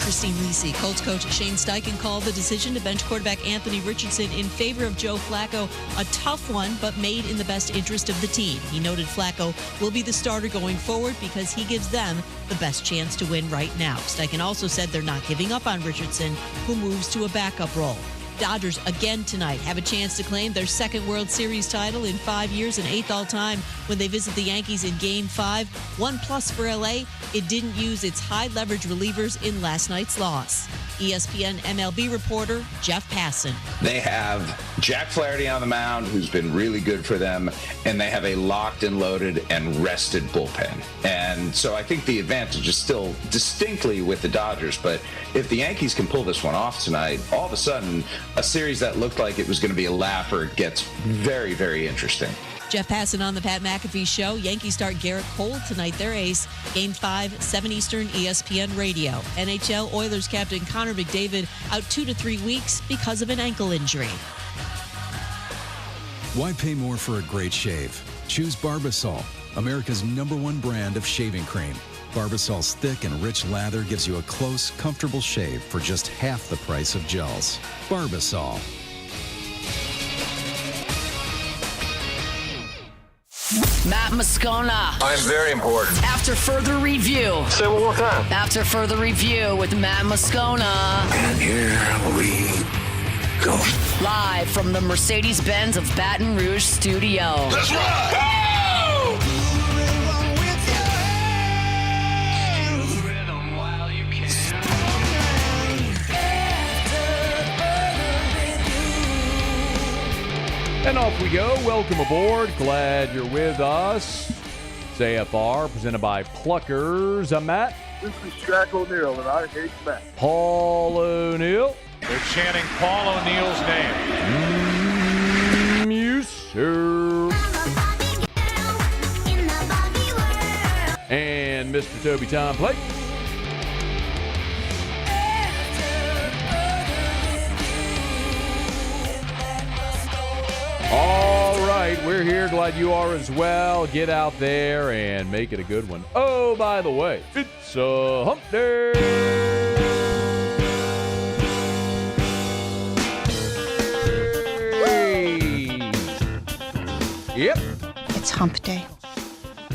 Christine Lisi. Colts coach Shane Steichen called the decision to bench quarterback Anthony Richardson in favor of Joe Flacco a tough one, but made in the best interest of the team. He noted Flacco will be the starter going forward because he gives them the best chance to win right now. Steichen also said they're not giving up on Richardson, who moves to a backup role. Dodgers again tonight have a chance to claim their second World Series title in 5 years and 8th all-time when they visit the Yankees in Game 5. 1+ for LA, it didn't use its high-leverage relievers in last night's loss. ESPN MLB reporter Jeff Passan. They have Jack Flaherty on the mound, who's been really good for them, and they have a locked and loaded and rested bullpen. And so I think the advantage is still distinctly with the Dodgers, but if the Yankees can pull this one off tonight, all of a sudden, a series that looked like it was going to be a laugher gets very, very interesting. Jeff Passan on the Pat McAfee Show. Yankees start Garrett Cole tonight, their ace. Game 5, 7 Eastern, ESPN Radio. NHL Oilers captain Connor McDavid out 2 to 3 weeks because of an ankle injury. Why pay more for a great shave? Choose Barbasol, America's #1 brand of shaving cream. Barbasol's thick and rich lather gives you a close, comfortable shave for just half the price of gels. Barbasol. Matt Moscona. I'm very important. After further review. Say it one more time. After further review with Matt Moscona. And here we go. Live from the Mercedes-Benz of Baton Rouge studio. Let's rock! Go! And off we go. Welcome aboard. Glad you're with us. It's AFR, presented by Pluckers. I'm Matt. This is Shaq O'Neal, and I hate Matt. Paul O'Neal. They're chanting Paul O'Neal's name. Yes, sir. And Mr. Toby Tom Plate. All right, we're here. Glad you are as well. Get out there and make it a good one. Oh, by the way, it's a hump day. Yep. It's hump day.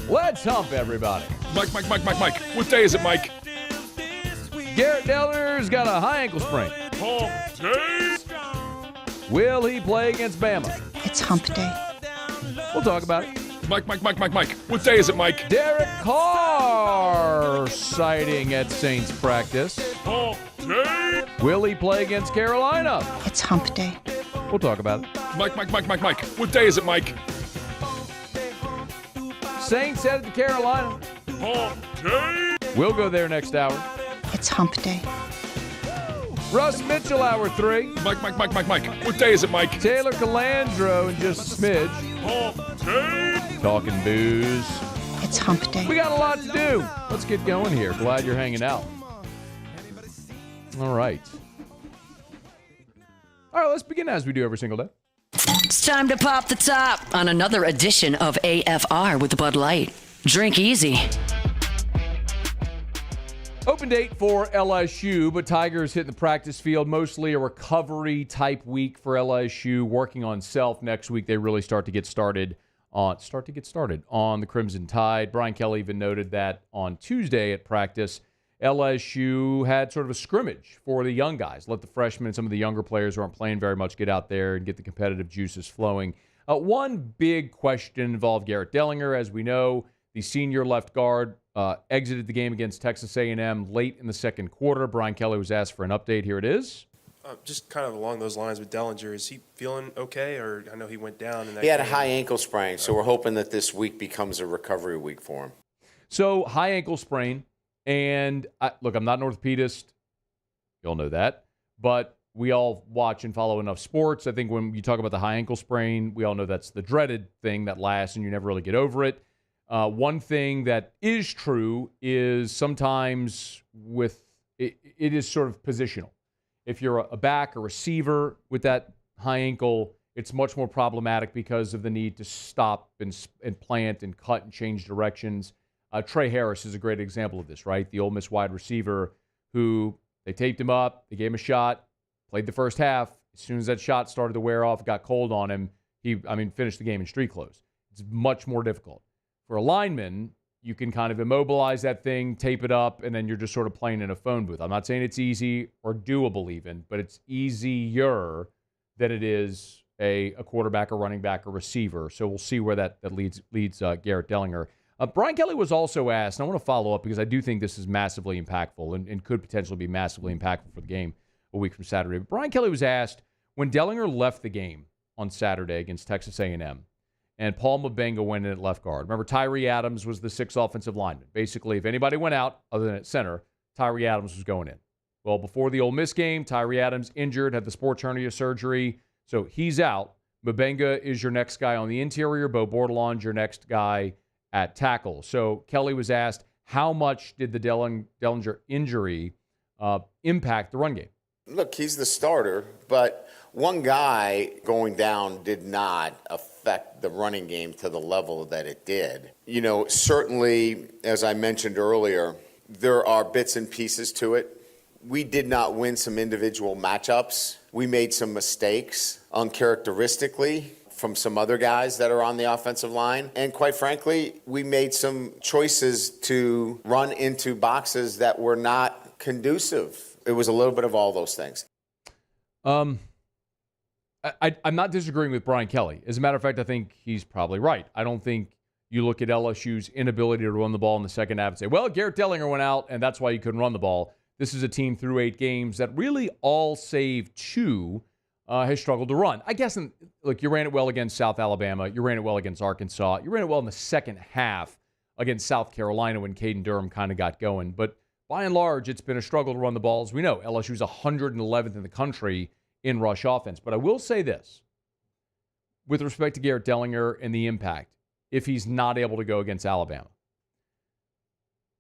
Let's hump, everybody. Mike. What day is it, Mike? Garrett Dellinger's got a high ankle sprain. Hump day. Will he play against Bama? It's hump day. We'll talk about it. Mike. What day is it, Mike? Derek Carr sighting at Saints practice. Hump day. Will he play against Carolina? It's hump day. We'll talk about it. Mike. What day is it, Mike? Saints headed to Carolina. Hump day. We'll go there next hour. It's hump day. Russ Mitchell, hour 3. Mike. What day is it, Mike? Taylor Calandro in just a smidge. Hump day. Talking booze. It's hump day. We got a lot to do. Let's get going here. Glad you're hanging out. All right. All right, let's begin as we do every single day. It's time to pop the top on another edition of AFR with Bud Light. Drink easy. Open date for LSU, but Tigers hit the practice field. Mostly a recovery-type week for LSU, working on self. Next week, they really start to get started on the Crimson Tide. Brian Kelly even noted that on Tuesday at practice, LSU had sort of a scrimmage for the young guys. Let the freshmen and some of the younger players who aren't playing very much get out there and get the competitive juices flowing. One big question involved Garrett Dellinger. As we know, the senior left guard exited the game against Texas A&M late in the second quarter. Brian Kelly was asked for an update. Here it is. Just kind of along those lines with Dellinger, is he feeling okay? Or I know he went down. He had a high ankle sprain, so we're hoping that this week becomes a recovery week for him. So high ankle sprain. And look, I'm not an orthopedist. You all know that. But we all watch and follow enough sports. I think when you talk about the high ankle sprain, we all know that's the dreaded thing that lasts and you never really get over it. One thing that is true is sometimes with it is sort of positional. If you're a back or receiver with that high ankle, it's much more problematic because of the need to stop and plant and cut and change directions. Trey Harris is a great example of this, right? The Ole Miss wide receiver who They taped him up. They gave him a shot. Played the first half. As soon as that shot started to wear off, it got cold on him. He finished the game in street clothes. It's much more difficult. For a lineman, you can kind of immobilize that thing, tape it up, and then you're just sort of playing in a phone booth. I'm not saying it's easy or doable even, but it's easier than it is a quarterback, a running back, a receiver. So we'll see where that leads Garrett Dellinger. Brian Kelly was also asked, and I want to follow up because I do think this is massively impactful and could potentially be massively impactful for the game a week from Saturday. But Brian Kelly was asked when Dellinger left the game on Saturday against Texas A&M and Paul Mabenga went in at left guard. Remember, Tyree Adams was the sixth offensive lineman. Basically, if anybody went out other than at center, Tyree Adams was going in. Well, before the Ole Miss game, Tyree Adams injured, had the sports hernia surgery, so he's out. Mabenga is your next guy on the interior. Bo Bordelon's your next guy at tackle. So Kelly was asked, how much did the Dellinger injury impact the run game? Look, he's the starter, but one guy going down did not affect the running game to the level that it did. Certainly, as I mentioned earlier, there are bits and pieces to it. We did not win some individual matchups. We made some mistakes uncharacteristically from some other guys that are on the offensive line. And quite frankly, we made some choices to run into boxes that were not conducive. It was a little bit of all those things. I'm not disagreeing with Brian Kelly. As a matter of fact, I think he's probably right. I don't think you look at LSU's inability to run the ball in the second half and say, well, Garrett Dellinger went out, and that's why you couldn't run the ball. This is a team through 8 games that really all save 2 has struggled to run. I guess, you ran it well against South Alabama. You ran it well against Arkansas. You ran it well in the second half against South Carolina when Caden Durham kind of got going. But by and large, it's been a struggle to run the ball. As we know, LSU's 111th in the country in rush offense. But I will say this, with respect to Garrett Dellinger and the impact, if he's not able to go against Alabama.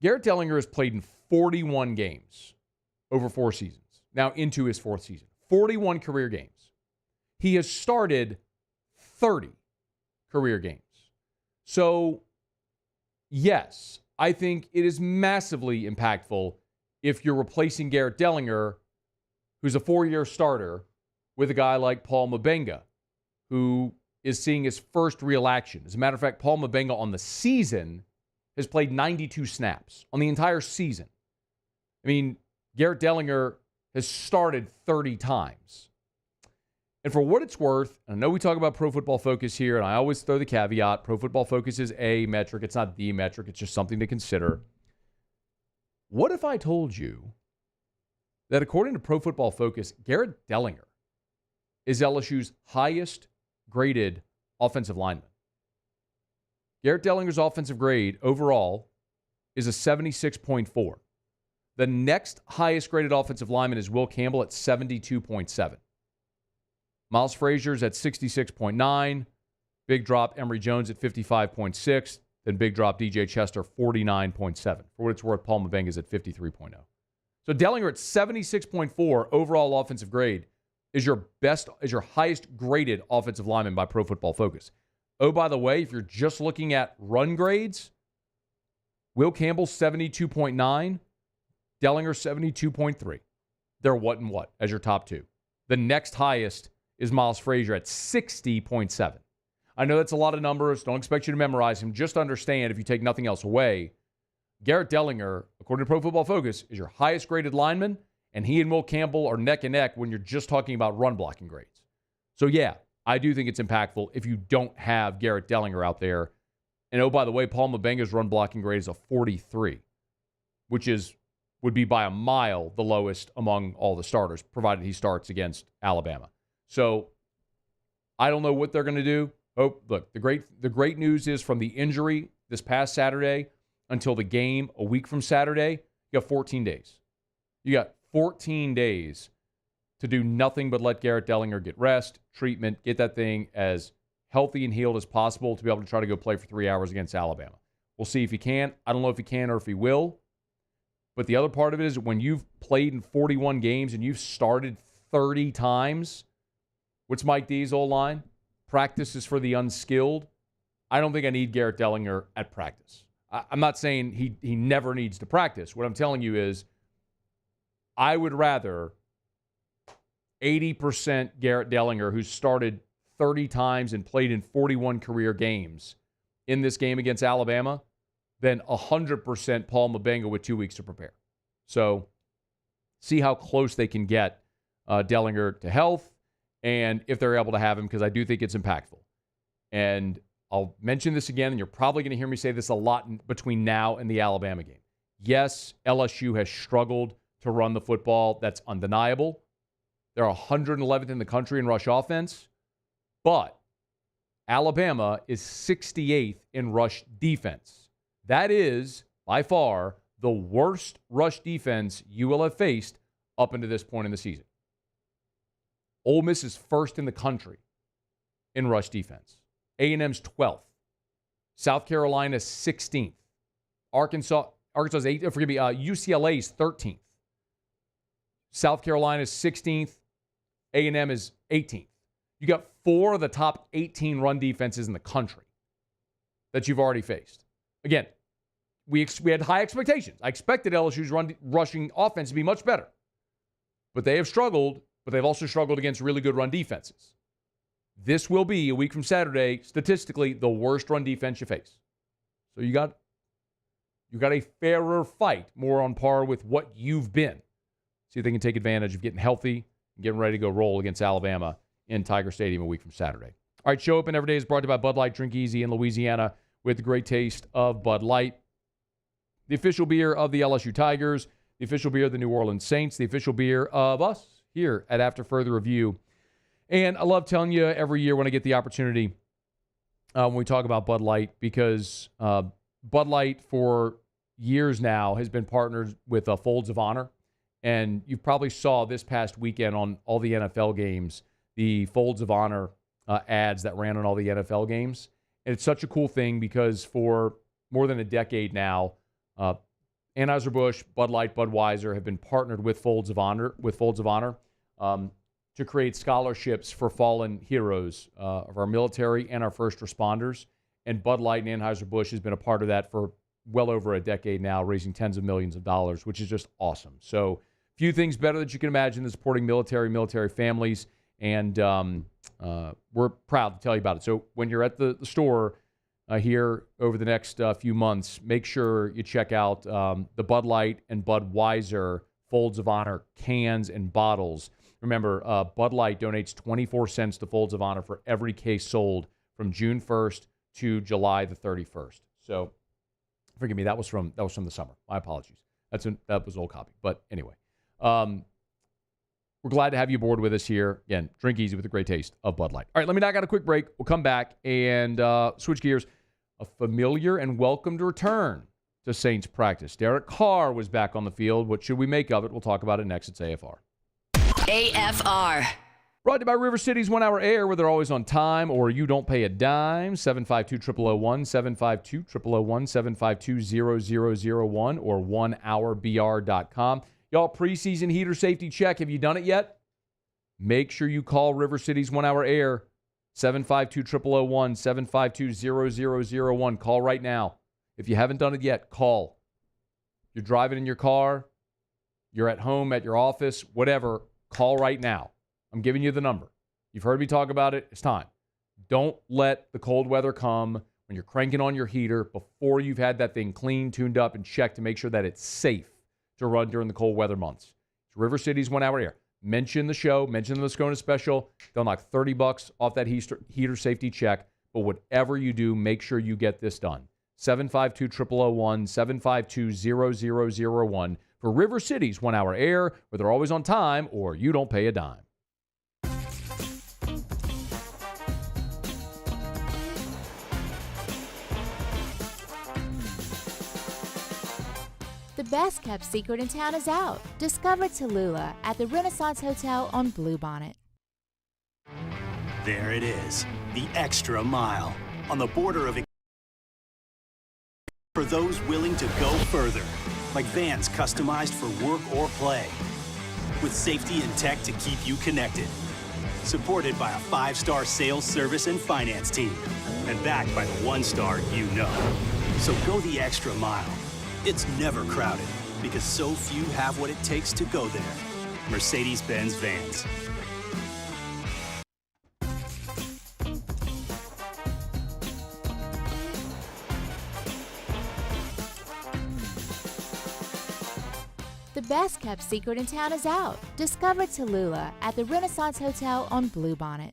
Garrett Dellinger has played in 41 games over 4 seasons, now into his 4th season. 41 career games. He has started 30 career games. So, yes, I think it is massively impactful if you're replacing Garrett Dellinger, who's a 4-year starter, with a guy like Paul Mabenga, who is seeing his first real action. As a matter of fact, Paul Mabenga on the season has played 92 snaps on the entire season. I mean, Garrett Dellinger has started 30 times. And for what it's worth, I know we talk about Pro Football Focus here, and I always throw the caveat, Pro Football Focus is a metric. It's not the metric. It's just something to consider. What if I told you that according to Pro Football Focus, Garrett Dellinger is LSU's highest graded offensive lineman? Garrett Dellinger's offensive grade overall is a 76.4. The next highest graded offensive lineman is Will Campbell at 72.7. Miles Frazier's at 66.9. Big drop Emory Jones at 55.6. Then big drop DJ Chester 49.7. For what it's worth, Paul Mabenga is at 53.0. So Dellinger at 76.4 overall offensive grade is your highest graded offensive lineman by Pro Football Focus. Oh, by the way, if you're just looking at run grades, Will Campbell 72.9, Dellinger 72.3. They're what and what as your top 2. The next highest is Miles Frazier at 60.7. I know that's a lot of numbers. Don't expect you to memorize him. Just understand, if you take nothing else away, Garrett Dellinger, according to Pro Football Focus, is your highest graded lineman, and he and Will Campbell are neck and neck when you're just talking about run blocking grades. So, yeah, I do think it's impactful if you don't have Garrett Dellinger out there. And, oh, by the way, Paul Mabenga's run blocking grade is a 43, which would be by a mile the lowest among all the starters, provided he starts against Alabama. So I don't know what they're going to do. Oh, look, the great news is from the injury this past Saturday until the game a week from Saturday, you got 14 days. You got 14 days to do nothing but let Garrett Dellinger get rest, treatment, get that thing as healthy and healed as possible to be able to try to go play for 3 hours against Alabama. We'll see if he can. I don't know if he can or if he will. But the other part of it is when you've played in 41 games and you've started 30 times, what's Mike D's old line? Practice is for the unskilled. I don't think I need Garrett Dellinger at practice. I'm not saying he never needs to practice. What I'm telling you is I would rather 80% Garrett Dellinger, who's started 30 times and played in 41 career games in this game against Alabama, than 100% Paul Mabenga with 2 weeks to prepare. So see how close they can get Dellinger to health and if they're able to have him, because I do think it's impactful. And I'll mention this again, and you're probably going to hear me say this a lot between now and the Alabama game. Yes, LSU has struggled to run the football. That's undeniable. They're 111th in the country in rush offense, but Alabama is 68th in rush defense. That is, by far, the worst rush defense you will have faced up until this point in the season. Ole Miss is first in the country in rush defense. A&M's 12th. South Carolina's 16th. Arkansas's 8th. UCLA's 13th. South Carolina's 16th. A&M is 18th. You got 4 of the top 18 run defenses in the country that you've already faced. Again, we had high expectations. I expected LSU's rushing offense to be much better. But they have struggled, but they've also struggled against really good run defenses. This will be, a week from Saturday, statistically, the worst run defense you face. So you got a fairer fight, more on par with what you've been. See if they can take advantage of getting healthy and getting ready to go roll against Alabama in Tiger Stadium a week from Saturday. All right, Show Open Every Day is brought to you by Bud Light. Drink easy in Louisiana with the great taste of Bud Light. The official beer of the LSU Tigers, the official beer of the New Orleans Saints, the official beer of us here at After Further Review. And I love telling you every year when I get the opportunity when we talk about Bud Light, because Bud Light for years now has been partnered with Folds of Honor. And you probably saw this past weekend on all the NFL games, the Folds of Honor ads that ran on all the NFL games. And it's such a cool thing because for more than a decade now, Anheuser-Busch, Bud Light, Budweiser have been partnered with Folds of Honor, to create scholarships for fallen heroes of our military and our first responders. And Bud Light and Anheuser-Busch has been a part of that for well over a decade now, raising tens of millions of dollars, which is just awesome. So few things better that you can imagine than supporting military families. And we're proud to tell you about it. So when you're at the store here over the next few months, make sure you check out the Bud Light and Budweiser Folds of Honor cans and bottles. Remember, Bud Light donates 24 cents to Folds of Honor for every case sold from June 1st to July the 31st. So forgive me, that was from the summer. My apologies. That was an old copy. But anyway, we're glad to have you aboard with us here. Again, drink easy with the great taste of Bud Light. All right, let me knock out a quick break. We'll come back and switch gears. A familiar and welcomed return to Saints practice. Derek Carr was back on the field. What should we make of it? We'll talk about it next. It's AFR. AFR. Brought to you by River City's 1 Hour Air, where they're always on time or you don't pay a dime. 752-0001, 752-0001, 752-0001, or 1hourbr.com. Y'all, preseason heater safety check. Have you done it yet? Make sure you call River City's 1 Hour Air, 752-0001, 752-0001. Call right now. If you haven't done it yet, call. You're driving in your car, you're at home, at your office, whatever, call right now. I'm giving you the number. You've heard me talk about it. It's time. Don't let the cold weather come when you're cranking on your heater before you've had that thing cleaned, tuned up, and checked to make sure that it's safe to run during the cold weather months. It's River City's 1 Hour Air. Mention the show. Mention the Moscona special. They'll knock $30 off that heater safety check. But whatever you do, make sure you get this done. 752-0001, 752-0001 for River City's 1 Hour Air, where they're always on time or you don't pay a dime. The best kept secret in town is out. Discover Tallulah at the Renaissance Hotel on Bluebonnet. There it is, the extra mile on the border of for those willing to go further, like vans customized for work or play, with safety and tech to keep you connected. Supported by a 5-star sales, service, and finance team, and backed by the 1-star you know. So go the extra mile. It's never crowded. because so few have what it takes to go there. Mercedes-Benz Vans. The best kept secret in town is out. Discover Tallulah at the Renaissance Hotel on Bluebonnet.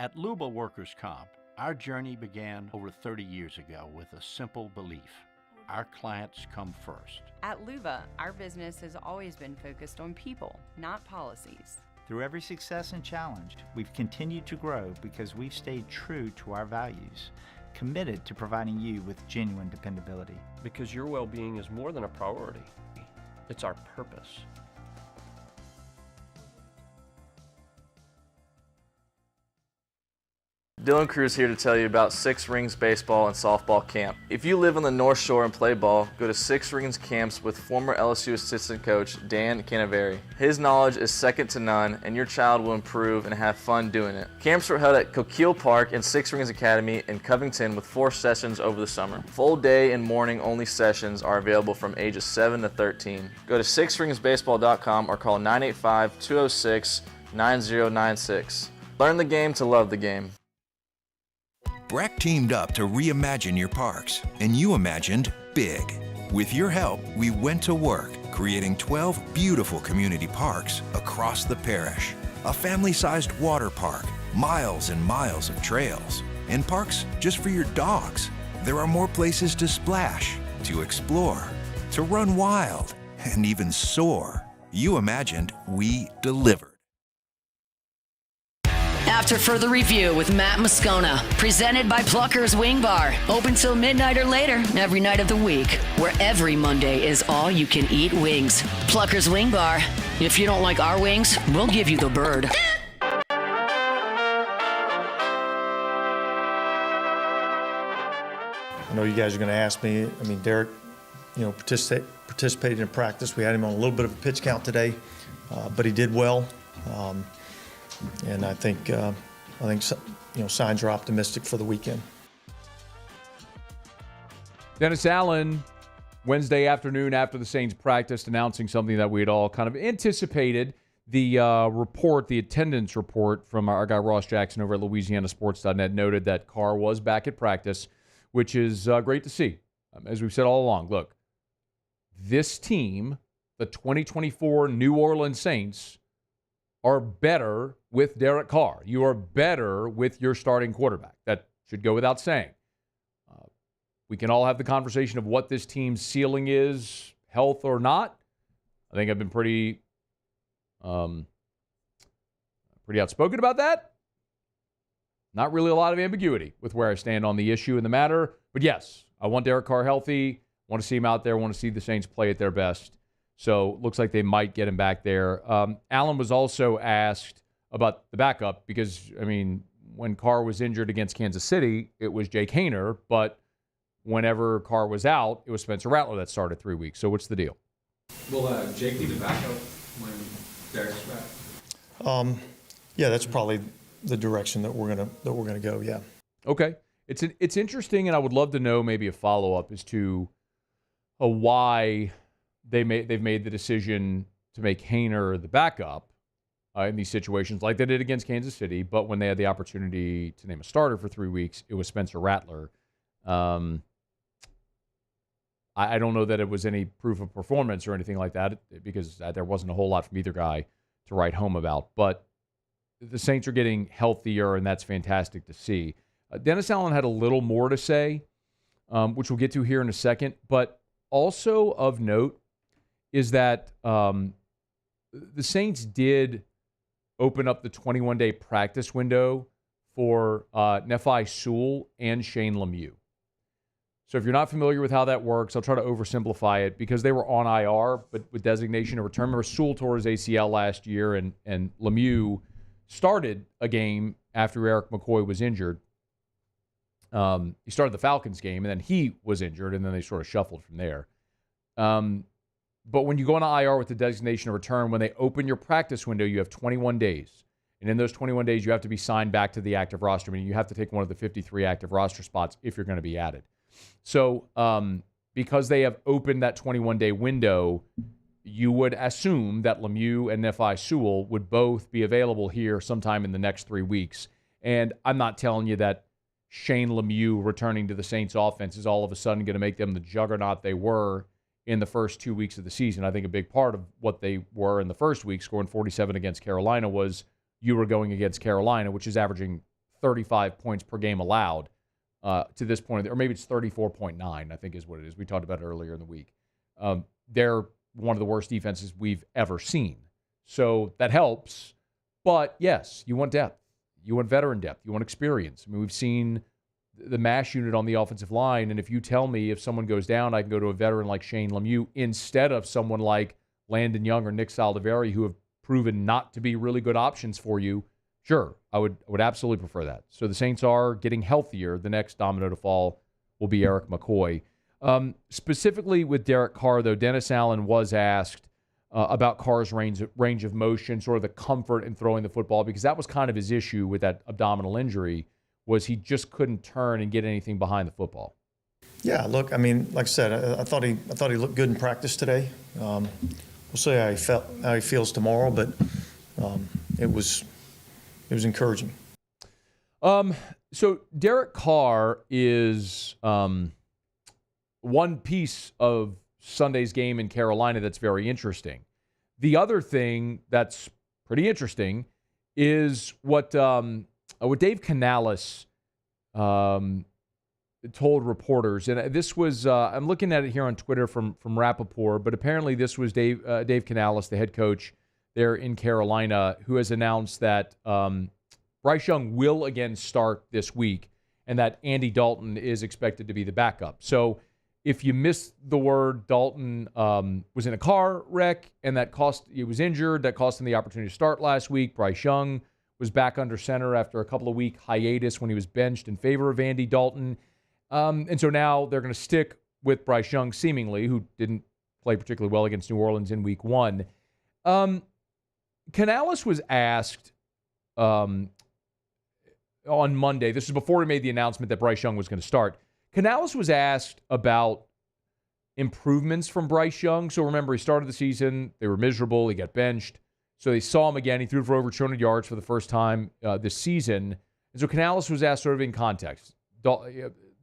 At Luba Workers' Comp, our journey began over 30 years ago with a simple belief: our clients come first. At Luba, our business has always been focused on people, not policies. Through every success and challenge, we've continued to grow because we've stayed true to our values, committed to providing you with genuine dependability. Because your well-being is more than a priority. It's our purpose. Dylan Cruz here to tell you about Six Rings Baseball and Softball Camp. If you live on the North Shore and play ball, go to Six Rings Camps with former LSU assistant coach Dan Canaveri. His knowledge is second to none, and your child will improve and have fun doing it. Camps were held at Coquille Park and Six Rings Academy in Covington with 4 sessions over the summer. Full day and morning only sessions are available from ages 7 to 13. Go to sixringsbaseball.com or call 985-206-9096. Learn the game to love the game. Breck teamed up to reimagine your parks, and you imagined big. With your help, we went to work, creating 12 beautiful community parks across the parish. A family-sized water park, miles and miles of trails, and parks just for your dogs. There are more places to splash, to explore, to run wild, and even soar. You imagined, we delivered. After Further Review with Matt Moscona, presented by Plucker's Wing Bar. Open till midnight or later every night of the week, where every Monday is all you can eat wings. Plucker's Wing Bar. If you don't like our wings, we'll give you the bird. I know you guys are going to ask me. I mean, Derek, participated in practice. We had him on a little bit of a pitch count today, but he did well. And I think signs are optimistic for the weekend. Dennis Allen, Wednesday afternoon after the Saints practiced, announcing something that we had all kind of anticipated. The attendance report from our guy Ross Jackson over at LouisianaSports.net noted that Carr was back at practice, which is great to see. As we've said all along, look, this team, the 2024 New Orleans Saints, are better with Derek Carr. You are better with your starting quarterback. That should go without saying. We can all have the conversation of what this team's ceiling is, health or not. I think I've been pretty outspoken about that. Not really a lot of ambiguity with where I stand on the issue and the matter. But yes, I want Derek Carr healthy. Want to see him out there. Want to see the Saints play at their best. So looks like they might get him back there. Allen was also asked about the backup because, I mean, when Carr was injured against Kansas City, it was Jake Haener. But whenever Carr was out, it was Spencer Rattler that started 3 weeks. So what's the deal? Will Jake be the backup when Derek's back? Yeah, that's probably the direction that we're gonna go. Yeah. Okay. It's interesting, and I would love to know maybe a follow-up as to why they've made the decision to make Haener the backup in these situations, like they did against Kansas City. But when they had the opportunity to name a starter for 3 weeks, it was Spencer Rattler. I don't know that it was any proof of performance or anything like that because there wasn't a whole lot from either guy to write home about. But the Saints are getting healthier, and that's fantastic to see. Dennis Allen had a little more to say, which we'll get to here in a second. But also of note is that the Saints did open up the 21-day practice window for Nephi Sewell and Shane Lemieux. So if you're not familiar with how that works, I'll try to oversimplify it because they were on IR, but with designation of return. Remember, Sewell tore his ACL last year, and Lemieux started a game after Eric McCoy was injured. He started the Falcons game, and then he was injured, and then they sort of shuffled from there. But when you go on IR with the designation of return, when they open your practice window, you have 21 days. And in those 21 days, you have to be signed back to the active roster. I mean, you have to take one of the 53 active roster spots if you're going to be added. So because they have opened that 21-day window, you would assume that Lemieux and Nephi Sewell would both be available here sometime in the next 3 weeks. And I'm not telling you that Shane Lemieux returning to the Saints offense is all of a sudden going to make them the juggernaut they were in the first 2 weeks of the season. I think a big part of what they were in the first week, scoring 47 against Carolina, was you were going against Carolina, which is averaging 35 points per game allowed to this point. Or maybe it's 34.9, I think is what it is. We talked about it earlier in the week. They're one of the worst defenses we've ever seen. So that helps. But, yes, you want depth. You want veteran depth. You want experience. I mean, we've seen the MASH unit on the offensive line, and if you tell me if someone goes down, I can go to a veteran like Shane Lemieux instead of someone like Landon Young or Nick Saldiveri, who have proven not to be really good options for you, sure, I would absolutely prefer that. So the Saints are getting healthier. The next domino to fall will be Eric McCoy. Specifically with Derek Carr, though, Dennis Allen was asked about Carr's range of motion, sort of the comfort in throwing the football, because that was kind of his issue with that abdominal injury, was he just couldn't turn and get anything behind the football. Yeah, look, I mean, like I said, I thought he looked good in practice today. We'll see how he feels tomorrow, but it was encouraging. So Derek Carr is one piece of Sunday's game in Carolina that's very interesting. The other thing that's pretty interesting is what Dave Canales told reporters, and this was I'm looking at it here on Twitter from Rappaport, but apparently this was Dave Canales, the head coach there in Carolina, who has announced that Bryce Young will again start this week, and that Andy Dalton is expected to be the backup. So if you missed the word, Dalton was in a car wreck, and he was injured. That cost him the opportunity to start last week. Bryce Young was back under center after a couple of week hiatus when he was benched in favor of Andy Dalton. And so now they're going to stick with Bryce Young, seemingly, who didn't play particularly well against New Orleans in week 1. Canales was asked on Monday, this is before he made the announcement that Bryce Young was going to start. Canales was asked about improvements from Bryce Young. So remember, he started the season. They were miserable. He got benched. So they saw him again. He threw for over 200 yards for the first time this season. And so Canales was asked sort of in context.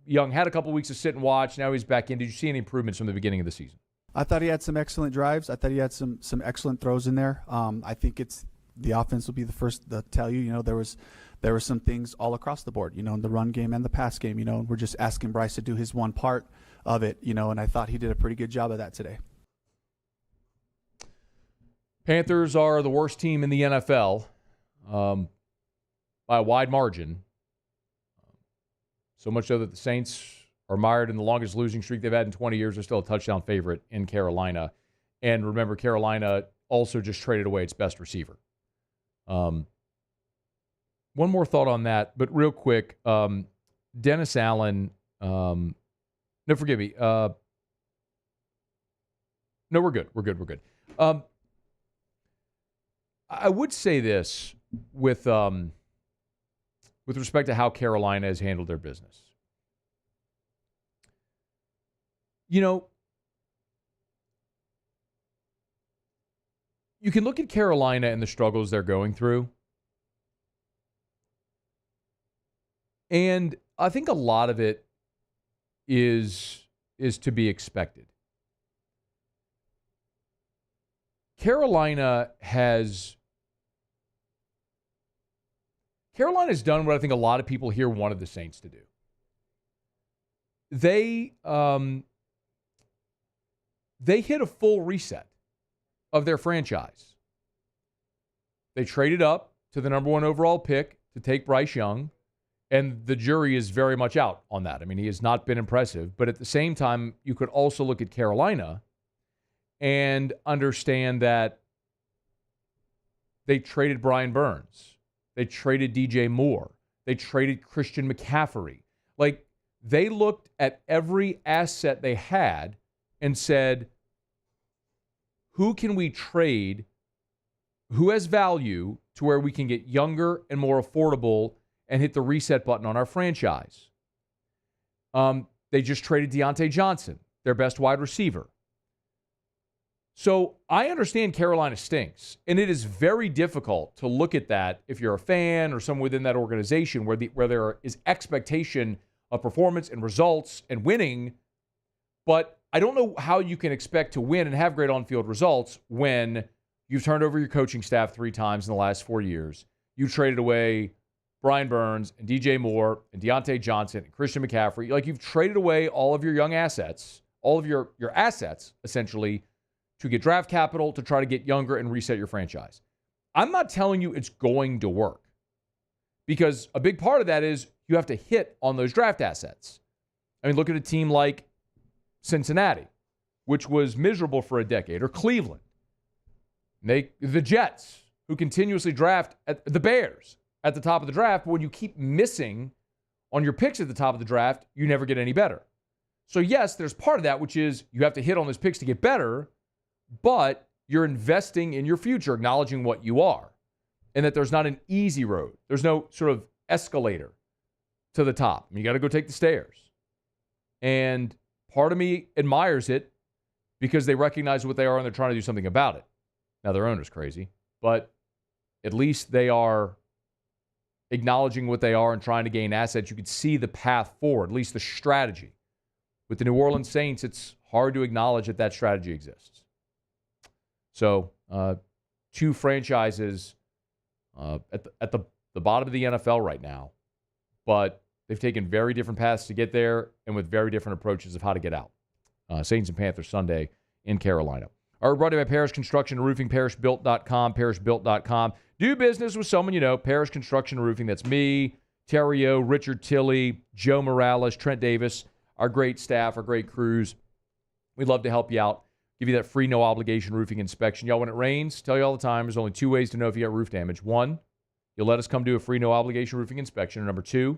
Young had a couple weeks to sit and watch. Now he's back in. Did you see any improvements from the beginning of the season? I thought he had some excellent drives. I thought he had some excellent throws in there. I think the offense will be the first to tell you, there were some things all across the board, in the run game and the pass game, and we're just asking Bryce to do his one part of it, and I thought he did a pretty good job of that today. Panthers are the worst team in the NFL by a wide margin. So much so that the Saints are mired in the longest losing streak they've had in 20 years. They're still a touchdown favorite in Carolina. And remember, Carolina also just traded away its best receiver. One more thought on that, but real quick, Dennis Allen, no, forgive me. No, we're good. We're good. I would say this with respect to how Carolina has handled their business. You can look at Carolina and the struggles they're going through. And I think a lot of it is to be expected. Carolina's done what I think a lot of people here wanted the Saints to do. They hit a full reset of their franchise. They traded up to the number 1 overall pick to take Bryce Young. And the jury is very much out on that. I mean, he has not been impressive. But at the same time, you could also look at Carolina and understand that they traded Brian Burns. They traded DJ Moore. They traded Christian McCaffrey. Like, they looked at every asset they had and said, who can we trade? Who has value to where we can get younger and more affordable and hit the reset button on our franchise? They just traded Deontay Johnson, their best wide receiver. So I understand Carolina stinks, and it is very difficult to look at that if you're a fan or someone within that organization where there is expectation of performance and results and winning, but I don't know how you can expect to win and have great on-field results when you've turned over your coaching staff 3 times in the last 4 years. You traded away Brian Burns and DJ Moore and Deontay Johnson and Christian McCaffrey. Like, you've traded away all of your young assets, all of your assets, essentially, to get draft capital, to try to get younger and reset your franchise. I'm not telling you it's going to work, because a big part of that is you have to hit on those draft assets. I mean, look at a team like Cincinnati, which was miserable for a decade, or Cleveland. The Jets, who continuously draft the Bears at the top of the draft, but when you keep missing on your picks at the top of the draft, you never get any better. So yes, there's part of that, which is you have to hit on those picks to get better, but you're investing in your future, acknowledging what you are, and that there's not an easy road. There's no sort of escalator to the top. You got to go take the stairs. And part of me admires it because they recognize what they are and they're trying to do something about it. Now, their owner's crazy, but at least they are acknowledging what they are and trying to gain assets. You could see the path forward, at least the strategy. With the New Orleans Saints, it's hard to acknowledge that strategy exists. So, 2 franchises at the bottom of the NFL right now, but they've taken very different paths to get there and with very different approaches of how to get out. Saints and Panthers Sunday in Carolina. All right, brought to you by Parish Construction and Roofing, parishbuilt.com, parishbuilt.com. Do business with someone you know, Parish Construction and Roofing. That's me, Terry O, Richard Tilley, Joe Morales, Trent Davis, our great staff, our great crews. We'd love to help you out. Give you that free, no-obligation roofing inspection. Y'all, when it rains, tell you all the time, there's only 2 ways to know if you got roof damage. 1, you'll let us come do a free, no-obligation roofing inspection. And number 2,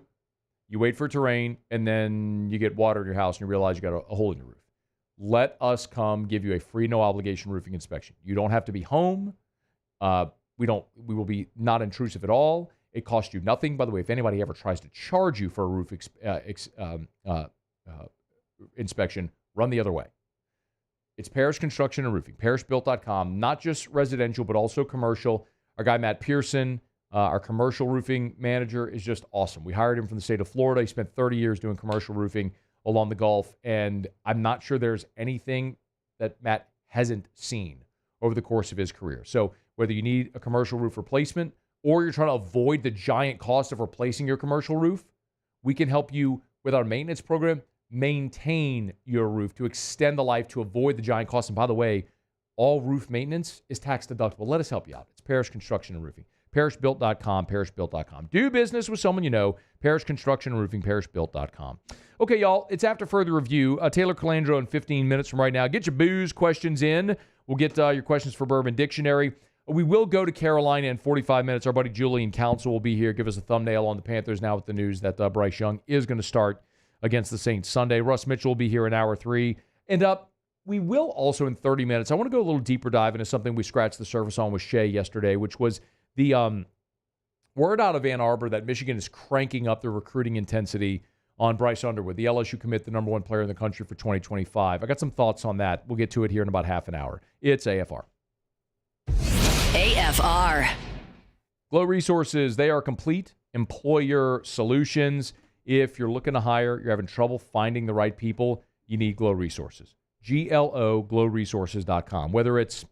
you wait for it to rain, and then you get water in your house, and you realize you got a hole in your roof. Let us come give you a free, no-obligation roofing inspection. You don't have to be home. We will be not intrusive at all. It costs you nothing. By the way, if anybody ever tries to charge you for a roof inspection, run the other way. It's Parish Construction and Roofing, parishbuilt.com, not just residential, but also commercial. Our guy, Matt Pearson, our commercial roofing manager, is just awesome. We hired him from the state of Florida. He spent 30 years doing commercial roofing along the Gulf, and I'm not sure there's anything that Matt hasn't seen over the course of his career. So whether you need a commercial roof replacement or you're trying to avoid the giant cost of replacing your commercial roof, we can help you with our maintenance program maintain your roof, to extend the life, to avoid the giant costs. And by the way, all roof maintenance is tax deductible. Let us help you out. It's Parish Construction and Roofing. Parishbuilt.com, parishbuilt.com. Do business with someone you know. Parish Construction and Roofing, parishbuilt.com. Okay, y'all, it's after further review. Taylor Calandro in 15 minutes from right now. Get your booze questions in. We'll get your questions for Bourbon Dictionary. We will go to Carolina in 45 minutes. Our buddy Julian Council will be here. Give us a thumbnail on the Panthers now with the news that Bryce Young is going to start against the Saints Sunday. Russ Mitchell will be here in hour 3. And we will also in 30 minutes, I want to go a little deeper dive into something we scratched the surface on with Shea yesterday, which was the word out of Ann Arbor that Michigan is cranking up the recruiting intensity on Bryce Underwood, the LSU commit, the number 1 player in the country for 2025. I got some thoughts on that. We'll get to it here in about half an hour. It's AFR. AFR. Glow Resources, they are complete employer solutions. If you're looking to hire, you're having trouble finding the right people, you need Glow Resources. GLO, glowresources.com. Whether it's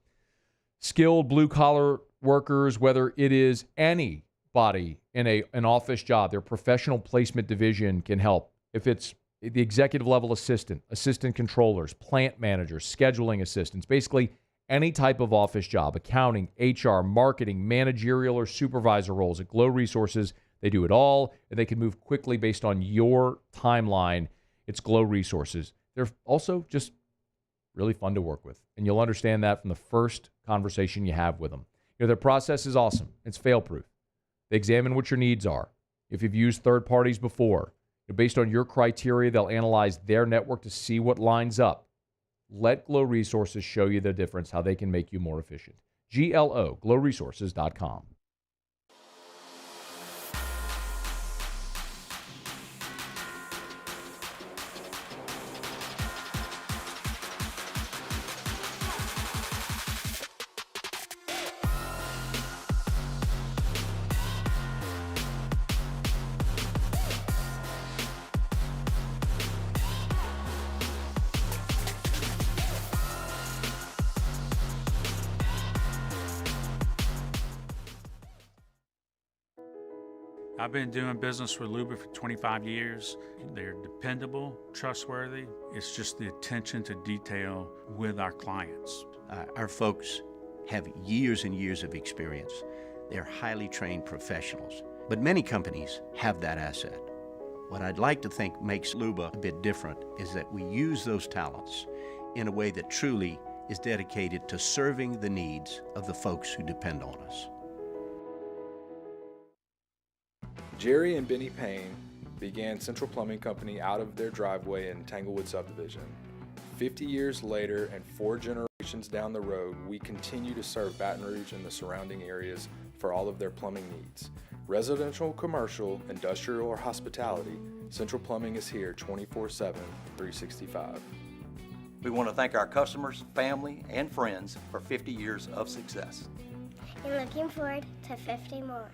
skilled blue-collar workers, whether it is anybody in an office job, their professional placement division can help. If it's the executive level assistant controllers, plant managers, scheduling assistants, basically any type of office job, accounting, HR, marketing, managerial, or supervisor roles at Glow Resources, They do it all, and they can move quickly based on your timeline. It's Glow Resources. They're also just really fun to work with, and you'll understand that from the first conversation you have with them. Their process is awesome. It's fail-proof. They examine what your needs are. If you've used third parties before, based on your criteria, they'll analyze their network to see what lines up. Let Glow Resources show you the difference, how they can make you more efficient. GLO, glowresources.com. I've been doing business with Luba for 25 years. They're dependable, trustworthy. It's just the attention to detail with our clients. Our folks have years and years of experience. They're highly trained professionals, but many companies have that asset. What I'd like to think makes Luba a bit different is that we use those talents in a way that truly is dedicated to serving the needs of the folks who depend on us. Jerry and Benny Payne began Central Plumbing Company out of their driveway in Tanglewood Subdivision. 50 years later and 4 generations down the road, we continue to serve Baton Rouge and the surrounding areas for all of their plumbing needs. Residential, commercial, industrial, or hospitality, Central Plumbing is here 24/7, 365. We want to thank our customers, family, and friends for 50 years of success. And looking forward to 50 more.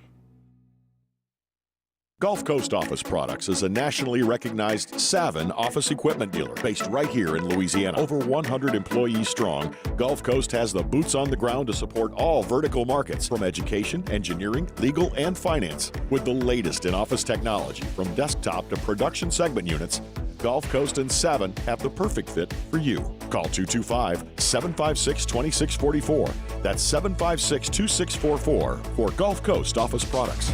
Gulf Coast Office Products is a nationally recognized Savin office equipment dealer based right here in Louisiana. Over 100 employees strong, Gulf Coast has the boots on the ground to support all vertical markets from education, engineering, legal, and finance. With the latest in office technology from desktop to production segment units, Gulf Coast and Savin have the perfect fit for you. Call 225-756-2644. That's 756-2644 for Gulf Coast Office Products.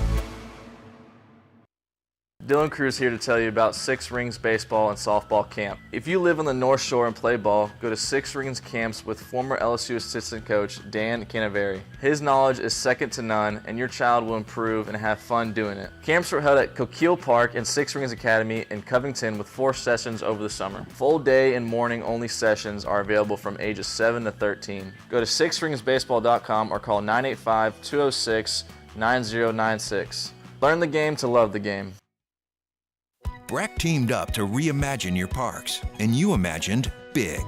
Dylan Cruz here to tell you about Six Rings Baseball and Softball Camp. If you live on the North Shore and play ball, go to Six Rings Camps with former LSU assistant coach Dan Canaveri. His knowledge is second to none, and your child will improve and have fun doing it. Camps are held at Coquille Park and Six Rings Academy in Covington with 4 sessions over the summer. Full day and morning only sessions are available from ages 7 to 13. Go to sixringsbaseball.com or call 985-206-9096. Learn the game to love the game. Breck teamed up to reimagine your parks, and you imagined big.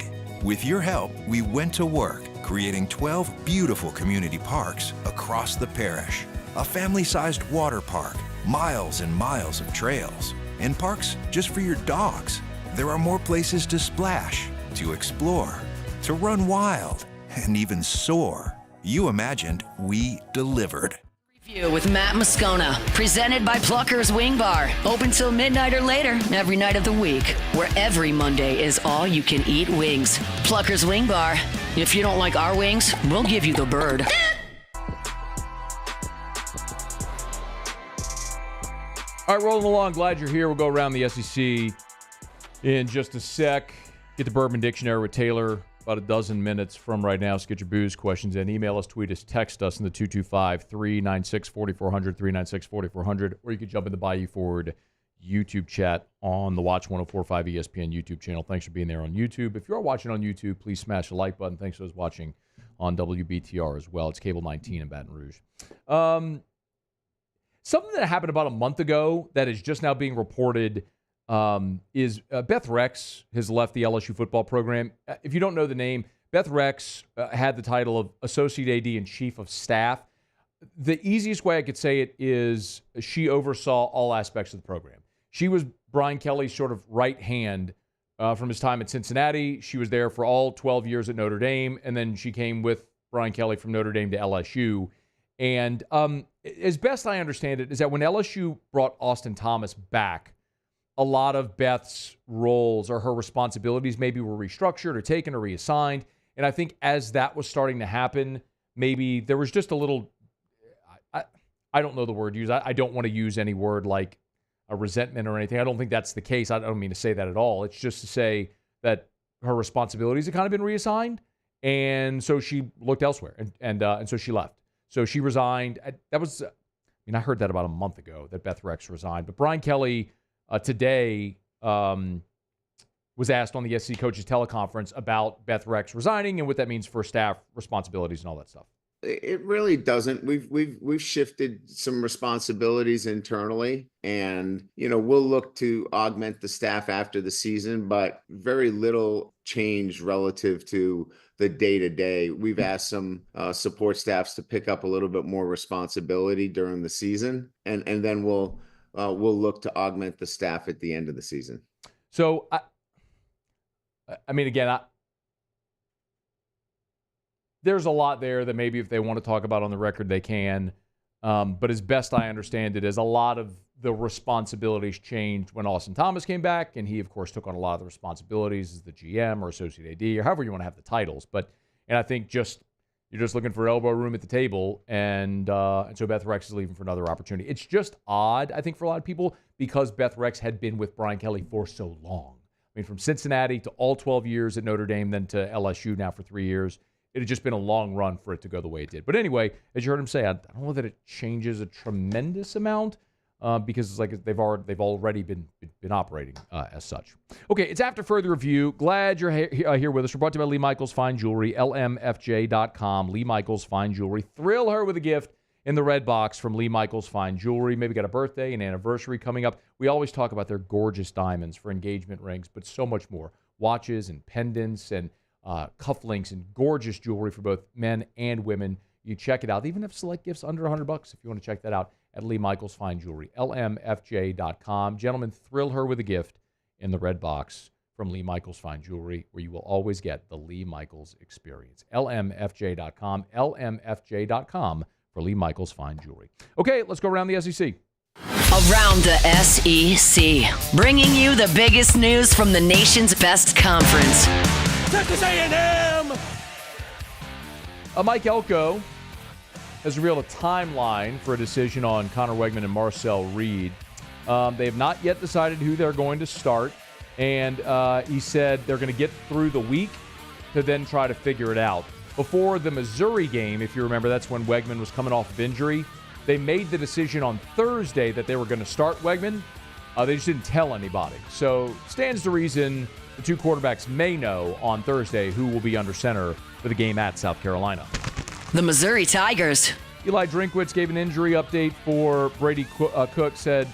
With your help, we went to work, creating 12 beautiful community parks across the parish. A family-sized water park, miles and miles of trails, and parks just for your dogs. There are more places to splash, to explore, to run wild, and even soar. You imagined, we delivered. With Matt Moscona, presented by Plucker's Wing Bar. Open till midnight or later every night of the week, where every Monday is all you can eat wings. Plucker's Wing Bar. If you don't like our wings, we'll give you the bird. All right, rolling along. Glad you're here. We'll go around the SEC in just a sec. Get the Bourbon Dictionary with Taylor about a dozen minutes from right now. So get your booze questions in. Email us, tweet us, text us in the 225-396-4400, 396-4400, or you can jump in the Bayou Forward YouTube chat on the Watch 104.5 ESPN YouTube channel. Thanks for being there on YouTube. If you are watching on YouTube, please smash the like button. Thanks for those watching on WBTR as well. It's Cable 19 in Baton Rouge. Something that happened about a month ago that is just now being reported is Beth Rex has left the LSU football program. If you don't know the name, Beth Rex had the title of Associate AD and Chief of Staff. The easiest way I could say it is she oversaw all aspects of the program. She was Brian Kelly's sort of right hand from his time at Cincinnati. She was there for all 12 years at Notre Dame, and then she came with Brian Kelly from Notre Dame to LSU. And as best I understand it, is that when LSU brought Austin Thomas back, a lot of Beth's roles or her responsibilities maybe were restructured or taken or reassigned. And I think as that was starting to happen, maybe there was just a little, I don't know the word used. I don't want to use any word like a resentment or anything. I don't think that's the case. I don't mean to say that at all. It's just to say that her responsibilities have kind of been reassigned, and so she looked elsewhere, and so she left. So she resigned. That was, I heard that about a month ago that Beth Rex resigned. But Brian Kelly today was asked on the SEC coaches teleconference about Beth Rex resigning and what that means for staff responsibilities and all that stuff. It really doesn't. We've shifted some responsibilities internally, and we'll look to augment the staff after the season, but very little change relative to the day-to-day. We've asked some support staffs to pick up a little bit more responsibility during the season, and then we'll look to augment the staff at the end of the season. So again, there's a lot there that maybe if they want to talk about on the record, they can. But as best I understand it, is a lot of the responsibilities changed when Austin Thomas came back, and he, of course, took on a lot of the responsibilities as the GM or associate AD or however you want to have the titles. And I think you're just looking for elbow room at the table, and so Beth Rex is leaving for another opportunity. It's just odd, I think, for a lot of people because Beth Rex had been with Brian Kelly for so long. From Cincinnati to all 12 years at Notre Dame, then to LSU now for 3 years. It had just been a long run for it to go the way it did. But anyway, as you heard him say, I don't know that it changes a tremendous amount because it's like they've already been operating as such. Okay, it's after further review. Glad you're here with us. We're brought to you by Lee Michaels Fine Jewelry, lmfj.com. Lee Michaels Fine Jewelry. Thrill her with a gift in the red box from Lee Michaels Fine Jewelry. Maybe got a birthday, an anniversary coming up. We always talk about their gorgeous diamonds for engagement rings, but so much more. Watches and pendants and cufflinks and gorgeous jewelry for both men and women. You check it out. They even have select gifts under $100 if you want to check that out at Lee Michaels Fine Jewelry, lmfj.com. Gentlemen, thrill her with a gift in the red box from Lee Michaels Fine Jewelry, where you will always get the Lee Michaels experience. lmfj.com, lmfj.com for Lee Michaels Fine Jewelry. Okay, let's go around the SEC. Around the SEC, bringing you the biggest news from the nation's best conference. Texas A&M! Mike Elko has revealed a timeline for a decision on Connor Wegman and Marcel Reed. They have not yet decided who they're going to start, and he said they're going to get through the week to then try to figure it out. Before the Missouri game, if you remember, that's when Wegman was coming off of injury. They made the decision on Thursday that they were going to start Wegman. They just didn't tell anybody. So stands to reason the two quarterbacks may know on Thursday who will be under center for the game at South Carolina. The Missouri Tigers. Eli Drinkwitz gave an injury update for Brady Cook, said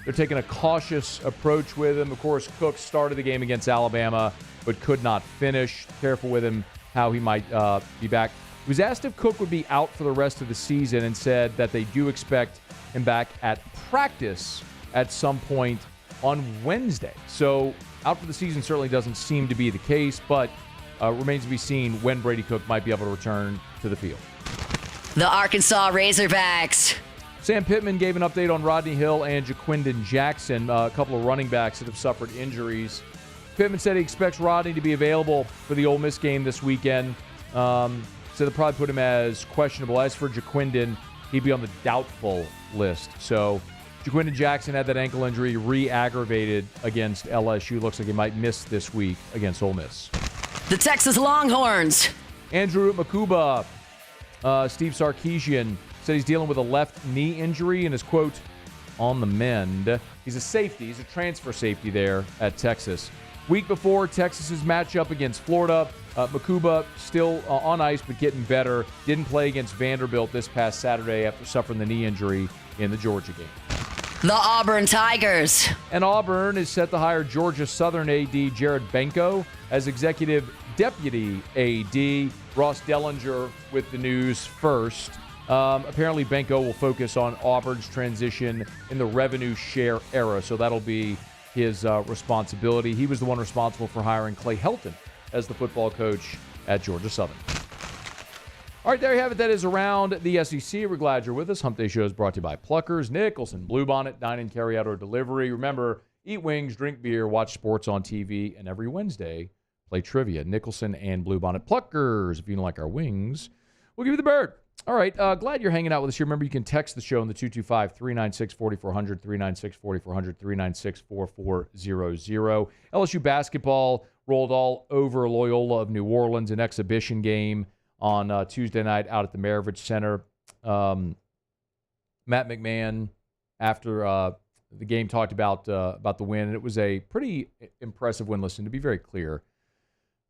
they're taking a cautious approach with him. Of course, Cook started the game against Alabama but could not finish. Careful with him how he might be back. He was asked if Cook would be out for the rest of the season and said that they do expect him back at practice at some point on Wednesday. So out for the season certainly doesn't seem to be the case, but remains to be seen when Brady Cook might be able to return to the field. The Arkansas Razorbacks. Sam Pittman gave an update on Rodney Hill and Jaquindon Jackson, a couple of running backs that have suffered injuries. Pittman said he expects Rodney to be available for the Ole Miss game this weekend. So they'll probably put him as questionable. As for Jaquindon, he'd be on the doubtful list. So Jaquindon Jackson had that ankle injury re-aggravated against LSU. Looks like he might miss this week against Ole Miss. The Texas Longhorns. Andrew Makuba, Steve Sarkisian, said he's dealing with a left knee injury and is, quote, on the mend. He's a safety. He's a transfer safety there at Texas. Week before Texas's matchup against Florida, Makuba still on ice but getting better. Didn't play against Vanderbilt this past Saturday after suffering the knee injury in the Georgia game. The Auburn Tigers. And Auburn is set to hire Georgia Southern AD Jared Benko as executive deputy AD. Ross Dellinger with the news first. Apparently Benko will focus on Auburn's transition in the revenue share era, so that'll be his responsibility. He was the one responsible for hiring Clay Helton as the football coach at Georgia Southern. All right, there you have it. That is Around the SEC. We're glad you're with us. Hump Day Show is brought to you by Pluckers, Nicholson, Bluebonnet, Dine and Carry Out or Delivery. Remember, eat wings, drink beer, watch sports on TV, and every Wednesday, play trivia. Nicholson and Bluebonnet. Pluckers, if you don't like our wings, we'll give you the bird. All right. Glad you're hanging out with us here. Remember, you can text the show on the 225-396-4400, 396-4400, 396-4400. LSU basketball rolled all over Loyola of New Orleans, an exhibition game on Tuesday night out at the Maravich Center. Matt McMahon, after the game, talked about the win, and it was a pretty impressive win. Listen, to be very clear,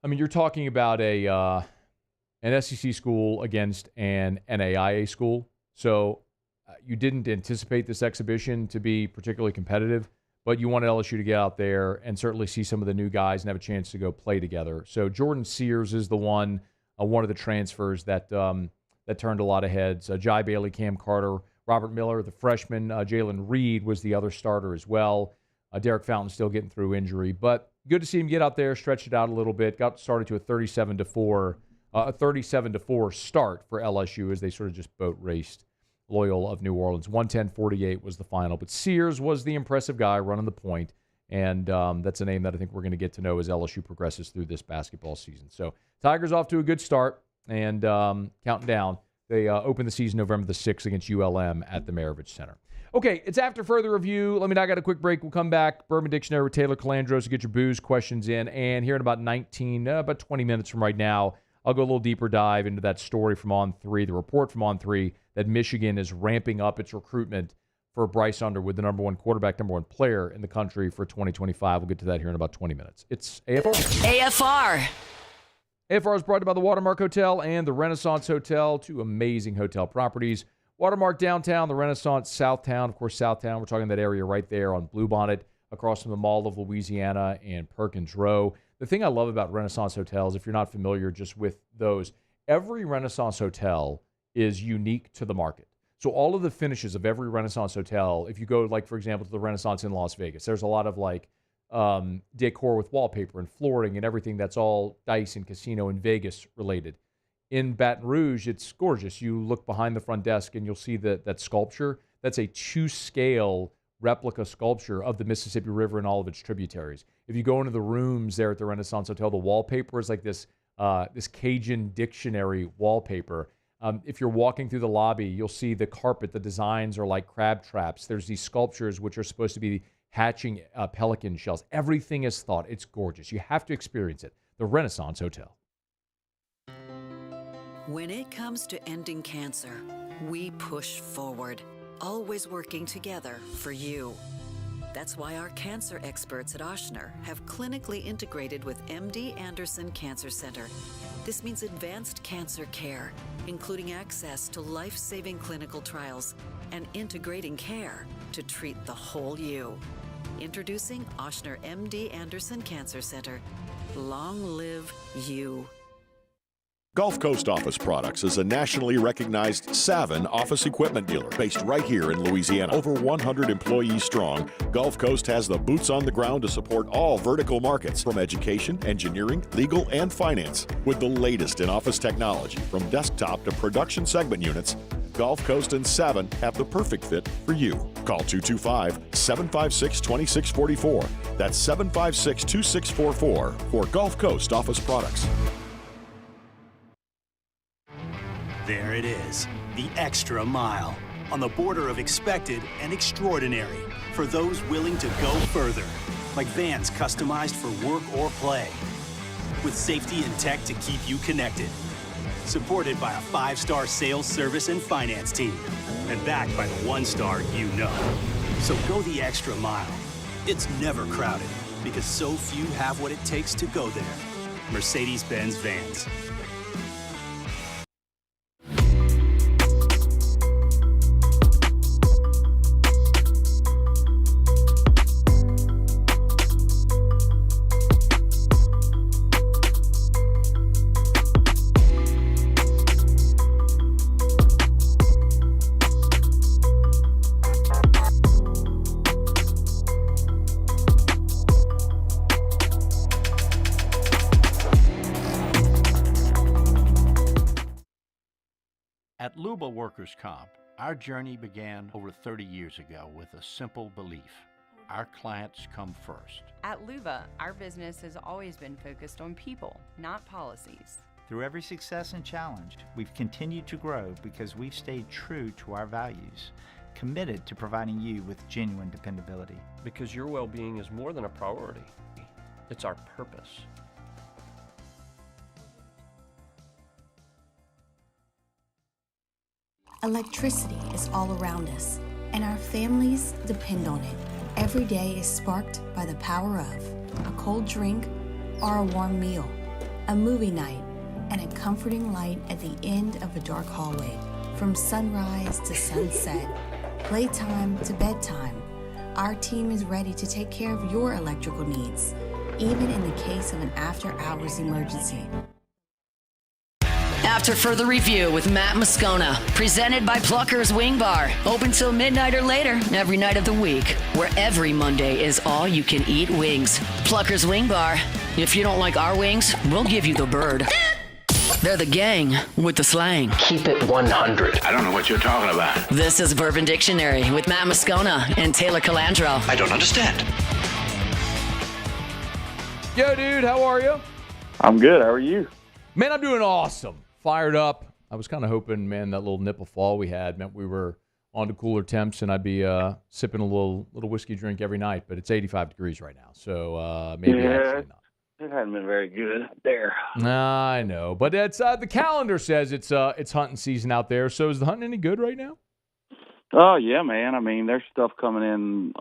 I mean, you're talking about an SEC school against an NAIA school. So you didn't anticipate this exhibition to be particularly competitive, but you wanted LSU to get out there and certainly see some of the new guys and have a chance to go play together. So Jordan Sears is the one of the transfers that turned a lot of heads. Jai Bailey, Cam Carter, Robert Miller, the freshman. Jalen Reed was the other starter as well. Derek Fountain still getting through injury, but good to see him get out there, stretch it out a little bit. Got started to a 37-4 start for LSU as they sort of just boat raced Loyola of New Orleans. 110-48 was the final, but Sears was the impressive guy running the point, and that's a name that I think we're going to get to know as LSU progresses through this basketball season. So Tigers off to a good start, and counting down. They open the season November the 6th against ULM at the Maravich Center. Okay, it's after further review. Let me knock out a quick break. We'll come back. Bourbon Dictionary with Taylor Calandro to get your booze questions in, and here in about 20 minutes from right now, I'll go a little deeper dive into that story from On3, the report from On3 that Michigan is ramping up its recruitment for Bryce Underwood, the number one quarterback, number one player in the country for 2025. We'll get to that here in about 20 minutes. It's AFR. AFR. AFR is brought to you by the Watermark Hotel and the Renaissance Hotel, two amazing hotel properties. Watermark downtown, the Renaissance Southtown. Of course, Southtown, we're talking that area right there on Bluebonnet, across from the Mall of Louisiana and Perkins Row. The thing I love about Renaissance hotels, if you're not familiar just with those, every Renaissance hotel is unique to the market. So all of the finishes of every Renaissance hotel, if you go, like, for example, to the Renaissance in Las Vegas, there's a lot of, like, decor with wallpaper and flooring and everything that's all dice and casino and Vegas related. In Baton Rouge, it's gorgeous. You look behind the front desk and you'll see that sculpture. That's a 2-scale replica sculpture of the Mississippi River and all of its tributaries. If you go into the rooms there at the Renaissance Hotel, the wallpaper is like this Cajun dictionary wallpaper. If you're walking through the lobby, you'll see the carpet. The designs are like crab traps. There's these sculptures which are supposed to be hatching pelican shells. Everything is thought. It's gorgeous. You have to experience it. The Renaissance Hotel. When it comes to ending cancer, we push forward, always working together for you. That's why our cancer experts at Ochsner have clinically integrated with MD Anderson Cancer Center. This means advanced cancer care, including access to life-saving clinical trials and integrating care to treat the whole you. Introducing Ochsner MD Anderson Cancer Center. Long live you. Gulf Coast Office Products is a nationally recognized Savin office equipment dealer based right here in Louisiana. Over 100 employees strong, Gulf Coast has the boots on the ground to support all vertical markets, from education, engineering, legal, and finance. With the latest in office technology, from desktop to production segment units, Gulf Coast and Savin have the perfect fit for you. Call 225-756-2644. That's 756-2644 for Gulf Coast Office Products. There it is, the extra mile, on the border of expected and extraordinary, for those willing to go further, like vans customized for work or play, with safety and tech to keep you connected, supported by a 5-star sales, service, and finance team, and backed by the 1-star you know. So go the extra mile. It's never crowded, because so few have what it takes to go there. Mercedes-Benz Vans. At Luba Workers' Comp, our journey began over 30 years ago with a simple belief: our clients come first. At Luba, our business has always been focused on people, not policies. Through every success and challenge, we've continued to grow because we've stayed true to our values, committed to providing you with genuine dependability. Because your well-being is more than a priority. It's our purpose. Electricity is all around us, and our families depend on it. Every day is sparked by the power of a cold drink or a warm meal, a movie night, and a comforting light at the end of a dark hallway. From sunrise to sunset, playtime to bedtime, our team is ready to take care of your electrical needs, even in the case of an after-hours emergency. After Further Review with Matt Moscona, presented by Plucker's Wing Bar. Open till midnight or later every night of the week, where every Monday is all you can eat wings. Plucker's Wing Bar. If you don't like our wings, we'll give you the bird. They're the gang with the slang. Keep it 100. I don't know what you're talking about. This is Bourbon Dictionary with Matt Moscona and Taylor Calandro. I don't understand. Yo, dude, how are you? I'm good. How are you? Man, I'm doing awesome. Fired up. I was kind of hoping, man, that little nipple fall we had meant we were on to cooler temps and I'd be sipping a little whiskey drink every night, but it's 85 degrees right now, so maybe actually not. It hasn't been very good out there. Nah, I know, but it's the calendar says it's hunting season out there. So is the hunting any good right now? Oh yeah, man. I mean, there's stuff coming in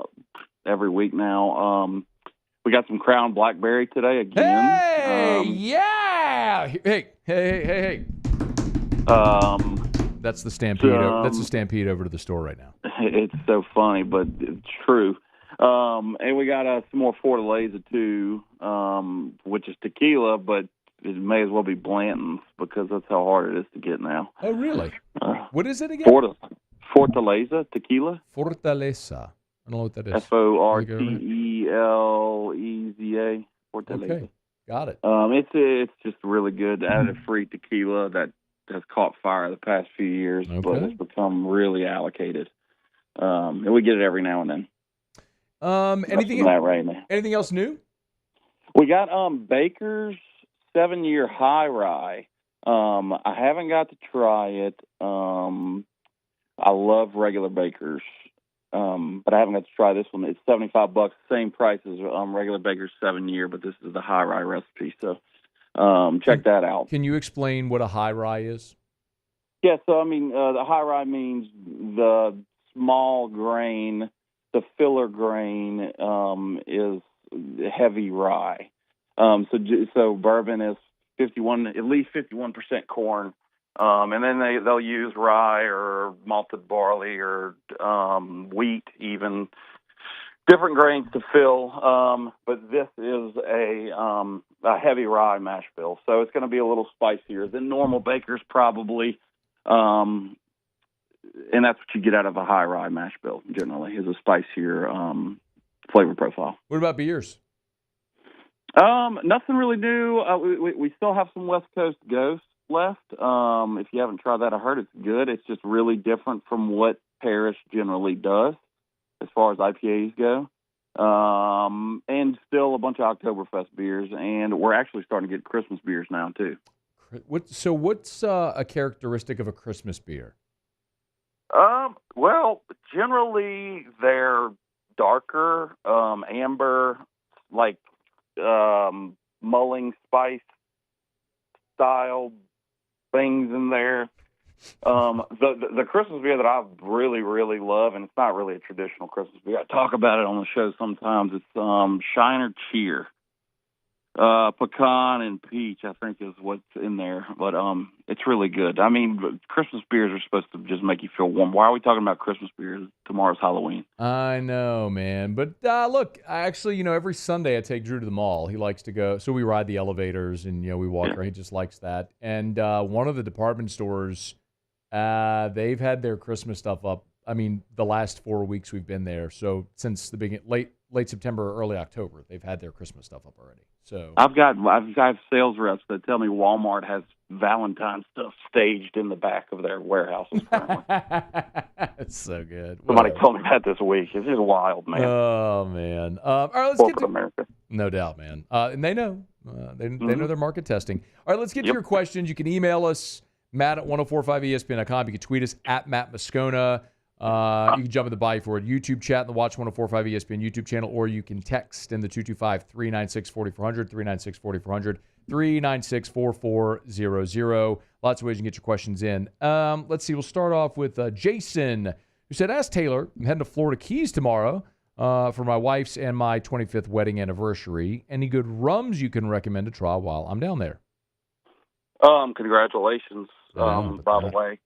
every week now. We got some Crown Blackberry today again. Hey, yeah. Hey. That's the stampede. That's the stampede over to the store right now. It's so funny, but it's true. And we got some more Fortaleza too, which is tequila, but it may as well be Blanton's because that's how hard it is to get now. Oh, really? What is it again? Fortaleza tequila. Fortaleza. I don't know what that is. Forteleza. Fortaleza. Okay, got it. It's just really good. Additive-free tequila that has caught fire the past few years, but it's become really allocated. And we get it every now and then. Anything else new? We got Baker's 7-year high rye. I haven't got to try it. I love regular Baker's, but I haven't got to try this one. It's $75, same price as regular Baker's 7-year, but this is the high rye recipe. So check that out. Can you explain what a high rye is? Yeah, so I mean, the high rye means the small grain. The filler grain is heavy rye. So bourbon is at least 51% corn, and then they'll use rye or malted barley or wheat, even different grains to fill. But this is a heavy rye mash bill, so it's going to be a little spicier than normal Baker's probably. And that's what you get out of a high rye mash bill generally, is a spicier flavor profile. What about beers? Nothing really new. We still have some West Coast Ghost left. If you haven't tried that, I heard it's good. It's just really different from what Parrish generally does as far as IPAs go. And still a bunch of Oktoberfest beers, and we're actually starting to get Christmas beers now too. So what's a characteristic of a Christmas beer? Well, generally they're darker, amber, like mulling spice style things in there. The Christmas beer that I really, really love, and it's not really a traditional Christmas beer. I talk about it on the show sometimes. It's Shiner Cheer. Pecan and peach, I think, is what's in there. But it's really good. I mean, Christmas beers are supposed to just make you feel warm. Why are we talking about Christmas beers? Tomorrow's Halloween. I know, man. But look, I actually, every Sunday I take Drew to the mall. He likes to go. So we ride the elevators and, we walk around. He just likes that. And one of the department stores, they've had their Christmas stuff up. I mean, the last 4 weeks we've been there. So since the beginning, late September or early October, they've had their Christmas stuff up already. So I've sales reps that tell me Walmart has Valentine's stuff staged in the back of their warehouses. It's so good. Somebody told me that this week. It's just wild, man. Oh man! All right, Corporate America. No doubt, man. And they know. They know their market testing. All right, let's get to your questions. You can email us, Matt at 1045ESPN.com. You can tweet us at Matt Moscona. You can jump in the Bayou Forward YouTube chat in the Watch 1045 ESPN YouTube channel, or you can text in the 225-396-4400, 396-4400, 396-4400. Lots of ways you can get your questions in. Let's see. We'll start off with Jason, who said, ask Taylor, I'm heading to Florida Keys tomorrow for my wife's and my 25th wedding anniversary. Any good rums you can recommend to try while I'm down there? Congratulations, by the way.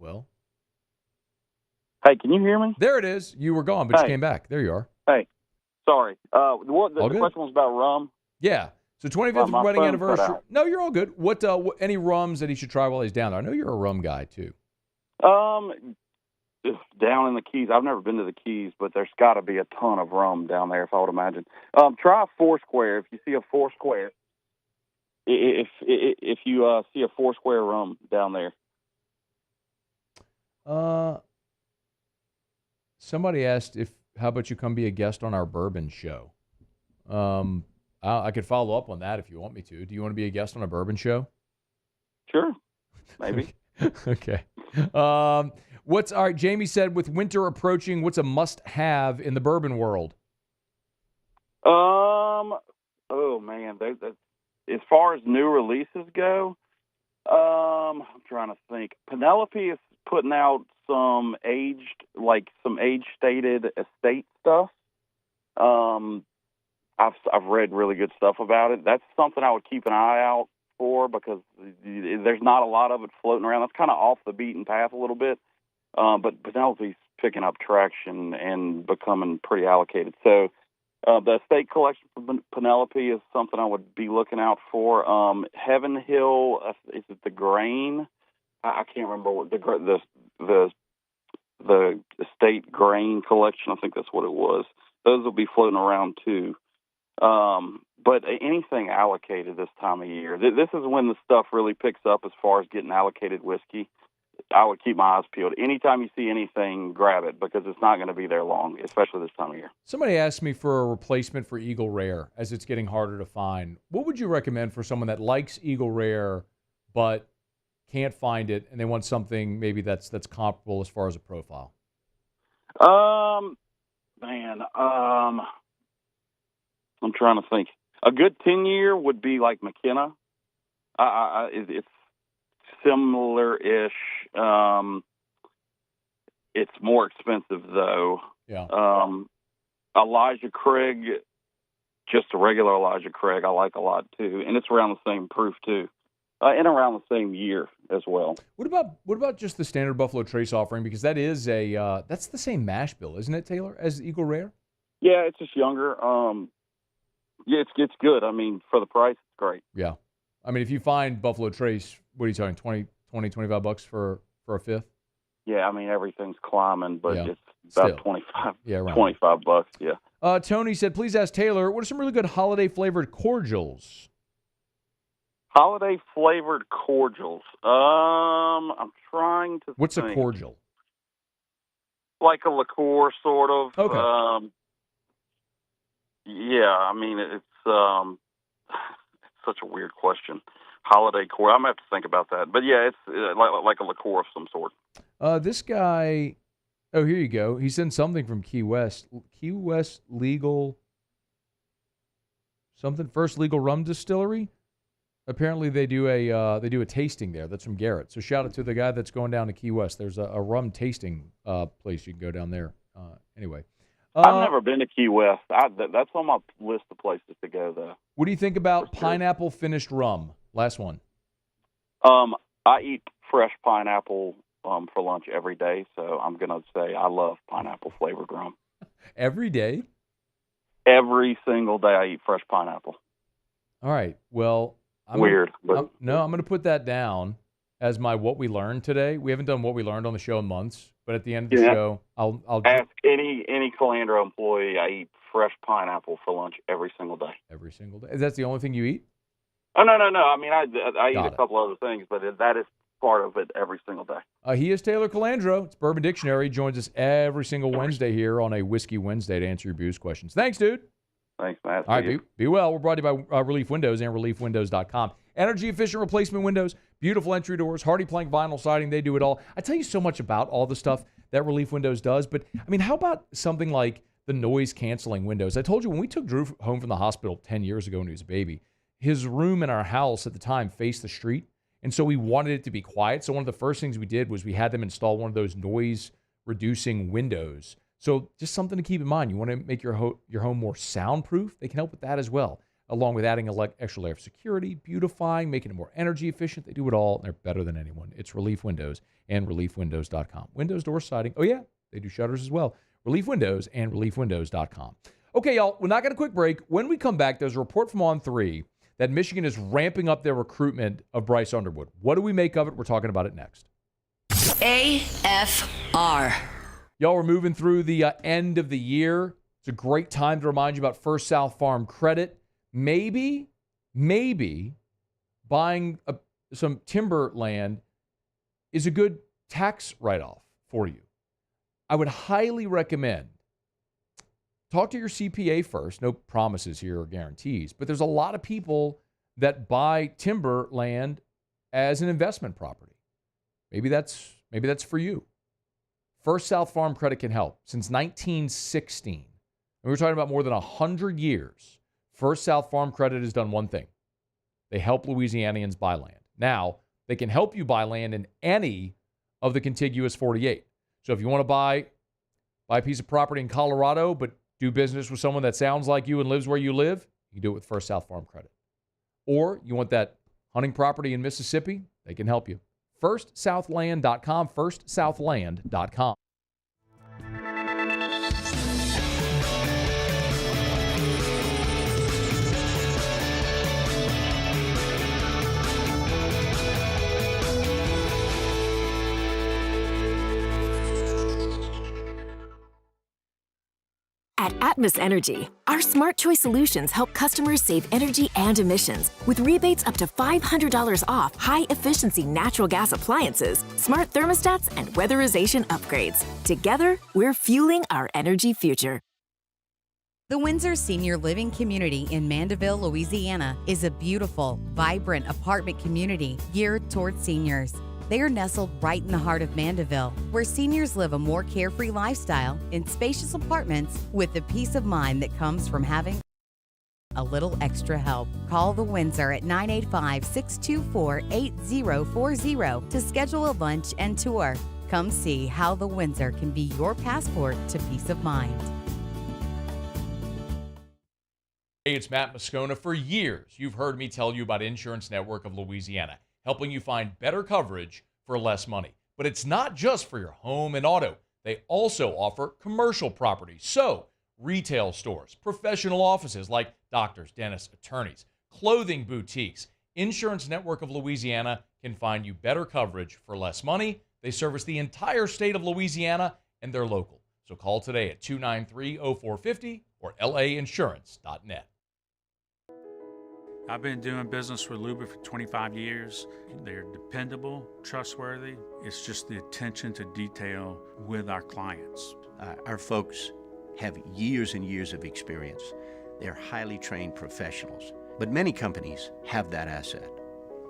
Well. Hey, can you hear me? There it is. You were gone, but you came back. There you are. Hey, sorry. The question was about rum. Yeah. So 25th my wedding phone anniversary. cut out. No, you're all good. What any rums that he should try while he's down there? I know you're a rum guy too. Down in the Keys. I've never been to the Keys, but there's got to be a ton of rum down there, if I would imagine. Try a Foursquare. If you see a Foursquare, if you see a Foursquare rum down there. Somebody asked how about you come be a guest on our bourbon show? I could follow up on that if you want me to. Do you want to be a guest on a bourbon show? Sure, maybe. Okay. All right? Jamie said, with winter approaching, what's a must-have in the bourbon world? Oh man, as far as new releases go, I'm trying to think. Penelope is putting out some age-stated estate stuff. I've read really good stuff about it. That's something I would keep an eye out for because there's not a lot of it floating around. That's kind of off the beaten path a little bit. But Penelope's picking up traction and becoming pretty allocated. So the estate collection from Penelope is something I would be looking out for. Heaven Hill, is it the grain? I can't remember what the estate grain collection. I think that's what it was. Those will be floating around too. But anything allocated this time of year, this is when the stuff really picks up as far as getting allocated whiskey. I would keep my eyes peeled. Anytime you see anything, grab it because it's not going to be there long, especially this time of year. Somebody asked me for a replacement for Eagle Rare as it's getting harder to find. What would you recommend for someone that likes Eagle Rare but can't find it and they want something maybe that's comparable as far as a profile? I'm trying to think. A good 10-year would be like McKenna. It's similar-ish. It's more expensive, though. Yeah. Elijah Craig, just a regular Elijah Craig, I like a lot, too. And it's around the same proof, too. And around the same year as well. What about just the standard Buffalo Trace offering? Because that is that's the same mash bill, isn't it, Taylor, as Eagle Rare? Yeah, it's just younger. Yeah, it's good. I mean, for the price, it's great. Yeah. I mean, if you find Buffalo Trace, what are you talking, $25 for a fifth? Yeah, I mean, everything's climbing, but it's Still. about 25. Yeah, around $25. Yeah. Tony said, please ask Taylor, what are some really good holiday flavored cordials? Holiday flavored cordials. I'm trying to. What's think. a cordial? Like a liqueur, sort of. Okay. Yeah, I mean, it's such a weird question. Holiday cordial. I'm gonna have to think about that. But yeah, it's like a liqueur of some sort. This guy. Oh, here you go. He sent something from Key West. Key West Legal. Something First Legal Rum Distillery. Apparently they do a tasting there. That's from Garrett. So shout out to the guy that's going down to Key West. There's a rum tasting place you can go down there. Anyway, I've never been to Key West. That's on my list of places to go, though. What do you think about pineapple finished rum? Last one. I eat fresh pineapple for lunch every day, so I'm gonna say I love pineapple flavored rum. Every day? Every single day I eat fresh pineapple. All right. Well. I'm going to put that down as my what we learned today. We haven't done what we learned on the show in months, but at the end of the show, I'll ask any Calandro employee. I eat fresh pineapple for lunch every single day. Every single day. Is that the only thing you eat? Oh no! I mean, I eat a couple other things, but that is part of it every single day. He is Taylor Calandro. It's Bourbon Dictionary. He joins us every single Wednesday here on a Whiskey Wednesday to answer your booze questions. Thanks, dude. Thanks, Matt. All right, be well. We're brought to you by Relief Windows and ReliefWindows.com. Energy-efficient replacement windows, beautiful entry doors, hardy plank vinyl siding. They do it all. I tell you so much about all the stuff that Relief Windows does, but, I mean, how about something like the noise-canceling windows? I told you when we took Drew home from the hospital 10 years ago when he was a baby, his room in our house at the time faced the street, and so we wanted it to be quiet. So one of the first things we did was we had them install one of those noise-reducing windows. So just something to keep in mind. You want to make your home more soundproof? They can help with that as well, along with adding extra layer of security, beautifying, making it more energy efficient. They do it all. They're better than anyone. It's Relief Windows and ReliefWindows.com. Windows, door siding. Oh, yeah, they do shutters as well. Relief Windows and ReliefWindows.com. Okay, y'all, we're not going to quick break. When we come back, there's a report from On3 that Michigan is ramping up their recruitment of Bryce Underwood. What do we make of it? We're talking about it next. AFR. Y'all, we're moving through the end of the year. It's a great time to remind you about First South Farm Credit. Maybe buying some timberland is a good tax write-off for you. I would highly recommend talk to your CPA first. No promises here or guarantees, but there's a lot of people that buy timberland as an investment property. Maybe that's for you. First South Farm Credit can help. Since 1916, and we're talking about more than 100 years, First South Farm Credit has done one thing. They help Louisianians buy land. Now, they can help you buy land in any of the contiguous 48. So if you want to buy a piece of property in Colorado, but do business with someone that sounds like you and lives where you live, you can do it with First South Farm Credit. Or you want that hunting property in Mississippi, they can help you. FirstSouthland.com, FirstSouthland.com. At Atmos Energy, our Smart Choice solutions help customers save energy and emissions with rebates up to $500 off high-efficiency natural gas appliances, smart thermostats, and weatherization upgrades. Together, we're fueling our energy future. The Windsor Senior Living Community in Mandeville, Louisiana is a beautiful, vibrant apartment community geared toward seniors. They are nestled right in the heart of Mandeville, where seniors live a more carefree lifestyle in spacious apartments with the peace of mind that comes from having a little extra help. Call the Windsor at 985-624-8040 to schedule a lunch and tour. Come see how the Windsor can be your passport to peace of mind. Hey, it's Matt Moscona. For years, you've heard me tell you about Insurance Network of Louisiana, helping you find better coverage for less money. But it's not just for your home and auto. They also offer commercial properties. So, retail stores, professional offices like doctors, dentists, attorneys, clothing boutiques. Insurance Network of Louisiana can find you better coverage for less money. They service the entire state of Louisiana, and they're local. So call today at 293-0450 or lainsurance.net. I've been doing business with Luba for 25 years. They're dependable, trustworthy. It's just the attention to detail with our clients. Our folks have years and years of experience. They're highly trained professionals, but many companies have that asset.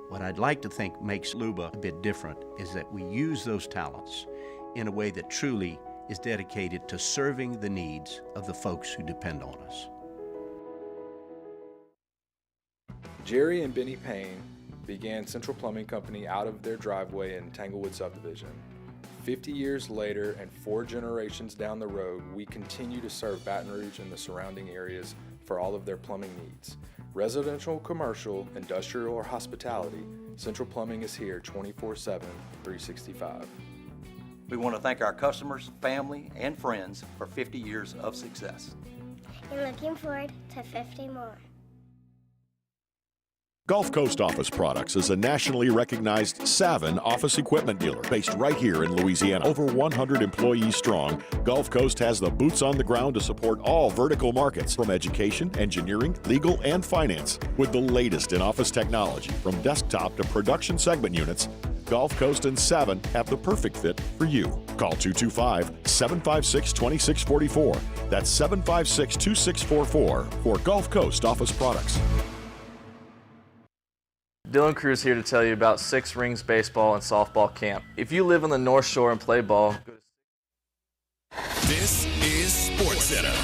What I'd like to think makes Luba a bit different is that we use those talents in a way that truly is dedicated to serving the needs of the folks who depend on us. Jerry and Benny Payne began Central Plumbing Company out of their driveway in Tanglewood subdivision. 50 years later and 4 generations down the road, we continue to serve Baton Rouge and the surrounding areas for all of their plumbing needs. Residential, commercial, industrial, or hospitality, Central Plumbing is here 24/7, 365. We want to thank our customers, family, and friends for 50 years of success. And looking forward to 50 more. Gulf Coast Office Products is a nationally recognized Savin office equipment dealer based right here in Louisiana. Over 100 employees strong, Gulf Coast has the boots on the ground to support all vertical markets, from education, engineering, legal, and finance. With the latest in office technology, from desktop to production segment units, Gulf Coast and Savin have the perfect fit for you. Call 225-756-2644. That's 756-2644 for Gulf Coast office products. Dylan Cruz here to tell you about Six Rings Baseball and Softball Camp. If you live on the North Shore and play ball, This is SportsCenter.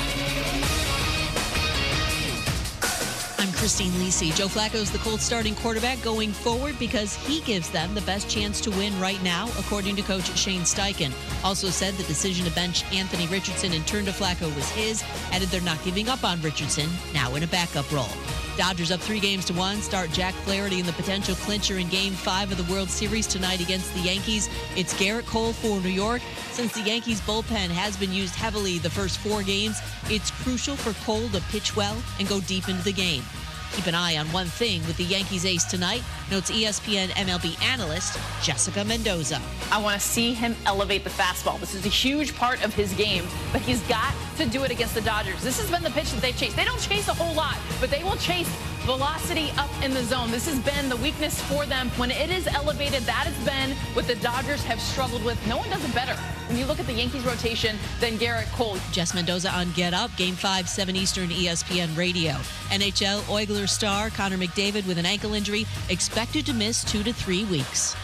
I'm Christine Lisi. Joe Flacco's the Colts starting quarterback going forward because he gives them the best chance to win right now, according to coach Shane Steichen. Also said the decision to bench Anthony Richardson and turn to Flacco was his, added they're not giving up on Richardson, now in a backup role. Dodgers up 3-1. Start Jack Flaherty in the potential clincher in Game 5 of the World Series tonight against the Yankees. It's Garrett Cole for New York. Since the Yankees bullpen has been used heavily the first 4 games, it's crucial for Cole to pitch well and go deep into the game. Keep an eye on one thing with the Yankees ace tonight, notes ESPN MLB analyst Jessica Mendoza. I want to see him elevate the fastball. This is a huge part of his game, but he's got to do it against the Dodgers. This has been the pitch that they've chased. They don't chase a whole lot, but they will chase velocity up in the zone. This has been the weakness for them. When it is elevated, that has been what the Dodgers have struggled with. No one does it better when you look at the Yankees rotation than Garrett Cole. Jess Mendoza on Get Up, Game 5, 7 Eastern, ESPN Radio. NHL Oilers star Connor McDavid with an ankle injury expected to miss 2 to 3 weeks.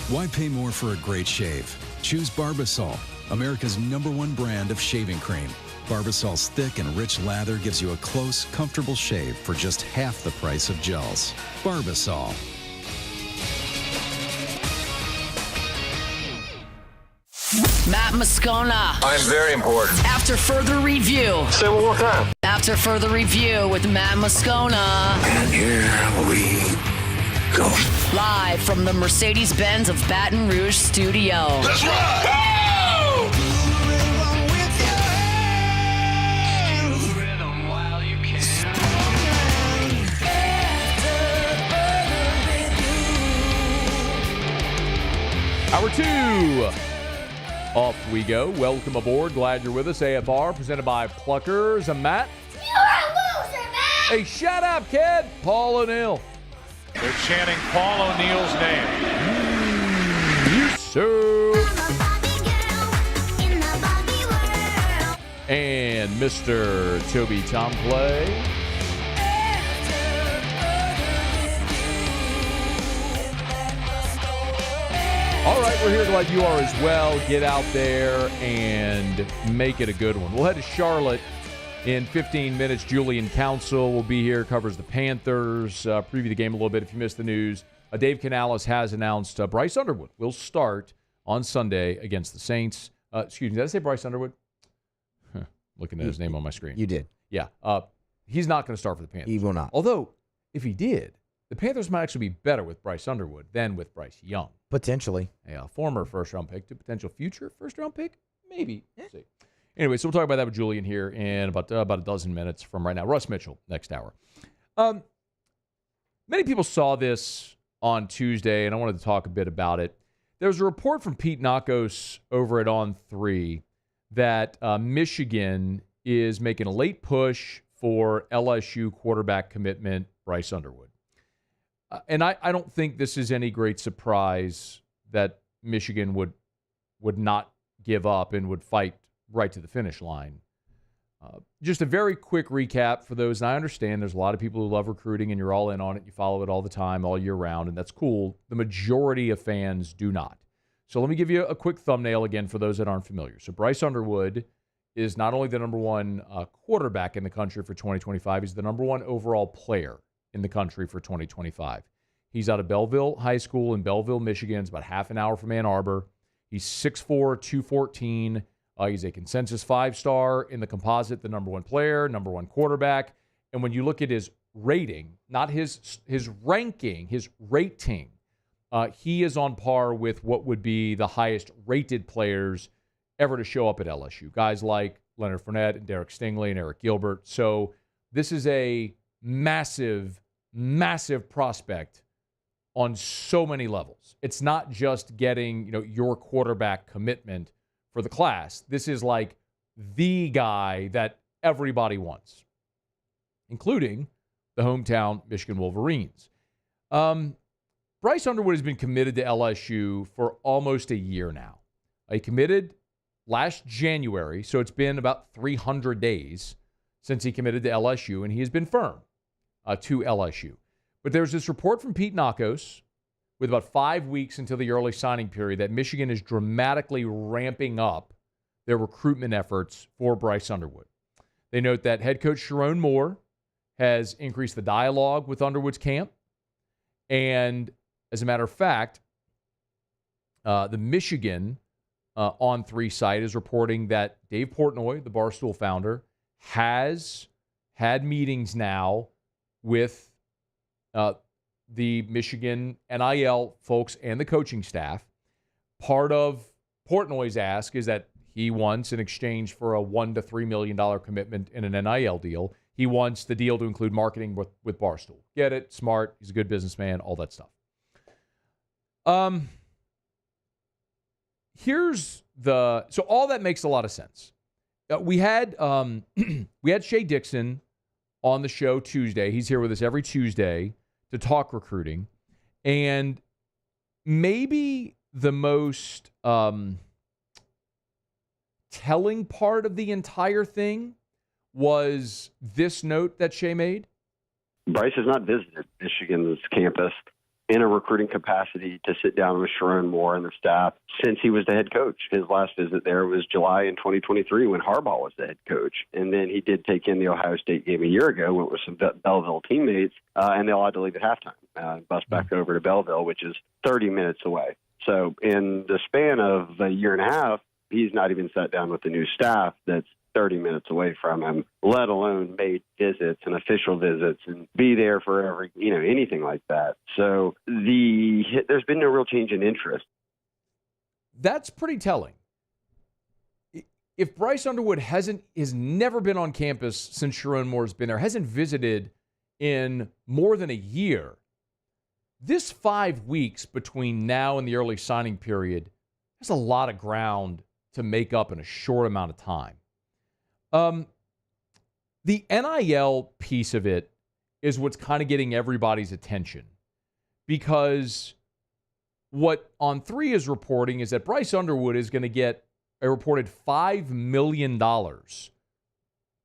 Why pay more for a great shave? Choose Barbasol, America's #1 brand of shaving cream. Barbasol's thick and rich lather gives you a close, comfortable shave for just half the price of gels. Barbasol. Matt Moscona. I'm very important. After further review. Say one more time. After further review with Matt Moscona. And here we go. Live from the Mercedes-Benz of Baton Rouge studio. Let's ride! Go! Hour 2. Off we go. Welcome aboard. Glad you're with us. AFR presented by Pluckers. I'm Matt. You're a loser, Matt! Hey, shut up, kid. Paul O'Neill. They're chanting Paul O'Neill's name. Yes, sir. And Mr. Toby Tomplay. All right, we're here glad you are as well. Get out there and make it a good one. We'll head to Charlotte in 15 minutes. Julian Council will be here, covers the Panthers, preview the game a little bit if you missed the news. Dave Canales has announced Bryce Underwood will start on Sunday against the Saints. Excuse me, did I say Bryce Underwood? Looking at his name on my screen. You did. Yeah. He's not going to start for the Panthers. He will not. Although, if he did, the Panthers might actually be better with Bryce Underwood than with Bryce Young. Potentially. A former first-round pick to potential future first-round pick? Maybe. We'll see. Anyway, so we'll talk about that with Julian here in about a dozen minutes from right now. Russ Mitchell, next hour. Many people saw this on Tuesday, and I wanted to talk a bit about it. There's a report from Pete Nakos over at On3 that Michigan is making a late push for LSU quarterback commitment Bryce Underwood. And I don't think this is any great surprise that Michigan would not give up and would fight right to the finish line. Just a very quick recap for those, and I understand there's a lot of people who love recruiting and you're all in on it. You follow it all the time, all year round, and that's cool. The majority of fans do not. So let me give you a quick thumbnail again for those that aren't familiar. So Bryce Underwood is not only the #1 quarterback in the country for 2025, he's the #1 overall player in the country for 2025. He's out of Belleville High School in Belleville, Michigan. It's about half an hour from Ann Arbor. He's 6'4", 214. He's a consensus 5-star in the composite, the #1 player, #1 quarterback. And when you look at his rating, not his ranking, his rating, he is on par with what would be the highest rated players ever to show up at LSU. Guys like Leonard Fournette and Derek Stingley and Eric Gilbert. So this is a massive, massive prospect on so many levels. It's not just getting, your quarterback commitment for the class. This is like the guy that everybody wants, including the hometown Michigan Wolverines. Bryce Underwood has been committed to LSU for almost a year now. He committed last January, so it's been about 300 days since he committed to LSU, and he has been firm to LSU. But there's this report from Pete Nakos with about 5 weeks until the early signing period that Michigan is dramatically ramping up their recruitment efforts for Bryce Underwood. They note that head coach Sharon Moore has increased the dialogue with Underwood's camp. And as a matter of fact, the Michigan On3 site is reporting that Dave Portnoy, the Barstool founder, has had meetings now with the Michigan NIL folks and the coaching staff. Part of Portnoy's ask is that he wants, in exchange for a $1 to $3 million commitment in an NIL deal, he wants the deal to include marketing with Barstool. Get it? Smart. He's a good businessman. All that stuff. So all that makes a lot of sense. We had Shea Dixon on the show Tuesday. He's here with us every Tuesday to talk recruiting. And maybe the most telling part of the entire thing was this note that Shea made. Bryce has not visited Michigan's campus in a recruiting capacity to sit down with Sharon Moore and the staff since he was the head coach. His last visit there was July in 2023 when Harbaugh was the head coach. And then he did take in the Ohio State game a year ago, went with some Belleville teammates, and they all had to leave at halftime, bus back over to Belleville, which is 30 minutes away. So in the span of a year and a half, he's not even sat down with the new staff that's 30 minutes away from him, let alone made visits and official visits and be there for every, anything like that. So there's been no real change in interest. That's pretty telling. If Bryce Underwood has never been on campus since Sharon Moore's been there, hasn't visited in more than a year, this 5 weeks between now and the early signing period, there's a lot of ground to make up in a short amount of time. The NIL piece of it is what's kind of getting everybody's attention, because what On3 is reporting is that Bryce Underwood is going to get a reported $5 million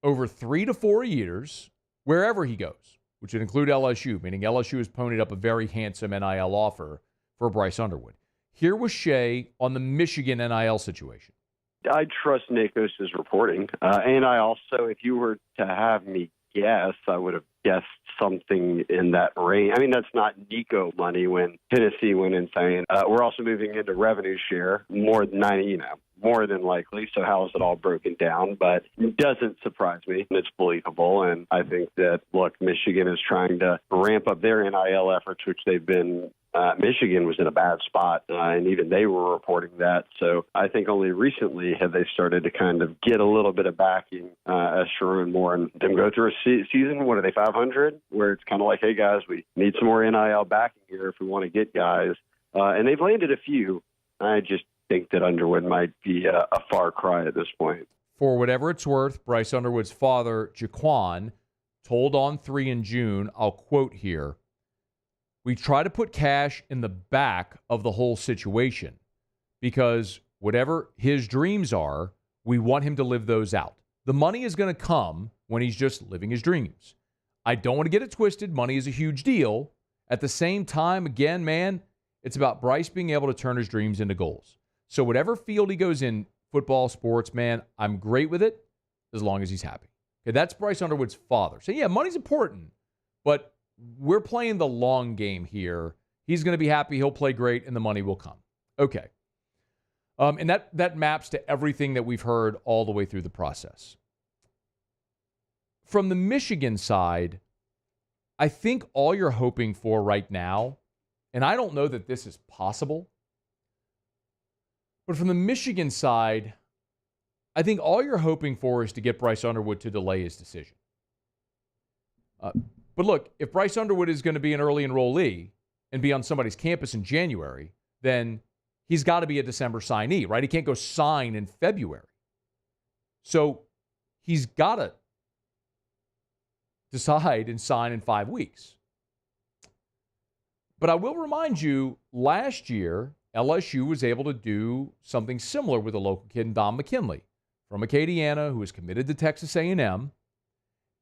over 3 to 4 years wherever he goes, which would include LSU, meaning LSU has ponied up a very handsome NIL offer for Bryce Underwood. Here was Shea on the Michigan NIL situation. I trust Nakos' reporting. And I also, if you were to have me guess, I would have guessed something in that range. I mean, that's not Nico money when Tennessee went insane. We're also moving into revenue share, more than likely. So how is it all broken down? But it doesn't surprise me. It's believable. And I think that, Michigan is trying to ramp up their NIL efforts, which they've been. Michigan was in a bad spot, and even they were reporting that. So I think only recently have they started to kind of get a little bit of backing as Sharon Moore and them go through a season. What are they, 500? Where it's kind of like, hey, guys, we need some more NIL backing here if we want to get guys. And they've landed a few. I just think that Underwood might be a far cry at this point. For whatever it's worth, Bryce Underwood's father, Jaquan, told On3 in June, I'll quote here, "We try to put cash in the back of the whole situation because whatever his dreams are, we want him to live those out. The money is going to come when he's just living his dreams. I don't want to get it twisted. Money is a huge deal. At the same time, again, man, it's about Bryce being able to turn his dreams into goals. So whatever field he goes in, football, sports, man, I'm great with it as long as he's happy." Okay, that's Bryce Underwood's father. So, yeah, money's important, but we're playing the long game here. He's going to be happy. He'll play great, and the money will come. Okay. And that maps to everything that we've heard all the way through the process. From the Michigan side, I think all you're hoping for right now, and I don't know that this is possible, but from the Michigan side, I think all you're hoping for is to get Bryce Underwood to delay his decision. But look, if Bryce Underwood is going to be an early enrollee and be on somebody's campus in January, then he's got to be a December signee, right? He can't go sign in February. So he's got to decide and sign in 5 weeks. But I will remind you, last year, LSU was able to do something similar with a local kid, Don McKinley, from Acadiana, who was committed to Texas A&M.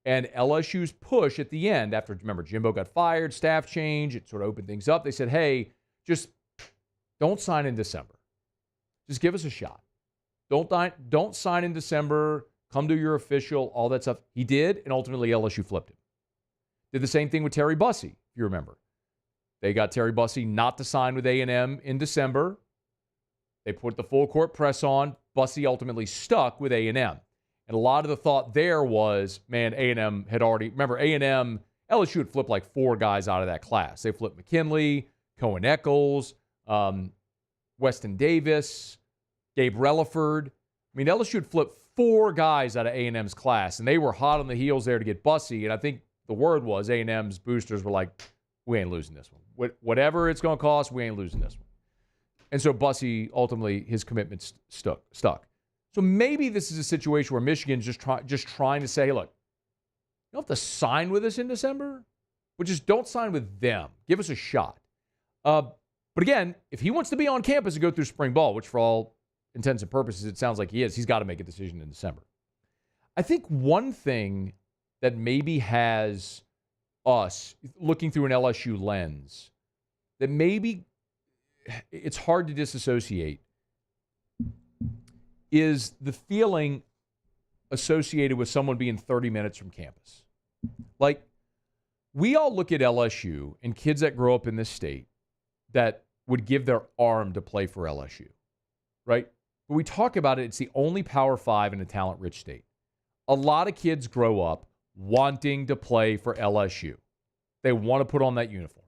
And LSU's push at the end, after, remember, Jimbo got fired, staff change, it sort of opened things up. They said, hey, just don't sign in December. Just give us a shot. Don't sign in December. Come to your official, all that stuff. He did, and ultimately LSU flipped him. Did the same thing with Terry Bussey, if you remember. They got Terry Bussey not to sign with A&M in December. They put the full court press on. Bussey ultimately stuck with A&M. And a lot of the thought there was, man, A&M had already, remember A&M, LSU had flipped like 4 guys out of that class. They flipped McKinley, Cohen Eccles, Weston Davis, Gabe Relaford. I mean, LSU had flipped 4 guys out of A&M's class, and they were hot on the heels there to get Bussey. And I think the word was A&M's boosters were like, we ain't losing this one. Whatever it's going to cost, we ain't losing this one. And so Bussey, ultimately, his commitment stuck. So maybe this is a situation where Michigan's just trying to say, hey, look, you don't have to sign with us in December, but just don't sign with them. Give us a shot. But again, if he wants to be on campus and go through spring ball, which for all intents and purposes it sounds like he is, he's got to make a decision in December. I think one thing that maybe has us looking through an LSU lens that maybe it's hard to disassociate is the feeling associated with someone being 30 minutes from campus. Like, we all look at LSU and kids that grow up in this state that would give their arm to play for LSU, right? But we talk about it, it's the only Power 5 in a talent-rich state. A lot of kids grow up wanting to play for LSU. They want to put on that uniform.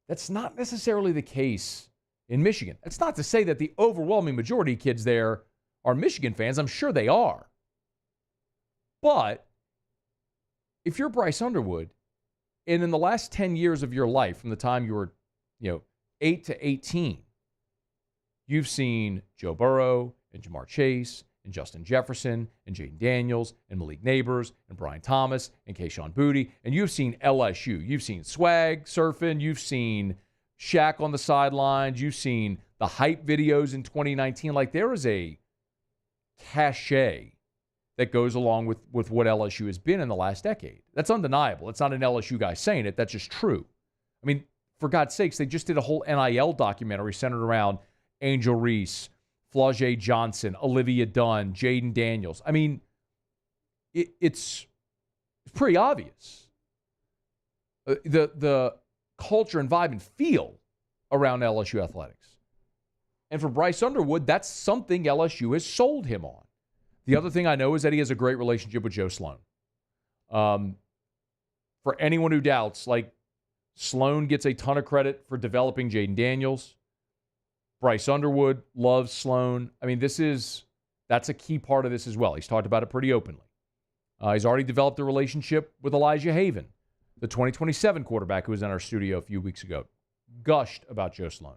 That's not necessarily the case in Michigan. That's not to say that the overwhelming majority of kids there are Michigan fans. I'm sure they are. But if you're Bryce Underwood, and in the last 10 years of your life, from the time you were, 8 to 18, you've seen Joe Burrow and Jamar Chase and Justin Jefferson and Jaden Daniels and Malik Neighbors and Brian Thomas and Kayshon Boutte, and you've seen LSU. You've seen swag surfing. You've seen Shaq on the sidelines. You've seen the hype videos in 2019. Like, there is a cachet that goes along with what LSU has been in the last decade. That's undeniable. It's not an LSU guy saying it. That's just true. I mean, for God's sakes, they just did a whole NIL documentary centered around Angel Reese, Flau'jae Johnson, Olivia Dunn, Jaden Daniels. I mean, it's pretty obvious. The culture and vibe and feel around LSU athletics. And for Bryce Underwood, that's something LSU has sold him on. The other thing I know is that he has a great relationship with Joe Sloan. For anyone who doubts, like, Sloan gets a ton of credit for developing Jaden Daniels. Bryce Underwood loves Sloan. I mean, that's a key part of this as well. He's talked about it pretty openly. He's already developed a relationship with Elijah Haven, the 2027 quarterback who was in our studio a few weeks ago. Gushed about Joe Sloan.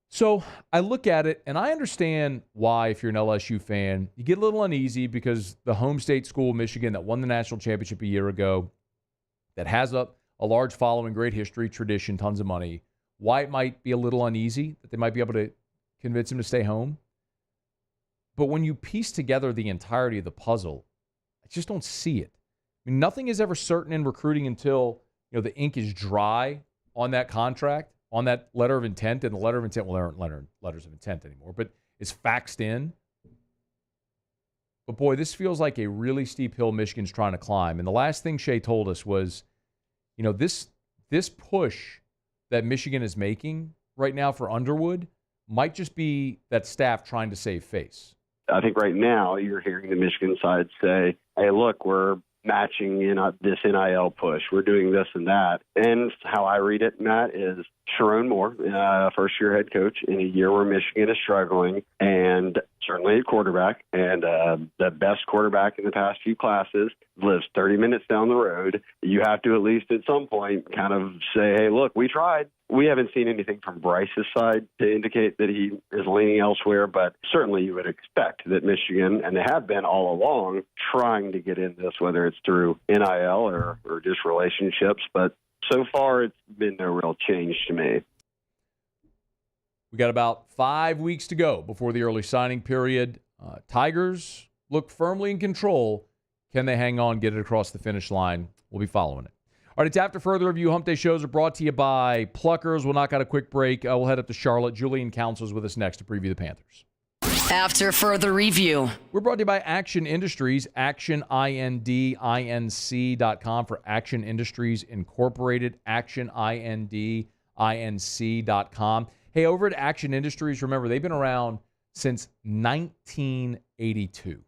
So I look at it, and I understand why, if you're an LSU fan, you get a little uneasy because the home state school, Michigan, that won the national championship a year ago, that has a large following, great history, tradition, tons of money, why it might be a little uneasy that they might be able to convince him to stay home. But when you piece together the entirety of the puzzle, I just don't see it. I mean, nothing is ever certain in recruiting until, the ink is dry on that contract, on that letter of intent. And the letter of intent, well, there aren't letters of intent anymore, but it's faxed in. But boy, this feels like a really steep hill Michigan's trying to climb. And the last thing Shea told us was, this push that Michigan is making right now for Underwood might just be that staff trying to save face. I think right now you're hearing the Michigan side say, hey, look, we're matching in this NIL push. We're doing this and that. And how I read it, Matt, is Sharon Moore, first-year head coach in a year where Michigan is struggling, and certainly a quarterback, and the best quarterback in the past few classes, lives 30 minutes down the road. You have to at least at some point kind of say, hey, look, we tried. We haven't seen anything from Bryce's side to indicate that he is leaning elsewhere, but certainly you would expect that Michigan, and they have been all along, trying to get in this, whether it's through NIL or just relationships, but So far, it's been no real change to me. We got about 5 weeks to go before the early signing period. Tigers look firmly in control. Can they hang on, get it across the finish line? We'll be following it. All right, it's After Further Review. Hump Day shows are brought to you by Pluckers. We'll knock out a quick break. We'll head up to Charlotte. Julian Council's with us next to preview the Panthers. After Further Review. We're brought to you by Action Industries, actionindinc.com for Action Industries Incorporated, actionindinc.com. Hey, over at Action Industries, remember, they've been around since 1982.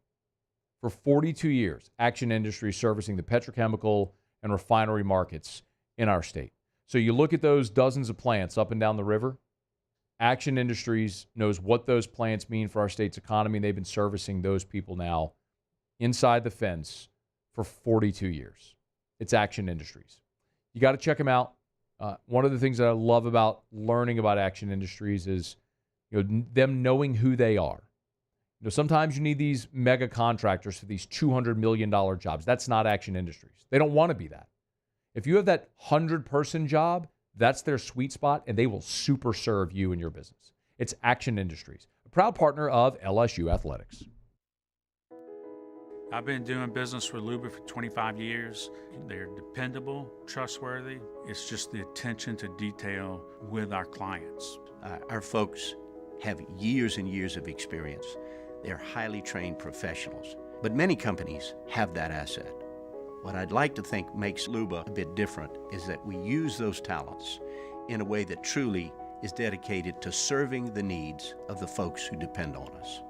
For 42 years, Action Industries servicing the petrochemical and refinery markets in our state. So you look at those dozens of plants up and down the river, Action Industries knows what those plants mean for our state's economy, and they've been servicing those people now inside the fence for 42 years. It's Action Industries. You got to check them out. One of the things that I love about learning about Action Industries is, them knowing who they are. Sometimes you need these mega contractors for these $200 million jobs. That's not Action Industries. They don't want to be that. If you have that 100-person job, that's their sweet spot, and they will super serve you and your business. It's Action Industries, a proud partner of LSU Athletics. I've been doing business with Luba for 25 years. They're dependable, trustworthy. It's just the attention to detail with our clients. Our folks have years and years of experience. They're highly trained professionals, but many companies have that asset. What I'd like to think makes Luba a bit different is that we use those talents in a way that truly is dedicated to serving the needs of the folks who depend on us.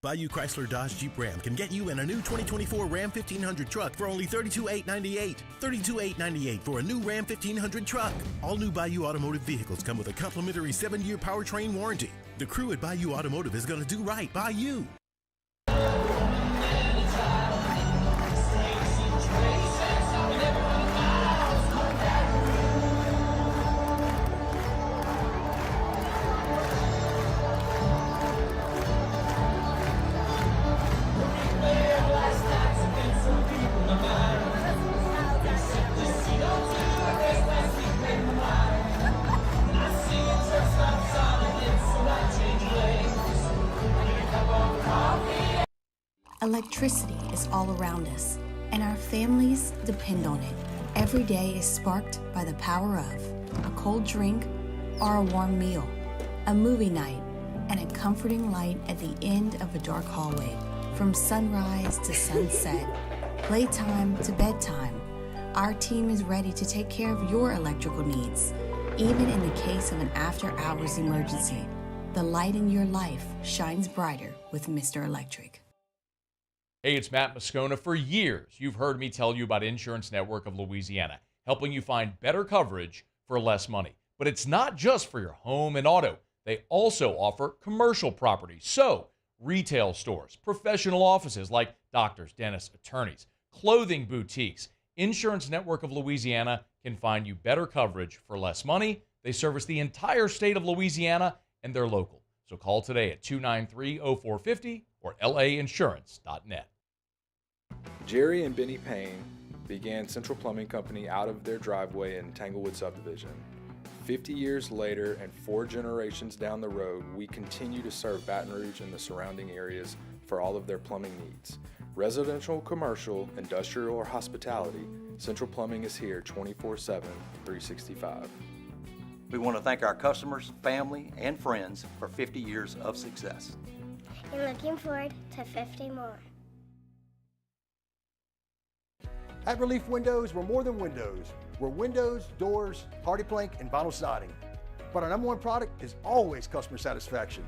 Bayou Chrysler Dodge Jeep Ram can get you in a new 2024 Ram 1500 truck for only $32,898. $32,898 for a new Ram 1500 truck. All new Bayou Automotive vehicles come with a complimentary 7-year powertrain warranty. The crew at Bayou Automotive is going to do right by you. Electricity is all around us, and our families depend on it. Every day is sparked by the power of a cold drink or a warm meal, a movie night, and a comforting light at the end of a dark hallway. From sunrise to sunset, playtime to bedtime, our team is ready to take care of your electrical needs. Even in the case of an after-hours emergency, the light in your life shines brighter with Mr. Electric. Hey, it's Matt Moscona. For years, you've heard me tell you about Insurance Network of Louisiana, helping you find better coverage for less money. But it's not just for your home and auto. They also offer commercial property. So, retail stores, professional offices like doctors, dentists, attorneys, clothing boutiques. Insurance Network of Louisiana can find you better coverage for less money. They service the entire state of Louisiana, and they're local. So call today at 293-0450 or lainsurance.net. Jerry and Benny Payne began Central Plumbing Company out of their driveway in Tanglewood subdivision. 50 years later and 4 generations down the road, we continue to serve Baton Rouge and the surrounding areas for all of their plumbing needs. Residential, commercial, industrial, or hospitality, Central Plumbing is here 24/7, 365. We want to thank our customers, family, and friends for 50 years of success. And looking forward to 50 more. At Relief Windows, we're more than windows. We're windows, doors, hardy plank, and vinyl siding. But our number one product is always customer satisfaction.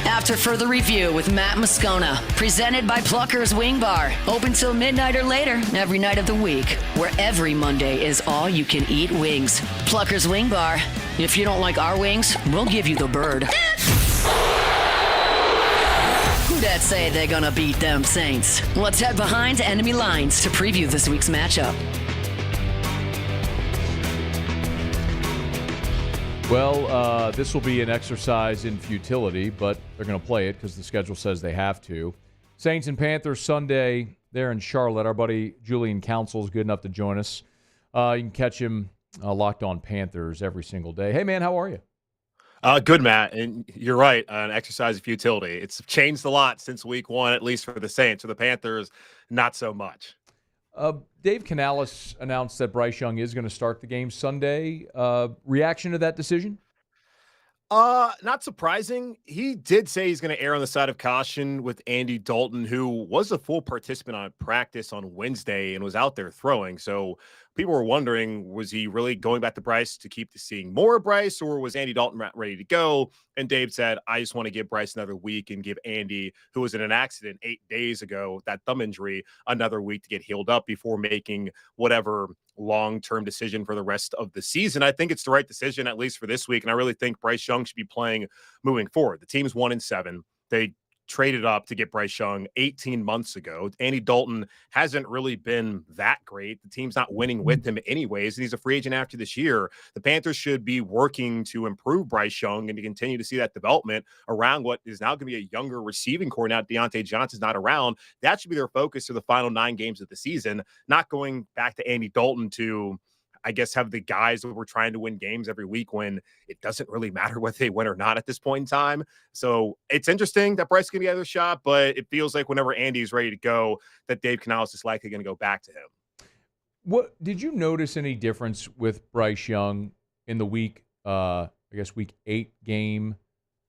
After Further Review with Matt Moscona, presented by Pluckers Wing Bar. Open till midnight or later every night of the week, where every Monday is all you can eat wings. Pluckers Wing Bar. If you don't like our wings, we'll give you the bird. Who that say they're gonna beat them Saints? Let's head behind enemy lines to preview this week's matchup. Well, this will be an exercise in futility, but they're going to play it because the schedule says they have to. Saints and Panthers Sunday there in Charlotte. Our buddy Julian Council is good enough to join us. You can catch him Locked On Panthers every single day. Hey, man, how are you? Good, Matt. And you're right, an exercise of futility. It's changed a lot since week one, at least for the Saints. For the Panthers, not so much. Dave Canales announced that Bryce Young is going to start the game Sunday. Reaction to that decision? Not surprising. He did say he's going to err on the side of caution with Andy Dalton, who was a full participant on practice on Wednesday and was out there throwing. So people were wondering, was he really going back to Bryce to keep seeing more Bryce, or was Andy Dalton ready to go? And Dave said, I just want to give Bryce another week and give Andy, who was in an accident 8 days ago, that thumb injury, another week to get healed up before making whatever long-term decision for the rest of the season. I think it's the right decision, at least for this week. And I really think Bryce Young should be playing moving forward. The team's 1-7. They traded up to get Bryce Young 18 months ago. Andy Dalton hasn't really been that great. The team's not winning with him anyways, and he's a free agent after this year. The Panthers should be working to improve Bryce Young and to continue to see that development around what is now going to be a younger receiving core. Now Deontay Johnson's not around. That should be their focus for the final 9 games of the season, not going back to Andy Dalton to, I guess, have the guys that were trying to win games every week when it doesn't really matter whether they win or not at this point in time. So it's interesting that Bryce can get another shot, but it feels like whenever Andy's ready to go, that Dave Canales is likely going to go back to him. What did you notice any difference with Bryce Young in the week 8 game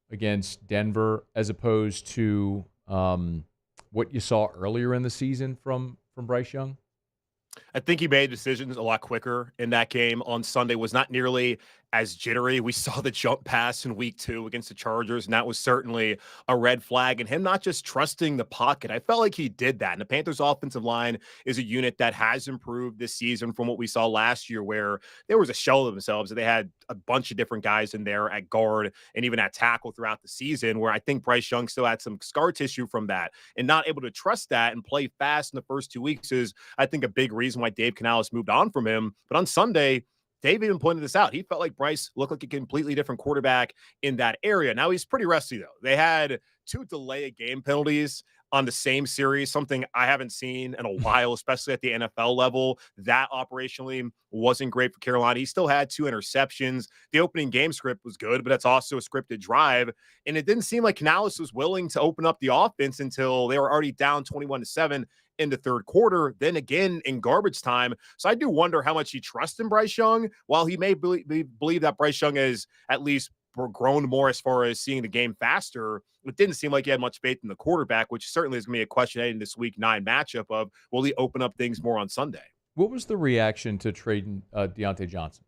against Denver as opposed to what you saw earlier in the season from Bryce Young? I think he made decisions a lot quicker in that game on Sunday, was not nearly as jittery. We saw the jump pass in week 2 against the Chargers, and that was certainly a red flag. And him not just trusting the pocket, I felt like he did that. And the Panthers' offensive line is a unit that has improved this season from what we saw last year, where there was a shell of themselves. They had a bunch of different guys in there at guard and even at tackle throughout the season, where I think Bryce Young still had some scar tissue from that. And not able to trust that and play fast in the first 2 weeks is, I think, a big reason why Dave Canales moved on from him. But on Sunday, Dave even pointed this out. He felt like Bryce looked like a completely different quarterback in that area. Now he's pretty rusty, though. They had 2 delay game penalties on the same series, something I haven't seen in a while, especially at the NFL level. That operationally wasn't great for Carolina. He still had 2 interceptions. The opening game script was good, but that's also a scripted drive. And it didn't seem like Canales was willing to open up the offense until they were already down 21-7 in the third quarter, then again in garbage time. So I do wonder how much he trusts in Bryce Young. While he may believe that Bryce Young has at least grown more as far as seeing the game faster, it didn't seem like he had much faith in the quarterback, which certainly is going to be a question heading this week 9 matchup of, will he open up things more on Sunday? What was the reaction to trading Deontay Johnson?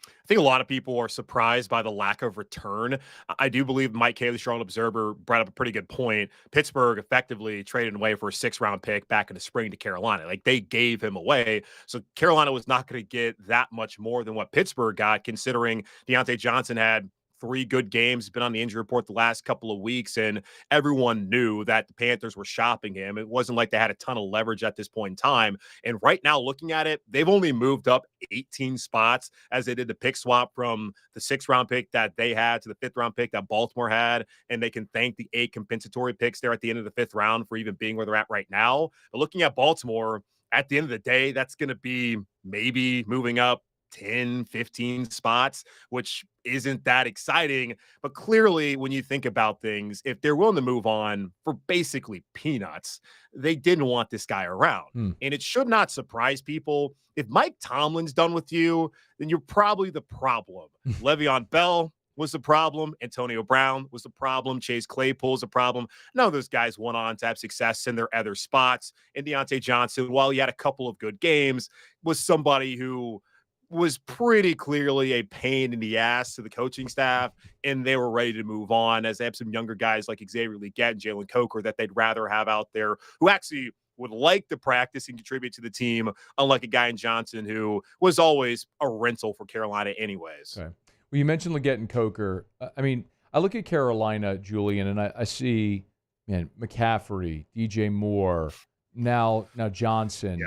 I think a lot of people are surprised by the lack of return. I do believe Mike Kay, the Charlotte Observer, brought up a pretty good point. Pittsburgh effectively traded away for a 6th-round pick back in the spring to Carolina. Like, they gave him away. So Carolina was not going to get that much more than what Pittsburgh got, considering Deontay Johnson had 3 good games, been on the injury report the last couple of weeks, and everyone knew that the Panthers were shopping him. It wasn't like they had a ton of leverage at this point in time. And right now, looking at it, they've only moved up 18 spots as they did the pick swap from the 6th-round pick that they had to the 5th-round pick that Baltimore had. And they can thank the 8 compensatory picks there at the end of the 5th round for even being where they're at right now. But looking at Baltimore, at the end of the day, that's going to be maybe moving up 10, 15 spots, which isn't that exciting. But clearly, when you think about things, if they're willing to move on for basically peanuts, they didn't want this guy around. And it should not surprise people. If Mike Tomlin's done with you, then you're probably the problem. Le'Veon Bell was the problem. Antonio Brown was the problem. Chase Claypool's the problem. None of those guys went on to have success in their other spots. And Deontay Johnson, while he had a couple of good games, was somebody who was pretty clearly a pain in the ass to the coaching staff, and they were ready to move on, as they have some younger guys like Xavier Legette and Jalen Coker that they'd rather have out there, who actually would like to practice and contribute to the team, unlike a guy in Johnson who was always a rental for Carolina anyways. Okay. Well, you mentioned Legette and Coker. I mean, I look at Carolina, Julian, and I see, man, McCaffrey, DJ Moore, now Johnson,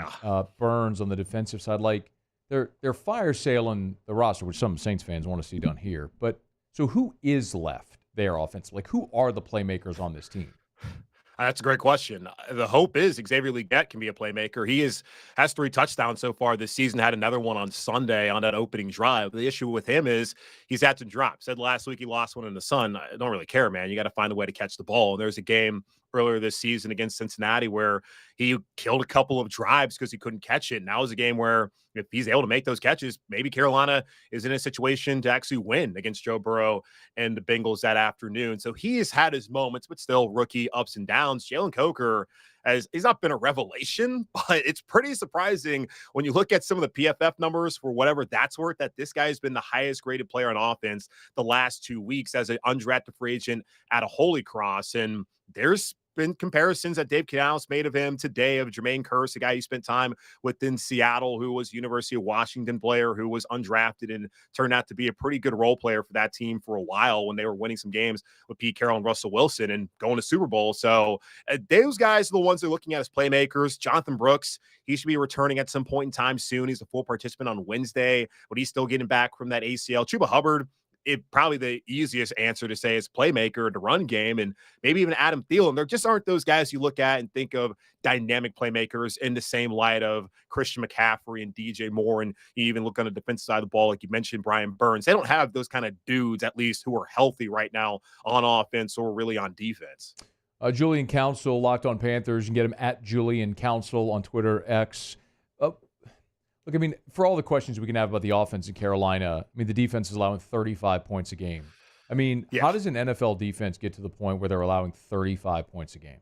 Burns on the defensive side. Like, they're fire sailing the roster, which some Saints fans want to see done here. But so who is left there offensively? Like, who are the playmakers on this team? That's a great question. The hope is Xavier Legette can be a playmaker. He has 3 touchdowns so far this season, had another one on Sunday on that opening drive. The issue with him is he's had some drops. Said last week he lost one in the sun. I don't really care, man. You got to find a way to catch the ball. And there's a game earlier this season against Cincinnati where he killed a couple of drives because he couldn't catch it. Now is a game where if he's able to make those catches, maybe Carolina is in a situation to actually win against Joe Burrow and the Bengals that afternoon. So he has had his moments, but still rookie ups and downs. Jalen Coker he's not been a revelation, but it's pretty surprising when you look at some of the PFF numbers for whatever that's worth, that this guy has been the highest graded player on offense the last 2 weeks as an undrafted free agent at a Holy Cross. And there's been comparisons that Dave Canales made of him today of Jermaine Kearse, a guy who spent time within Seattle, who was University of Washington player, who was undrafted and turned out to be a pretty good role player for that team for a while when they were winning some games with Pete Carroll and Russell Wilson and going to Super Bowl. So those guys are the ones they're looking at as playmakers. Jonathan Brooks, he should be returning at some point in time soon. He's a full participant on Wednesday, but he's still getting back from that ACL. Chuba Hubbard, probably the easiest answer to say is playmaker to run game, and maybe even Adam Thielen. There just aren't those guys you look at and think of dynamic playmakers in the same light of Christian McCaffrey and DJ Moore. And you even look on the defensive side of the ball, like you mentioned, Brian Burns. They don't have those kind of dudes, at least, who are healthy right now on offense or really on defense. Julian Council, Locked On Panthers. You can get him at Julian Council on Twitter, X. Look, I mean, for all the questions we can have about the offense in Carolina, I mean, the defense is allowing 35 points a game. I mean, how does an NFL defense get to the point where they're allowing 35 points a game?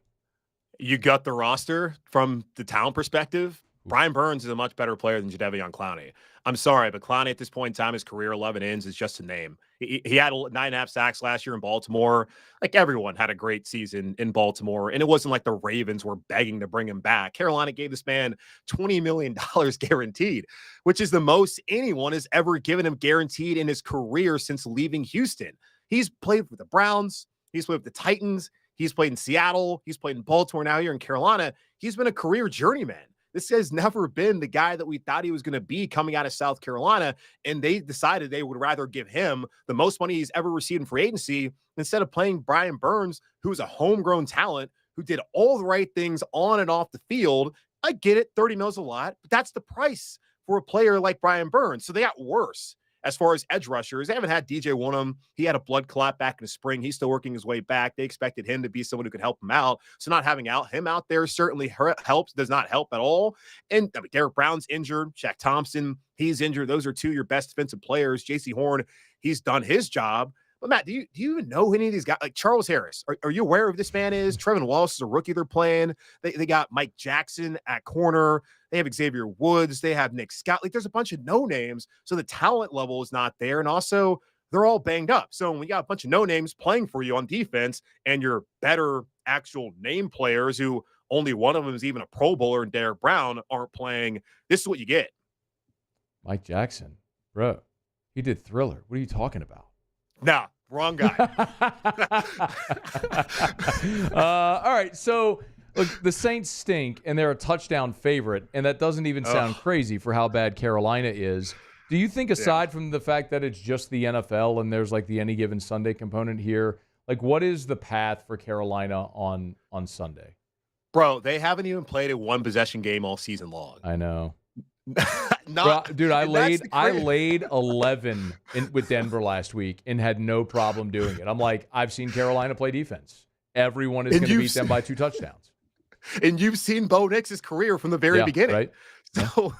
You got the roster from the talent perspective. Brian Burns is a much better player than Jadeveon Clowney. I'm sorry, but Clowney at this point in time, his career 11 ends is just a name. He had 9.5 sacks last year in Baltimore. Like, everyone had a great season in Baltimore, and it wasn't like the Ravens were begging to bring him back. Carolina gave this man $20 million guaranteed, which is the most anyone has ever given him guaranteed in his career since leaving Houston. He's played with the Browns. He's played with the Titans. He's played in Seattle. He's played in Baltimore, now here in Carolina. He's been a career journeyman. This has never been the guy that we thought he was going to be coming out of South Carolina, and they decided they would rather give him the most money he's ever received in free agency instead of playing Brian Burns, who's a homegrown talent, who did all the right things on and off the field. I get it, 30 mils a lot, but that's the price for a player like Brian Burns. So they got worse. As far as edge rushers, they haven't had DJ Wonnum. He had a blood clot back in the spring. He's still working his way back. They expected him to be someone who could help him out. So not having him out there certainly helps, does not help at all. And I mean, Derek Brown's injured. Shaq Thompson, he's injured. Those are two of your best defensive players. J.C. Horn, he's done his job. But, Matt, do you even know any of these guys? Like Charles Harris, are you aware of who this man is? Trevin Wallace is a rookie they're playing. They got Mike Jackson at corner. They have Xavier Woods. They have Nick Scott. Like, there's a bunch of no-names, so the talent level is not there. And also, they're all banged up. So when you got a bunch of no-names playing for you on defense and your better actual name players who only one of them is even a Pro Bowler and Derek Brown aren't playing, this is what you get. Mike Jackson. Bro, he did Thriller. What are you talking about? Nah, wrong guy. All right, so look, the Saints stink, and they're a touchdown favorite, and that doesn't even sound crazy for how bad Carolina is. Do you think, aside from the fact that it's just the NFL and there's like the any given Sunday component here, like what is the path for Carolina on Sunday? Bro, they haven't even played a one-possession game all season long. I know. Dude, I laid 11 with Denver last week and had no problem doing it. I'm like, I've seen Carolina play defense. Everyone is going to beat them by 2 touchdowns. And you've seen Bo Nix's career from the very beginning. Right? So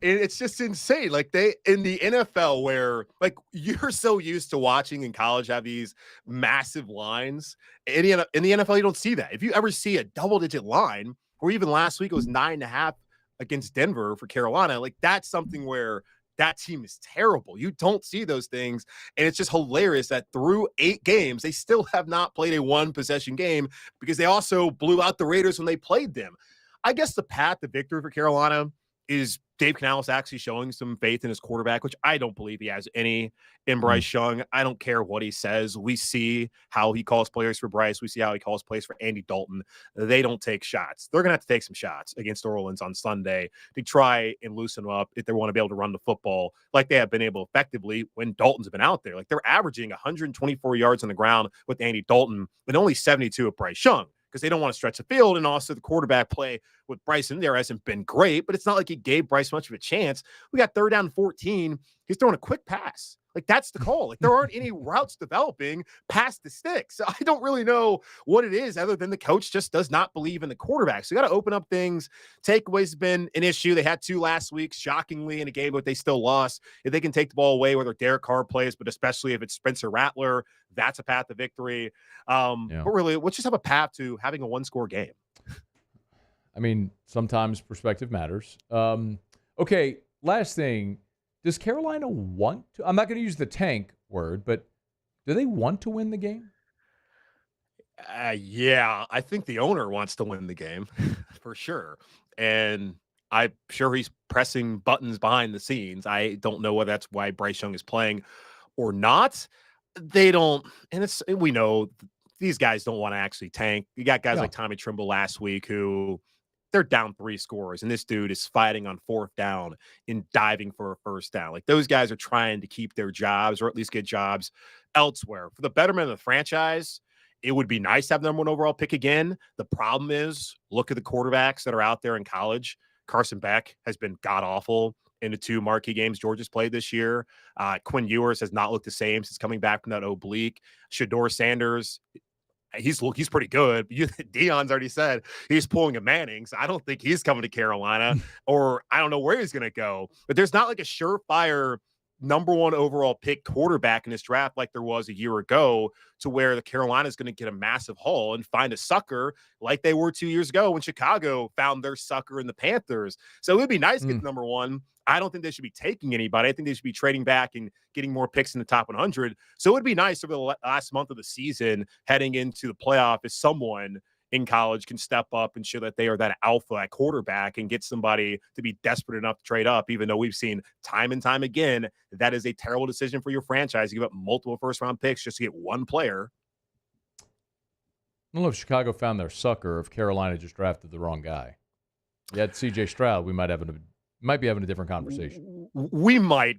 it's just insane. Like, they in the NFL, where like you're so used to watching in college have these massive lines. In the NFL, you don't see that. If you ever see a double-digit line, or even last week it was 9.5 against Denver for Carolina, like that's something where that team is terrible. You don't see those things. And it's just hilarious that through 8 games, they still have not played a one-possession game because they also blew out the Raiders when they played them. I guess the path to victory for Carolina is Dave Canales actually showing some faith in his quarterback, which I don't believe he has any in Bryce Young. I don't care what he says. We see how he calls players for Bryce. We see how he calls plays for Andy Dalton. They don't take shots. They're going to have to take some shots against New Orleans on Sunday to try and loosen them up if they want to be able to run the football like they have been able effectively when Dalton's been out there. Like, they're averaging 124 yards on the ground with Andy Dalton and only 72 with Bryce Young. because they don't want to stretch the field. And also the quarterback play with Bryson there hasn't been great, but it's not like he gave Bryce much of a chance. We got 3rd down and 14. He's throwing a quick pass. Like, that's the call. Like, there aren't any routes developing past the sticks. So I don't really know what it is other than the coach just does not believe in the quarterback. So you got to open up things. Takeaways has been an issue. They had 2 last week, shockingly, in a game, but they still lost. If they can take the ball away, whether Derek Carr plays, but especially if it's Spencer Rattler, that's a path to victory. But really, let's just have a path to having a 1-score game. I mean, sometimes perspective matters. Okay, last thing. Does Carolina want to? I'm not going to use the tank word, but do they want to win the game? Yeah, I think the owner wants to win the game for sure. And I'm sure he's pressing buttons behind the scenes. I don't know whether that's why Bryce Young is playing or not. They don't, and we know these guys don't want to actually tank. You got guys like Tommy Trimble last week who they're down 3 scores, and this dude is fighting on 4th down and diving for a 1st down. Like, those guys are trying to keep their jobs or at least get jobs elsewhere. For the betterment of the franchise, it would be nice to have the #1 overall pick again. The problem is, look at the quarterbacks that are out there in college. Carson Beck has been god-awful in the 2 marquee games Georgia's played this year. Quinn Ewers has not looked the same since coming back from that oblique. Shador Sanders, he's pretty good. Deion's already said he's pulling a Manning, so I don't think he's coming to Carolina, or I don't know where he's going to go. But there's not like a surefire #1 overall pick quarterback in this draft like there was a year ago, to where the Carolina is going to get a massive haul and find a sucker like they were 2 years ago when Chicago found their sucker in the Panthers. So it would be nice to get #1. I don't think they should be taking anybody. I think they should be trading back and getting more picks in the top 100. So it would be nice over the last month of the season heading into the playoff if someone in college can step up and show that they are that alpha at quarterback and get somebody to be desperate enough to trade up, even though we've seen time and time again that is a terrible decision for your franchise to give up multiple 1st-round picks just to get one player. I don't know if Chicago found their sucker, if Carolina just drafted the wrong guy. Yeah, C.J. Stroud, we might be having a different conversation. We might,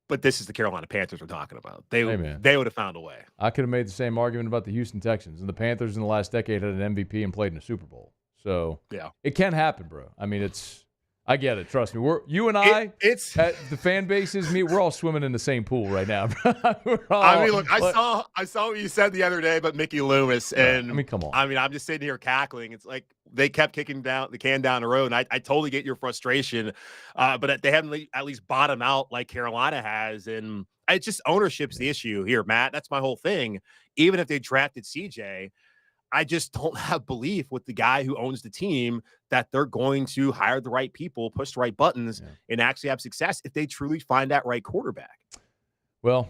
but this is the Carolina Panthers we're talking about. They would have found a way. I could have made the same argument about the Houston Texans, and the Panthers in the last decade had an MVP and played in a Super Bowl. So it can happen, bro. I mean, I get it. Trust me. You and I, the fan bases, we're all swimming in the same pool right now. I mean, look, I saw what you said the other day about Mickey Loomis, and I mean, come on. I mean, I'm just sitting here cackling. It's like they kept kicking down the can down the road, and I totally get your frustration, but they haven't at least bottomed out like Carolina has, and it's just ownership's the issue here, Matt. That's my whole thing. Even if they drafted CJ, I just don't have belief with the guy who owns the team that they're going to hire the right people, push the right buttons, and actually have success if they truly find that right quarterback. Well,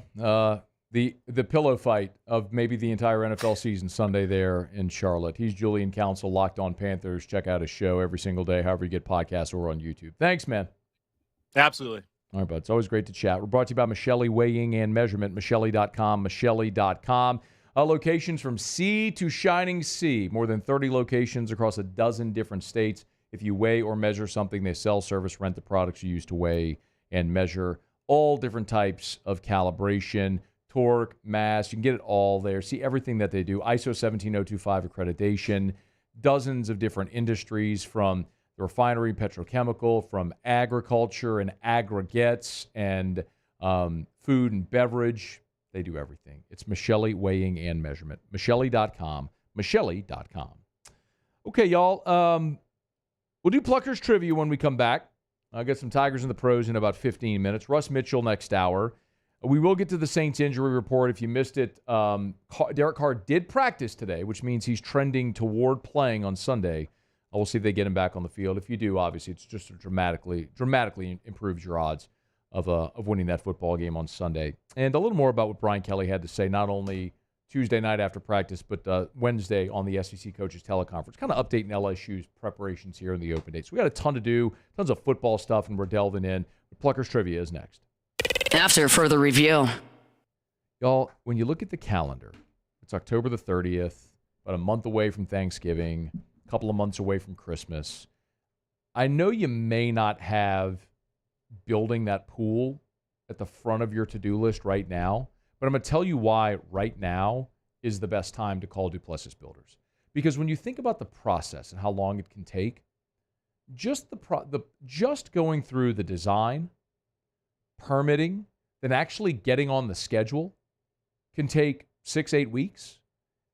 the pillow fight of maybe the entire NFL season Sunday there in Charlotte. He's Julian Council, Locked On Panthers. Check out his show every single day, however you get podcasts or on YouTube. Thanks, man. Absolutely. All right, bud. It's always great to chat. We're brought to you by Michelli Weighing and Measurement, Michelli.com, Michelli.com. Locations from sea to shining sea. More than 30 locations across a dozen different states. If you weigh or measure something, they sell, service, rent the products you use to weigh and measure. All different types of calibration, torque, mass. You can get it all there. See everything that they do. ISO 17025 accreditation. Dozens of different industries, from the refinery, petrochemical, from agriculture and aggregates and food and beverage. They do everything. It's Michelli Weighing and Measurement. Michelli.com. Michelli.com. Okay, y'all. We'll do Pluckers Trivia when we come back. I'll get some Tigers and the Pros in about 15 minutes. Russ Mitchell next hour. We will get to the Saints injury report. If you missed it, Derek Carr did practice today, which means he's trending toward playing on Sunday. We'll see if they get him back on the field. If you do, obviously, it's just dramatically improves your odds of winning that football game on Sunday. And a little more about what Brian Kelly had to say, not only Tuesday night after practice, but Wednesday on the SEC Coaches Teleconference, kind of updating LSU's preparations here in the open date. So we got a ton to do, tons of football stuff, and we're delving in. Pluckers Trivia is next. After further review. Y'all, when you look at the calendar, it's October the 30th, about a month away from Thanksgiving, a couple of months away from Christmas. I know you may not have building that pool at the front of your to-do list right now, but I'm going to tell you why right now is the best time to call Duplessis Builders. Because when you think about the process and how long it can take, just just going through the design, permitting, then actually getting on the schedule can take 6-8 weeks.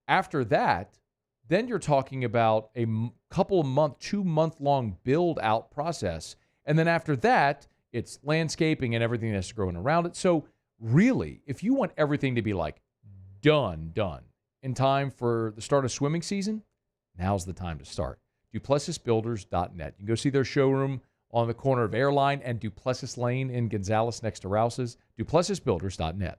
After that, then you're talking about a couple of 2-month-long build-out process. And then after that, it's landscaping and everything that's growing around it. So really, if you want everything to be like done in time for the start of swimming season, now's the time to start. DuplessisBuilders.net. You can go see their showroom on the corner of Airline and Duplessis Lane in Gonzales next to Rouse's. DuplessisBuilders.net.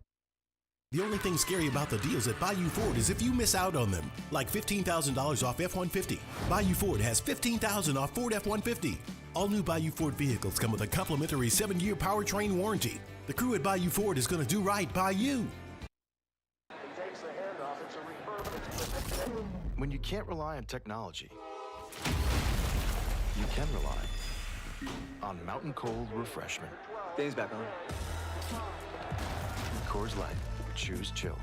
The only thing scary about the deals at Bayou Ford is if you miss out on them, like $15,000 off F-150. Bayou Ford has $15,000 off Ford F-150. All new Bayou Ford vehicles come with a complimentary 7-year powertrain warranty. The crew at Bayou Ford is going to do right by you. When you can't rely on technology, you can rely on Mountain Cold Refreshment. Dave's back on. Coors Light. Choose chill.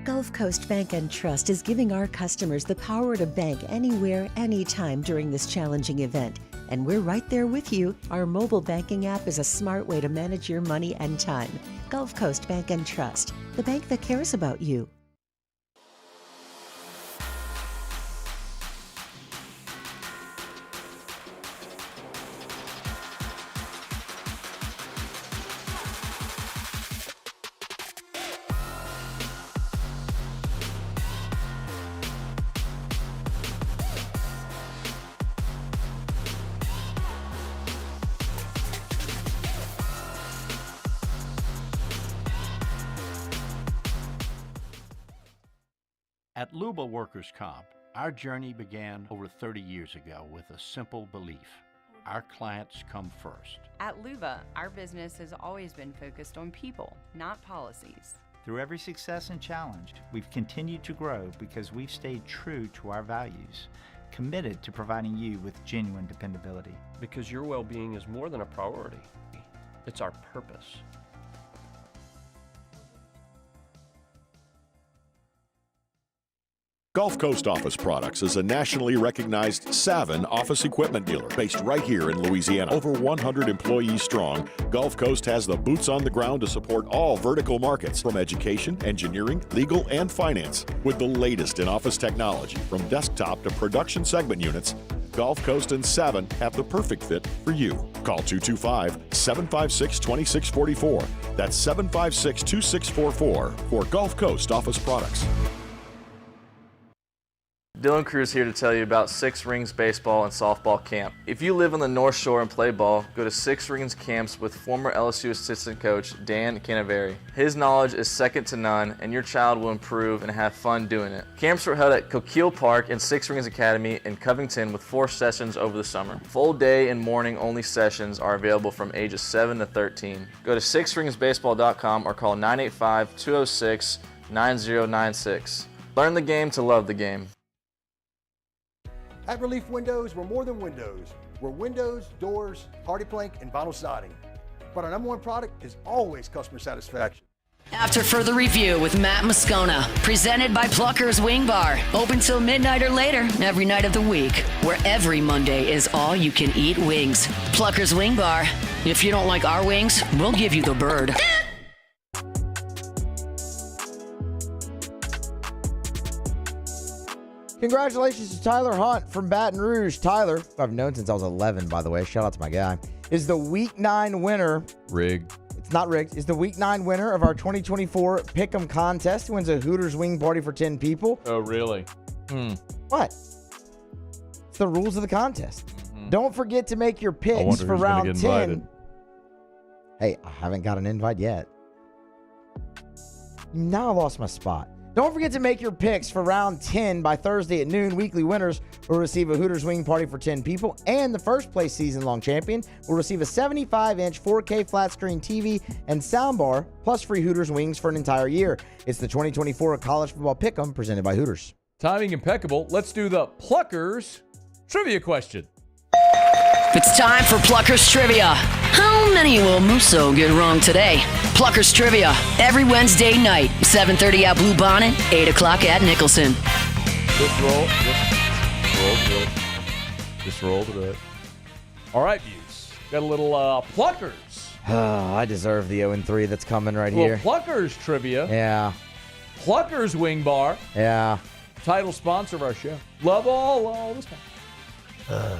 Gulf Coast Bank and Trust is giving our customers the power to bank anywhere, anytime during this challenging event. And we're right there with you. Our mobile banking app is a smart way to manage your money and time. Gulf Coast Bank and Trust, the bank that cares about you. At Luba Workers' Comp, our journey began over 30 years ago with a simple belief: our clients come first. At Luba, our business has always been focused on people, not policies. Through every success and challenge, we've continued to grow because we've stayed true to our values, committed to providing you with genuine dependability. Because your well-being is more than a priority. It's our purpose. Gulf Coast Office Products is a nationally recognized Savin office equipment dealer based right here in Louisiana. Over 100 employees strong, Gulf Coast has the boots on the ground to support all vertical markets, from education, engineering, legal, and finance. With the latest in office technology, from desktop to production segment units, Gulf Coast and Savin have the perfect fit for you. Call 225-756-2644. That's 756-2644 for Gulf Coast Office Products. Dylan Cruz here to tell you about Six Rings Baseball and Softball Camp. If you live on the North Shore and play ball, go to Six Rings Camps with former LSU assistant coach Dan Canaveri. His knowledge is second to none, and your child will improve and have fun doing it. Camps are held at Coquille Park and Six Rings Academy in Covington with 4 sessions over the summer. Full day and morning only sessions are available from ages 7 to 13. Go to sixringsbaseball.com or call 985-206-9096. Learn the game to love the game. At Relief Windows, we're more than windows. We're windows, doors, hardy plank, and vinyl siding. But our number one product is always customer satisfaction. After further review with Matt Moscona, presented by Pluckers Wing Bar. Open till midnight or later every night of the week, where every Monday is all you can eat wings. Pluckers Wing Bar. If you don't like our wings, we'll give you the bird. Congratulations to Tyler Hunt from Baton Rouge. Tyler, who I've known since I was 11, by the way, shout out to my guy, is the Week 9 winner. Rigged. It's not rigged. Is the Week 9 winner of our 2024 Pick'em contest. Wins a Hooters wing party for 10 people. Oh, really? What? It's the rules of the contest. Mm-hmm. Don't forget to make your picks for round 10. Hey, I haven't got an invite yet. Now I lost my spot. Don't forget to make your picks for round 10 by Thursday at noon. Weekly winners will receive a Hooters wing party for 10 people, and the first place season-long champion will receive a 75-inch 4K flat-screen TV and soundbar, plus free Hooters wings for an entire year. It's the 2024 College Football Pick'em presented by Hooters. Timing impeccable. Let's do the Pluckers trivia question. It's time for Pluckers Trivia. How many will Musso get wrong today? Pluckers Trivia, every Wednesday night, 7:30 at Blue Bonnet, 8 o'clock at Nicholson. Just roll through it. All right, Buse. Got a little Pluckers. I deserve the 0-3 that's coming right here. Pluckers trivia. Yeah. Pluckers Wing Bar. Yeah. Title sponsor of our show. Love all this one.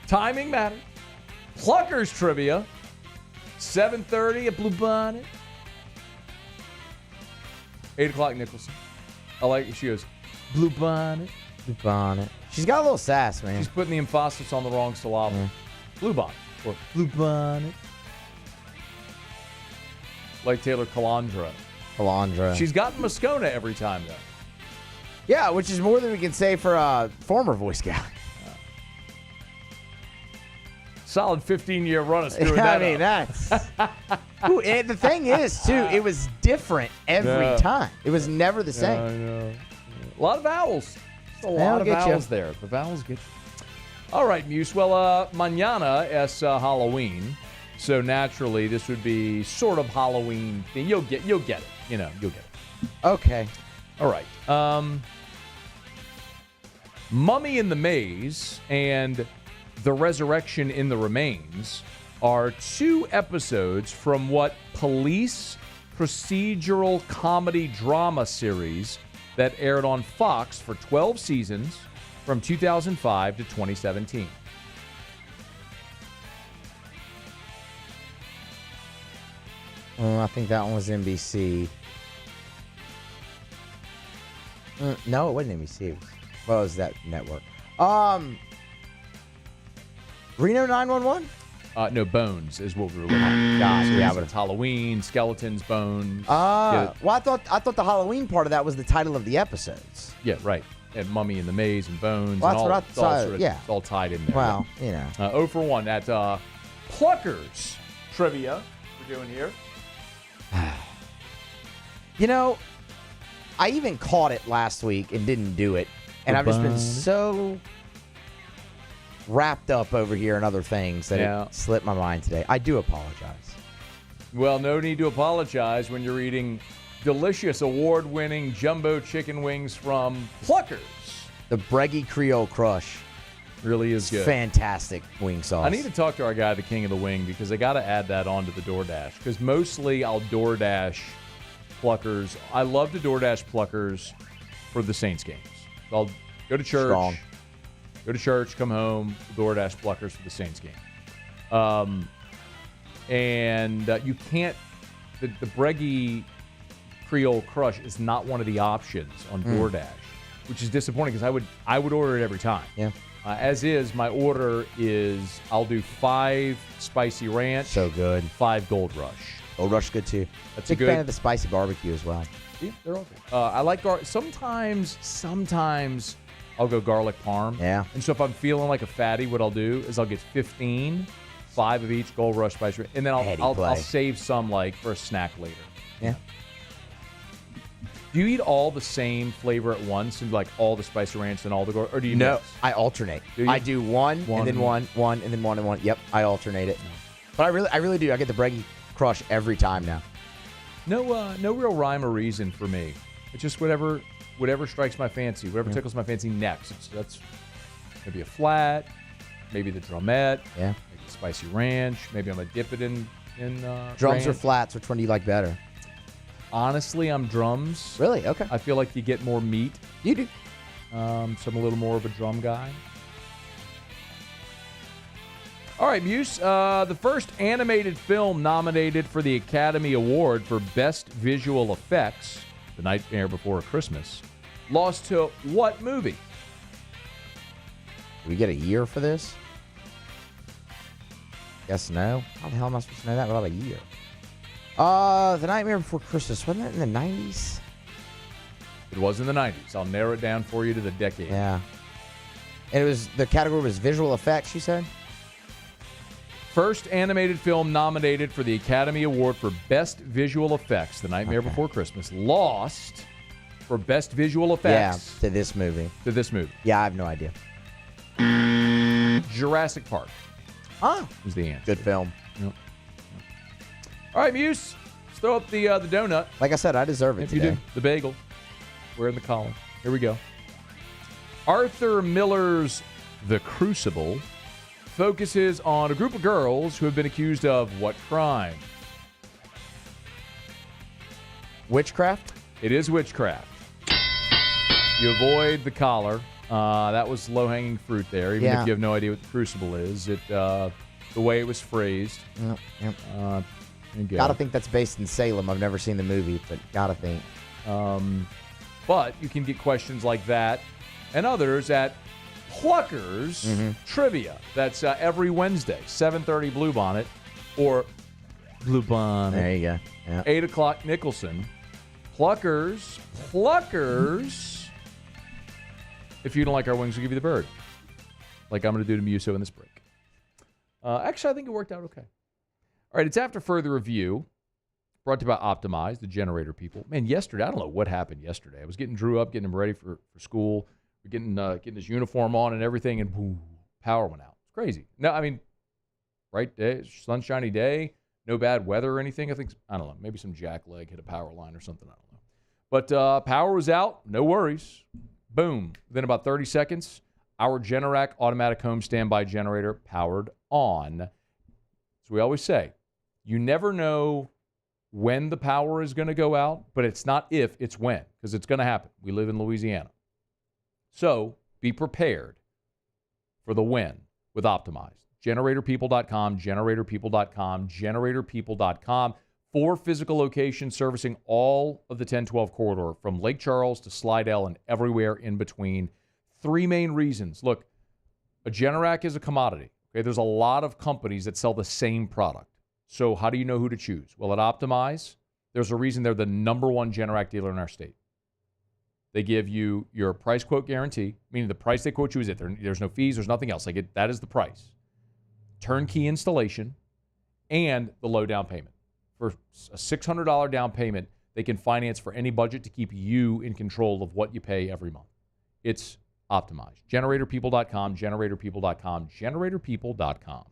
Timing matters. Pluckers trivia. 7:30 at Blue Bonnet. 8 o'clock Nicholson. I like it. She goes, Blue Bonnet. Blue Bonnet. She's got a little sass, man. She's putting the emphasis on the wrong syllable. Yeah. Blue Bonnet. Or Blue Bonnet. Like Taylor Calandro. Calandro. She's gotten Moscona every time, though. Yeah, which is more than we can say for a former Boy Scout. Solid 15-year run of screwing that up. That's... Ooh, and the thing is, too, it was different every time. It was never the same. I know. A lot of vowels. Just a lot of vowels there. The vowels get you. All right, Muse. Well, mañana es Halloween. So naturally, this would be sort of Halloween thing. You'll get it. You'll get it. Okay. All right. Mummy in the Maze and The Resurrection in the Remains are 2 episodes from what police procedural comedy drama series that aired on Fox for 12 seasons from 2005 to 2017. I think that one was NBC. No, it wasn't NBC. What was that network? Reno 911? No, Bones is what we were looking at. Gosh, yeah, but it's Halloween, skeletons, bones. Well, I thought the Halloween part of that was the title of the episodes. Yeah, right. And Mummy in the Maze and Bones. Well, and that's what I thought. Yeah, it's all tied in there. Well, you know. 0 for 1 at Pluckers trivia we're doing here. You know, I even caught it last week and didn't do it, and I've just been so wrapped up over here and other things that it slipped my mind today. I do apologize. Well, no need to apologize when you're eating delicious award-winning jumbo chicken wings from Pluckers. The Breggy Creole Crush. Really is good. Fantastic wing sauce. I need to talk to our guy, the King of the Wing, because I got to add that onto the DoorDash. Because mostly I'll DoorDash Pluckers. I love to DoorDash Pluckers for the Saints games. So I'll go to church. Strong. Go to church, come home, DoorDash Pluckers for the Saints game. And you can't, the Breggy Creole Crush is not one of the options on DoorDash, which is disappointing because I would order it every time. Yeah. As is, my order is I'll do 5 spicy ranch. So good. 5 Gold Rush. Gold Rush good too. That's Big a good fan of the spicy barbecue as well. Yeah, they're all good. I like garlic. Sometimes I'll go garlic parm. Yeah. And so if I'm feeling like a fatty, what I'll do is I'll get 15, 5 of each Gold Rush spicy, and then I'll save some like for a snack later. Yeah. Do you eat all the same flavor at once, and like all the spicy ranch and all the gold, or do you No, mix? I alternate. Do you? I do one and then one, and then one and one. Yep, I alternate it. But I really do. I get the Breggy Crush every time now. No real rhyme or reason for me. It's just whatever strikes my fancy, whatever tickles my fancy next. That's maybe a flat, maybe the drumette, maybe the spicy ranch. Maybe I'm gonna dip it in drums ranch. or flats. Which one do you like better? Honestly, I'm drums. Really? Okay. I feel like you get more meat. You do. So I'm a little more of a drum guy. All right, Muse. The first animated film nominated for the Academy Award for Best Visual Effects, The Nightmare Before Christmas, lost to what movie? Do we get a year for this? Guess no. How the hell am I supposed to know that without a year? The Nightmare Before Christmas. Wasn't that in the 90s? It was in the 90s. I'll narrow it down for you to the decade. Yeah. And the category was visual effects, you said? First animated film nominated for the Academy Award for Best Visual Effects, The Nightmare Before Christmas, lost for Best Visual Effects. Yeah, to this movie. Yeah, I have no idea. Jurassic Park. Ah. Was the answer. Good film. Yep. All right, Muse. Let's throw up the donut. Like I said, I deserve it If today. you do. The bagel. We're in the column. Here we go. Arthur Miller's The Crucible focuses on a group of girls who have been accused of what crime? Witchcraft? It is witchcraft. You avoid the collar. That was low-hanging fruit there, even if you have no idea what the Crucible is. The way it was phrased. Yep. You Gotta think that's based in Salem. I've never seen the movie, but gotta think. But you can get questions like that and others at Pluckers Trivia. That's every Wednesday, 7:30 Bluebonnet or Bluebonnet. There you go. Yep. 8 o'clock Nicholson. Pluckers. If you don't like our wings, we'll give you the bird. Like I'm going to do to Muso in this break. Actually, I think it worked out okay. All right, it's after further review. Brought to you by Optimize, the generator people. Man, yesterday, I don't know what happened yesterday. I was getting Drew up, getting him ready for school. We're getting his uniform on and everything, and boom, power went out. It's crazy. No, I mean, right day, sunshiny day, no bad weather or anything. I don't know, maybe some jackleg hit a power line or something. I don't know. But power was out, no worries. Boom. Within about 30 seconds, our Generac automatic home standby generator powered on. So we always say, you never know when the power is going to go out, but it's not if, it's when, because it's going to happen. We live in Louisiana. So be prepared for the when with Optimize. GeneratorPeople.com, GeneratorPeople.com, GeneratorPeople.com. 4 physical locations servicing all of the 1012 corridor from Lake Charles to Slidell and everywhere in between. 3 main reasons. Look, a Generac is a commodity. Okay, there's a lot of companies that sell the same product. So how do you know who to choose? Well, at Optimize, there's a reason they're the #1 Generac dealer in our state. They give you your price quote guarantee, meaning the price they quote you is it. There's no fees, there's nothing else. That is the price. Turnkey installation and the low down payment. For a $600 down payment, they can finance for any budget to keep you in control of what you pay every month. It's Optimized. GeneratorPeople.com, GeneratorPeople.com, GeneratorPeople.com.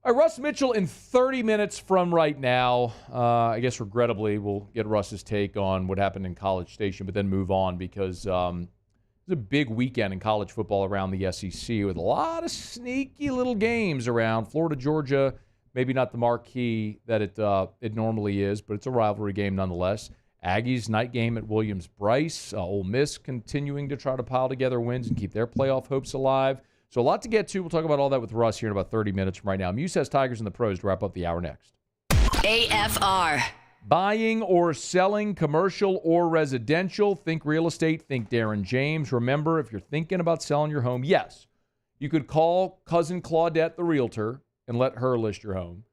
All right, Russ Mitchell in 30 minutes from right now. I guess regrettably, we'll get Russ's take on what happened in College Station, but then move on because it's a big weekend in college football around the SEC with a lot of sneaky little games around. Florida, Georgia, maybe not the marquee that it normally is, but it's a rivalry game nonetheless. Aggies night game at Williams-Brice. Ole Miss continuing to try to pile together wins and keep their playoff hopes alive. So a lot to get to. We'll talk about all that with Russ here in about 30 minutes from right now. Muse has Tigers and the Pros to wrap up the hour next. AFR. Buying or selling commercial or residential. Think real estate. Think Darren James. Remember, if you're thinking about selling your home, yes, you could call cousin Claudette, the realtor, and let her list your home.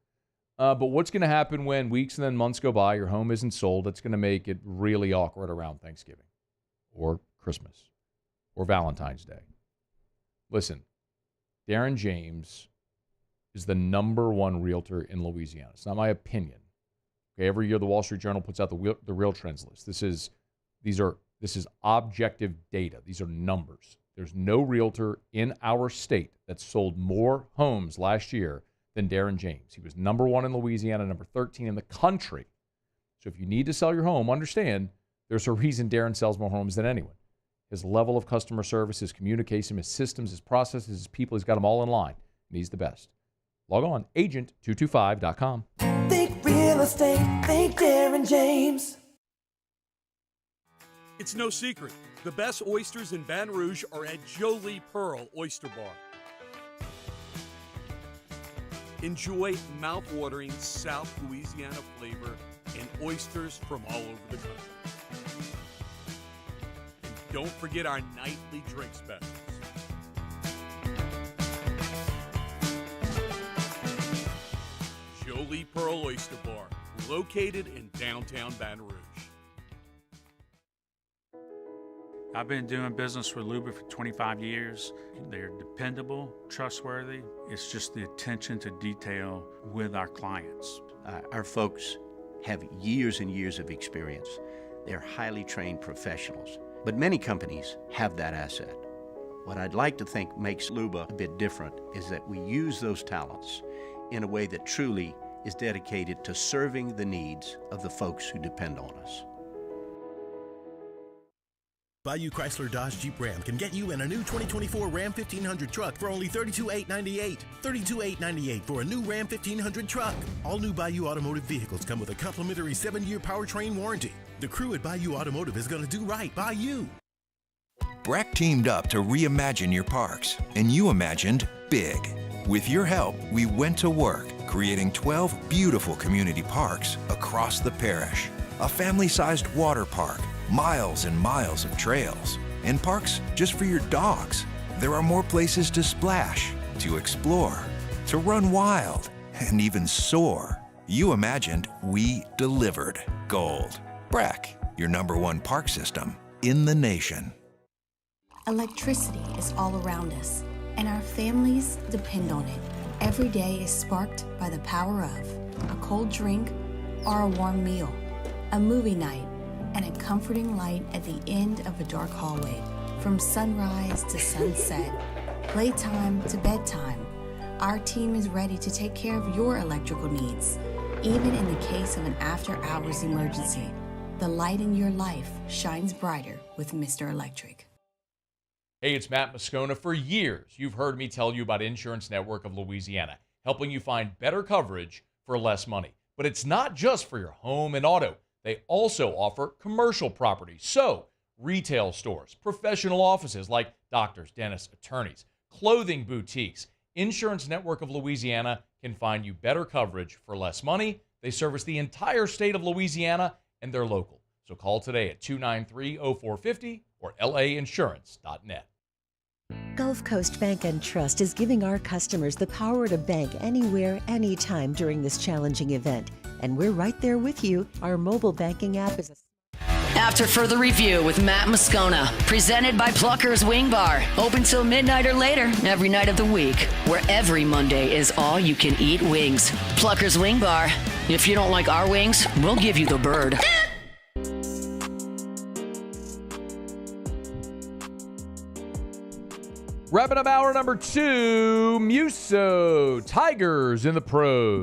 But what's going to happen when weeks and then months go by, your home isn't sold? It's going to make it really awkward around Thanksgiving or Christmas or Valentine's Day. Listen, Darren James is the #1 realtor in Louisiana. It's not my opinion. Okay, every year the Wall Street Journal puts out the real trends list. This is objective data. These are numbers. There's no realtor in our state that sold more homes last year than Darren James. He was #1 in Louisiana, number 13 in the country. So if you need to sell your home, understand there's a reason Darren sells more homes than anyone. His level of customer service, his communication, his systems, his processes, his people, he's got them all in line, and he's the best. Log on, agent225.com. Think real estate, think Darren James. It's no secret. The best oysters in Baton Rouge are at Jolie Pearl Oyster Bar. Enjoy mouth-watering South Louisiana flavor and oysters from all over the country. And don't forget our nightly drink specials. Jolie Pearl Oyster Bar, located in downtown Baton Rouge. I've been doing business with Luba for 25 years. They're dependable, trustworthy. It's just the attention to detail with our clients. Our folks have years and years of experience. They're highly trained professionals. But many companies have that asset. What I'd like to think makes Luba a bit different is that we use those talents in a way that truly is dedicated to serving the needs of the folks who depend on us. Bayou Chrysler Dodge Jeep Ram can get you in a new 2024 Ram 1500 truck for only $32,898. $32,898 for a new Ram 1500 truck. All new Bayou Automotive vehicles come with a complimentary 7-year powertrain warranty. The crew at Bayou Automotive is going to do right by you. Breck teamed up to reimagine your parks, and you imagined big. With your help, we went to work, creating 12 beautiful community parks across the parish. A family-sized water park, miles and miles of trails, and parks just for your dogs. There are more places to splash, to explore, to run wild, and even soar. You imagined, we delivered. Gold. Breck, your #1 park system in the nation. Electricity is all around us, and our families depend on it. Every day is sparked by the power of a cold drink or a warm meal, a movie night, and a comforting light at the end of a dark hallway. From sunrise to sunset, playtime to bedtime, our team is ready to take care of your electrical needs. Even in the case of an after-hours emergency, the light in your life shines brighter with Mr. Electric. Hey, it's Matt Moscona. For years, you've heard me tell you about Insurance Network of Louisiana, helping you find better coverage for less money. But it's not just for your home and auto. They also offer commercial property. So, retail stores, professional offices like doctors, dentists, attorneys, clothing boutiques. Insurance Network of Louisiana can find you better coverage for less money. They service the entire state of Louisiana, and they're local. So call today at 293-0450 or lainsurance.net. Gulf Coast Bank and Trust is giving our customers the power to bank anywhere, anytime during this challenging event. And we're right there with you. Our mobile banking app is After further review with Matt Moscona, presented by Plucker's Wing Bar, open till midnight or later every night of the week, where every Monday is all you can eat wings. Plucker's Wing Bar. If you don't like our wings, we'll give you the bird. Wrapping up hour number 2, Muso, Tigers in the pros.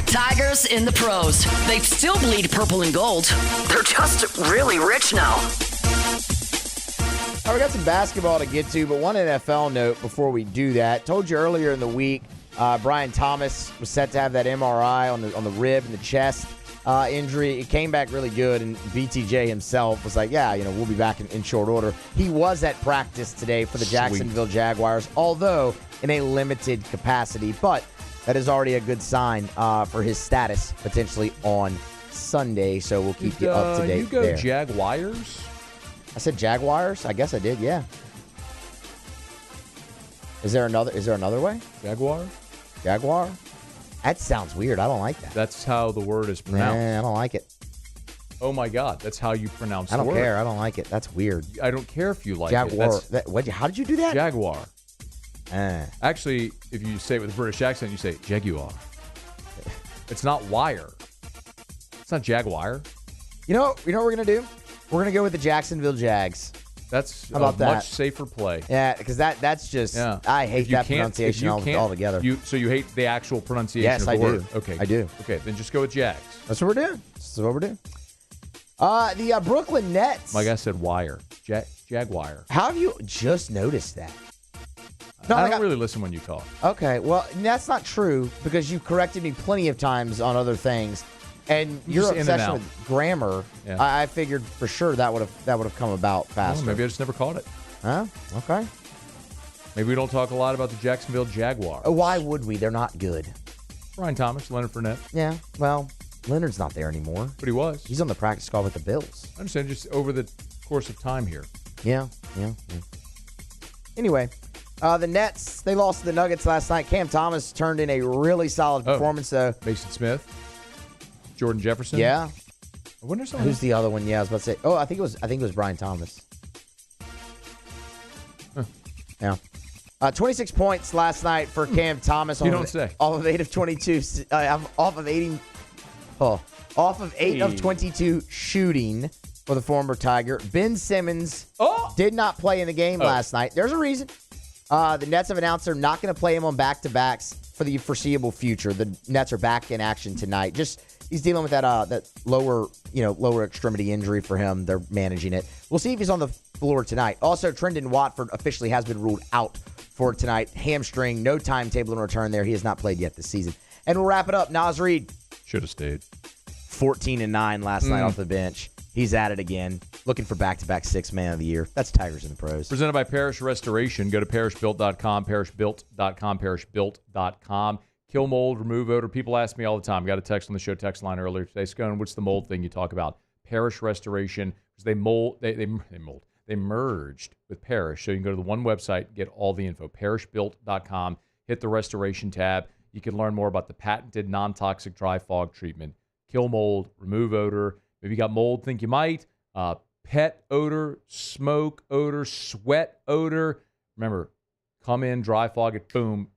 Tigers in the pros. They still bleed purple and gold. They're just really rich now. All right, we got some basketball to get to, but one NFL note before we do that. Told you earlier in the week, Brian Thomas was set to have that MRI on the rib and the chest injury. It came back really good, and BTJ himself was like, yeah, we'll be back in short order. He was at practice today for the Jacksonville Jaguars, although in a limited capacity, but that is already a good sign for his status potentially on Sunday, so we'll keep you up to date you go there. Jaguars? I said Jaguars? I guess I did, yeah. Is there another way? Jaguar? That sounds weird. I don't like that. That's how the word is pronounced. Nah, I don't like it. Oh my God, that's how you pronounce the word. I don't care. I don't like it. That's weird. I don't care if you like Jaguar. it. How did you do that? Jaguar. Actually, if you say it with a British accent, you say Jaguar. It's not wire. It's not Jaguar. You know what we're going to do? We're going to go with the Jacksonville Jags. That's How about that? Much safer play. Yeah, because that's just, I hate that pronunciation altogether. So you hate the actual pronunciation yes, of the I word? do. Okay. I do. Okay, then just go with Jags. That's what we're doing. The Brooklyn Nets. My guy said wire. Jaguar. How have you just noticed that? No, I don't really listen when you talk. Okay, well, that's not true because you've corrected me plenty of times on other things. And your obsession with grammar, yeah. I figured for sure that would have come about faster. Maybe I just never caught it. Huh? Okay. Maybe we don't talk a lot about the Jacksonville Jaguars. Why would we? They're not good. Brian Thomas, Leonard Fournette. Yeah, well, Leonard's not there anymore. But he was. He's on the practice squad with the Bills. I understand, just over the course of time here. Yeah. Anyway, the Nets, they lost to the Nuggets last night. Cam Thomas turned in a really solid performance, though. Mason Smith. Jordan Jefferson? Yeah. I wonder who's the other one? Yeah, I was about to say. Oh, I think it was Brian Thomas. Huh. Yeah. 26 points last night for Cam Thomas. You don't say. Off of 8 of 22. Off of 8 of 22 shooting for the former Tiger. Ben Simmons did not play in the game last night. There's a reason. The Nets have announced they're not going to play him on back-to-backs for the foreseeable future. The Nets are back in action tonight. Just He's dealing with that lower extremity injury for him. They're managing it. We'll see if he's on the floor tonight. Also, Trendon Watford officially has been ruled out for tonight. Hamstring, no timetable in return there. He has not played yet this season. And we'll wrap it up. Naz Reid. Should have stayed. 14-9 last night off the bench. He's at it again. Looking for back-to-back Sixth Man of the Year. That's Tigers in the pros. Presented by Parish Restoration. Go to parishbuilt.com, parishbuilt.com, parishbuilt.com. Kill mold, remove odor. People ask me all the time. I got a text on the show text line earlier today. Scone, what's the mold thing you talk about? Parish Restoration. Because they merged with Parish. So you can go to the one website, get all the info. Parishbuilt.com. Hit the restoration tab. You can learn more about the patented non-toxic dry fog treatment. Kill mold, remove odor. Maybe you got mold, think you might. Pet odor, smoke odor, sweat odor. Remember, come in, dry fog it, boom.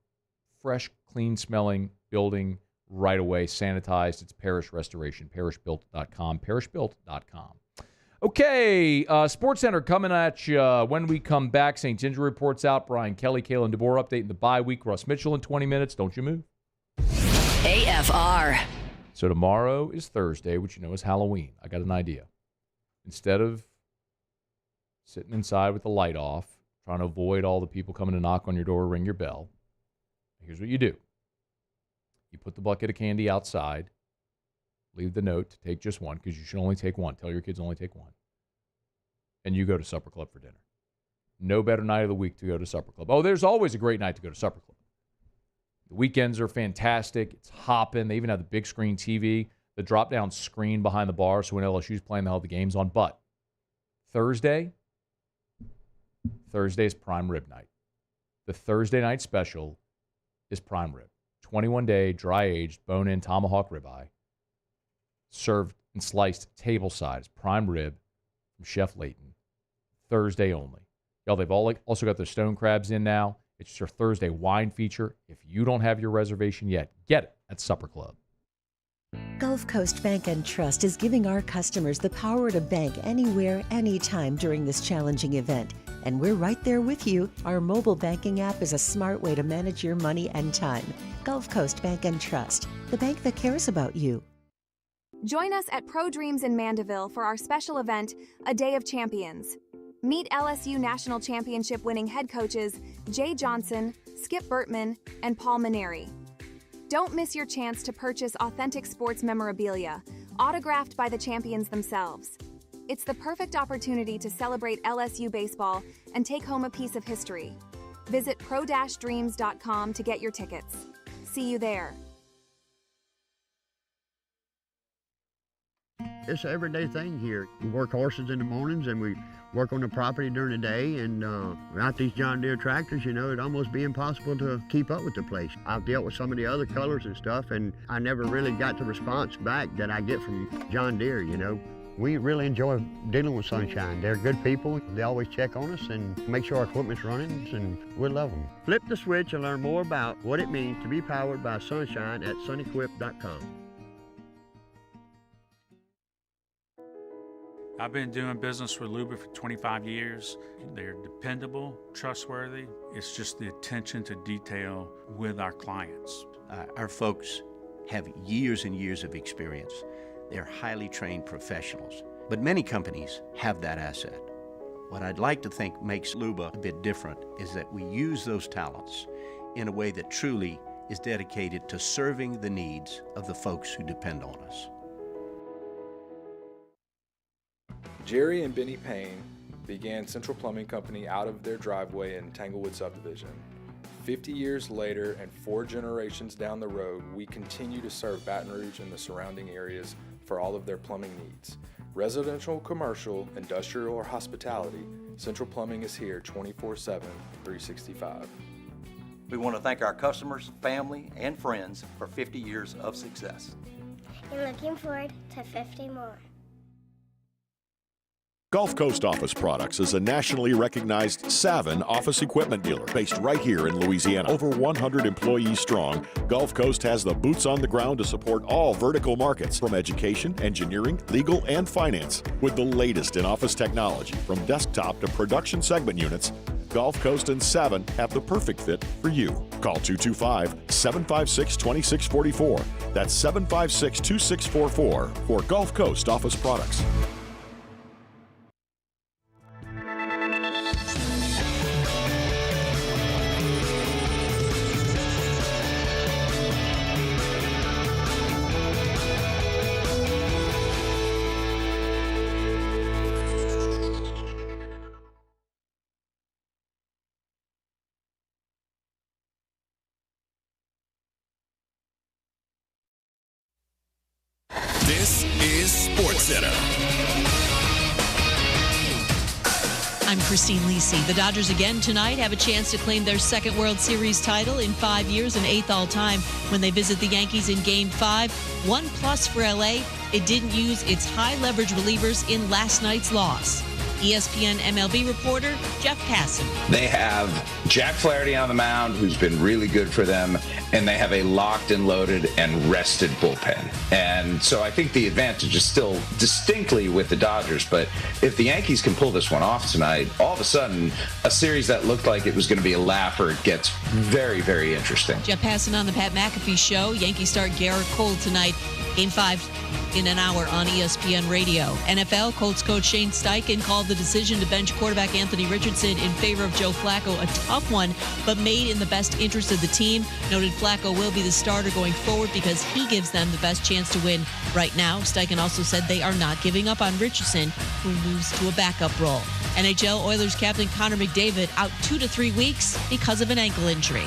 Fresh, clean-smelling building right away, sanitized. It's Parish Restoration, parishbuilt.com, parishbuilt.com. Okay, SportsCenter coming at you when we come back. Saints injury reports out. Brian Kelly, Kalen DeBoer updating the bye week. Russ Mitchell in 20 minutes. Don't you move. AFR. So tomorrow is Thursday, which you know is Halloween. I got an idea. Instead of sitting inside with the light off, trying to avoid all the people coming to knock on your door or ring your bell, here's what you do. You put the bucket of candy outside, leave the note to take just one, because you should only take one. Tell your kids only take one. And you go to Supper Club for dinner. No better night of the week to go to Supper Club. Oh, there's always a great night to go to Supper Club. The weekends are fantastic. It's hopping. They even have the big screen TV, the drop-down screen behind the bar, so when LSU's playing, they'll have the games on. But Thursday is prime rib night. The Thursday night special is prime rib. 21-day, dry-aged, bone-in tomahawk ribeye, served and sliced table-side as prime rib from Chef Layton. Thursday only. Y'all, they've also got their stone crabs in now. It's your Thursday wine feature. If you don't have your reservation yet, get it at Supper Club. Gulf Coast Bank and Trust is giving our customers the power to bank anywhere, anytime during this challenging event. And we're right there with you. Our mobile banking app is a smart way to manage your money and time. Gulf Coast Bank and Trust, the bank that cares about you. Join us at Pro Dreams in Mandeville for our special event, A Day of Champions. Meet LSU National Championship winning head coaches Jay Johnson, Skip Bertman, and Paul Maneri. Don't miss your chance to purchase authentic sports memorabilia, autographed by the champions themselves. It's the perfect opportunity to celebrate LSU baseball and take home a piece of history. Visit pro-dreams.com to get your tickets. See you there. It's an everyday thing here. We work horses in the mornings and we work on the property during the day, and without these John Deere tractors, it'd almost be impossible to keep up with the place. I've dealt with some of the other colors and stuff, and I never really got the response back that I get from John Deere, We really enjoy dealing with Sunshine. They're good people. They always check on us and make sure our equipment's running, and we love them. Flip the switch and learn more about what it means to be powered by Sunshine at sunequip.com. I've been doing business with Luba for 25 years. They're dependable, trustworthy. It's just the attention to detail with our clients. Our folks have years and years of experience. They're highly trained professionals, but many companies have that asset. What I'd like to think makes Luba a bit different is that we use those talents in a way that truly is dedicated to serving the needs of the folks who depend on us. Jerry and Benny Payne began Central Plumbing Company out of their driveway in Tanglewood Subdivision. 50 years later and 4 generations down the road, we continue to serve Baton Rouge and the surrounding areas for all of their plumbing needs. Residential, commercial, industrial, or hospitality, Central Plumbing is here 24/7, 365. We want to thank our customers, family, and friends for 50 years of success. And looking forward to 50 more. Gulf Coast Office Products is a nationally recognized Savin office equipment dealer based right here in Louisiana. Over 100 employees strong, Gulf Coast has the boots on the ground to support all vertical markets from education, engineering, legal, and finance. With the latest in office technology, from desktop to production segment units, Gulf Coast and Savin have the perfect fit for you. Call 225-756-2644. That's 756-2644 for Gulf Coast Office Products. This is SportsCenter. I'm Christine Lisi. The Dodgers again tonight have a chance to claim their second World Series title in 5 years and 8th all-time when they visit the Yankees in Game 5. 1+ for LA. It didn't use its high-leverage relievers in last night's loss. ESPN MLB reporter Jeff Passan. They have Jack Flaherty on the mound, who's been really good for them, and they have a locked and loaded and rested bullpen. And so I think the advantage is still distinctly with the Dodgers, but if the Yankees can pull this one off tonight, all of a sudden, a series that looked like it was going to be a laugher gets very, very interesting. Jeff Passan on the Pat McAfee Show. Yankees start Garrett Cole tonight. Game 5 in an hour on ESPN Radio. NFL, Colts coach Shane Steichen called the decision to bench quarterback Anthony Richardson in favor of Joe Flacco a tough one, but made in the best interest of the team. Noted Flacco will be the starter going forward because he gives them the best chance to win right now. Steichen also said they are not giving up on Richardson, who moves to a backup role. NHL Oilers captain Connor McDavid out 2 to 3 weeks because of an ankle injury.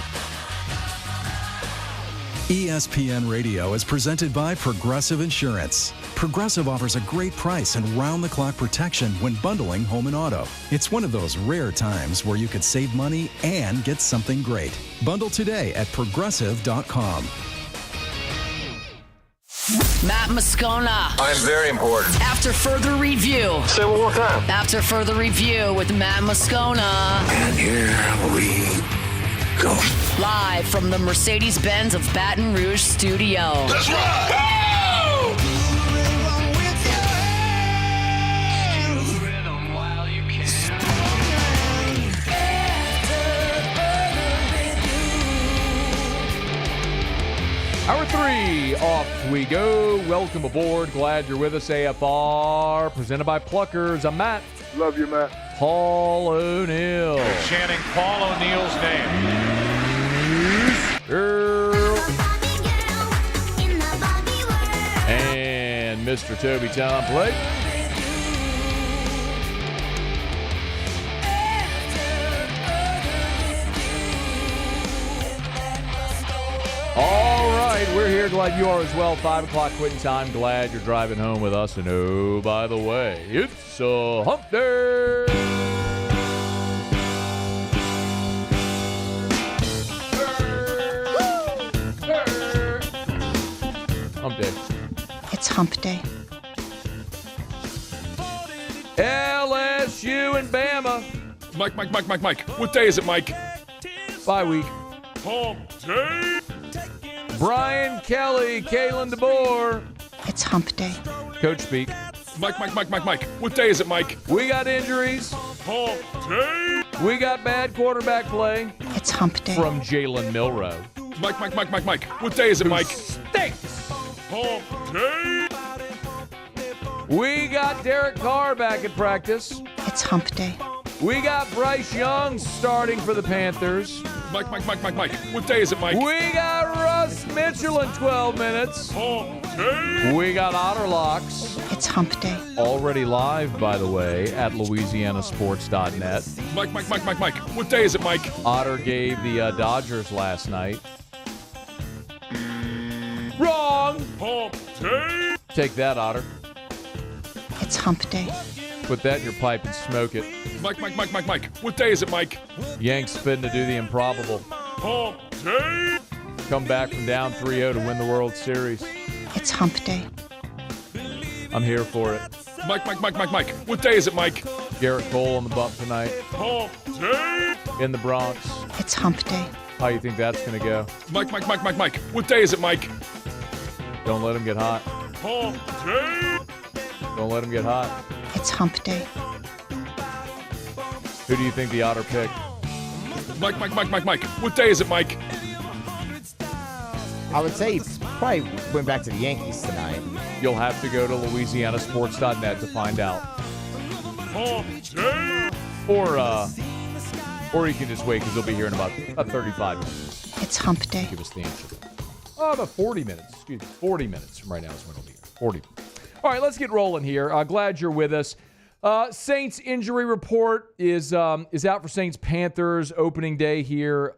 ESPN Radio is presented by Progressive Insurance. Progressive offers a great price and round-the-clock protection when bundling home and auto. It's one of those rare times where you could save money and get something great. Bundle today at Progressive.com. Matt Moscona. I'm very important. After further review. Say it one more time. After further review with Matt Moscona. And here we go. Live from the Mercedes-Benz of Baton Rouge studio. Let's ride! Go! Hour 3, off we go. Welcome aboard. Glad you're with us. AFR, presented by Pluckers. I'm Matt. Love you, Matt. Paul O'Neill. Chanting Paul O'Neill's name. And Mr. Toby Tom Blake. All right, we're here. Glad you are as well. 5 o'clock quitting time. Glad you're driving home with us. And oh, by the way, it's a hump day. Hump day. It's hump day. LSU and Bama. Mike. What day is it, Mike? Bye week. Hump day. Brian Kelly, Kalen DeBoer. It's hump day. Coach speak. Mike. What day is it, Mike? We got injuries. Hump day. We got bad quarterback play. It's hump day. From Jalen Milroe. Mike. What day is it, Mike? Stinks. Hump day. We got Derek Carr back at practice. It's hump day. We got Bryce Young starting for the Panthers. Mike. What day is it, Mike? We got Russ Mitchell in 12 minutes. Hump day. We got Otterlocks. It's hump day. Already live, by the way, at LouisianaSports.net. Mike. What day is it, Mike? Otter gave the Dodgers last night. Wrong. Hump day. Take that, Otter. It's hump day. Put that in your pipe and smoke it. Mike. What day is it, Mike? Yanks fitting to do the improbable. Hump day. Come back from down 3-0 to win the World Series. It's hump day. I'm here for it. Mike. What day is it, Mike? Garrett Cole on the bump tonight. Hump day. In the Bronx. It's hump day. How you think that's going to go? Mike. What day is it, Mike? Don't let him get hot. Hump day. Don't let him get hot. It's hump day. Who do you think the Otter picked? Mike. What day is it, Mike? I would say he probably went back to the Yankees tonight. You'll have to go to LouisianaSports.net to find out. Or you can just wait because he'll be here in about 35 minutes. It's hump day. Give us the answer. About 40 minutes. Excuse me, 40 minutes from right now is when he'll be here. 40. All right, let's get rolling here. Glad you're with us. Saints injury report is out for Saints Panthers opening day here.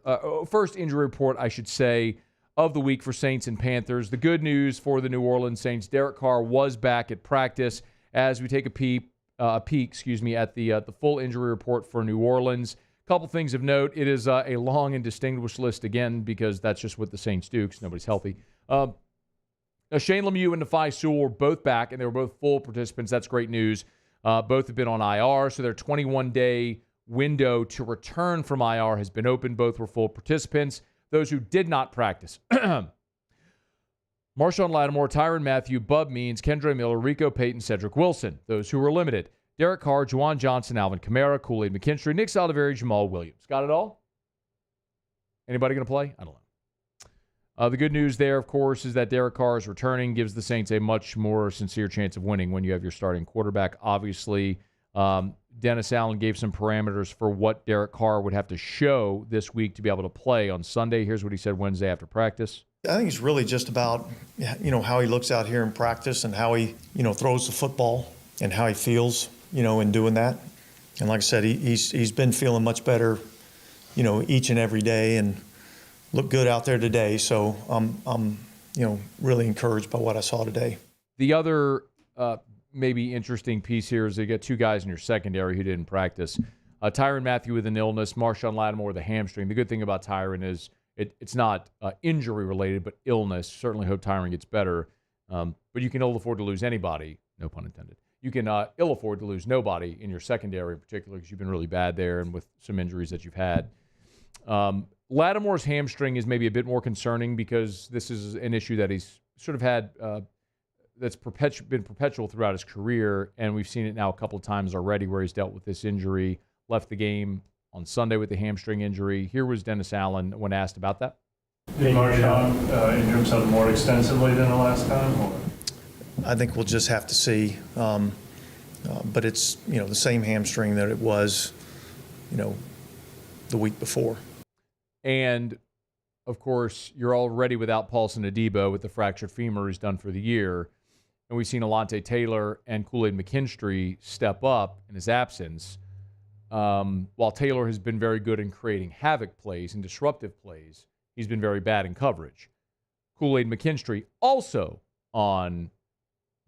First injury report, I should say, of the week for Saints and Panthers. The good news for the New Orleans Saints, Derek Carr was back at practice. As we take a peek, at the full injury report for New Orleans. Couple things of note. It is a long and distinguished list again because that's just what the Saints do because nobody's healthy. Shane Lemieux and Nefi Sewell were both back, and they were both full participants. That's great news. Both have been on IR, so their 21-day window to return from IR has been open. Both were full participants. Those who did not practice. Marshawn Lattimore, Tyrann Mathieu, Bub Means, Kendre Miller, Rico Payton, Cedric Wilson. Those who were limited. Derek Carr, Juwan Johnson, Alvin Kamara, Kool-Aid McKinstry, Nick Saldivari, Jamal Williams. Got it all? Anybody going to play? I don't know. The good news there, of course, is that Derek Carr is returning, gives the Saints a much more sincere chance of winning when you have your starting quarterback. Obviously, Dennis Allen gave some parameters for what Derek Carr would have to show this week to be able to play on Sunday. Here's what he said Wednesday after practice. I think it's really just about, how he looks out here in practice and how he, throws the football and how he feels, in doing that. And like I said, he's been feeling much better, each and every day and looked good out there today. So I'm really encouraged by what I saw today. The other maybe interesting piece here is they get two guys in your secondary who didn't practice. Tyrann Mathieu with an illness, Marshawn Lattimore with a hamstring. The good thing about Tyrann is it's not injury-related, but illness. Certainly hope Tyrann gets better. But you can ill afford to lose anybody, no pun intended. You can ill afford to lose nobody in your secondary in particular because you've been really bad there and with some injuries that you've had. Lattimore's hamstring is maybe a bit more concerning because this is an issue that he's sort of had that's been perpetual throughout his career, and we've seen it now a couple of times already where he's dealt with this injury, left the game on Sunday with the hamstring injury. Here was Dennis Allen when asked about that. Did Marshawn injure himself more extensively than the last time? Or? I think we'll just have to see. But it's, the same hamstring that it was, the week before. And, of course, you're already without Paulson Adebo with the fractured femur who's done for the year. And we've seen Alontae Taylor and Kool-Aid McKinstry step up in his absence. While Taylor has been very good in creating havoc plays and disruptive plays, he's been very bad in coverage. Kool-Aid McKinstry also on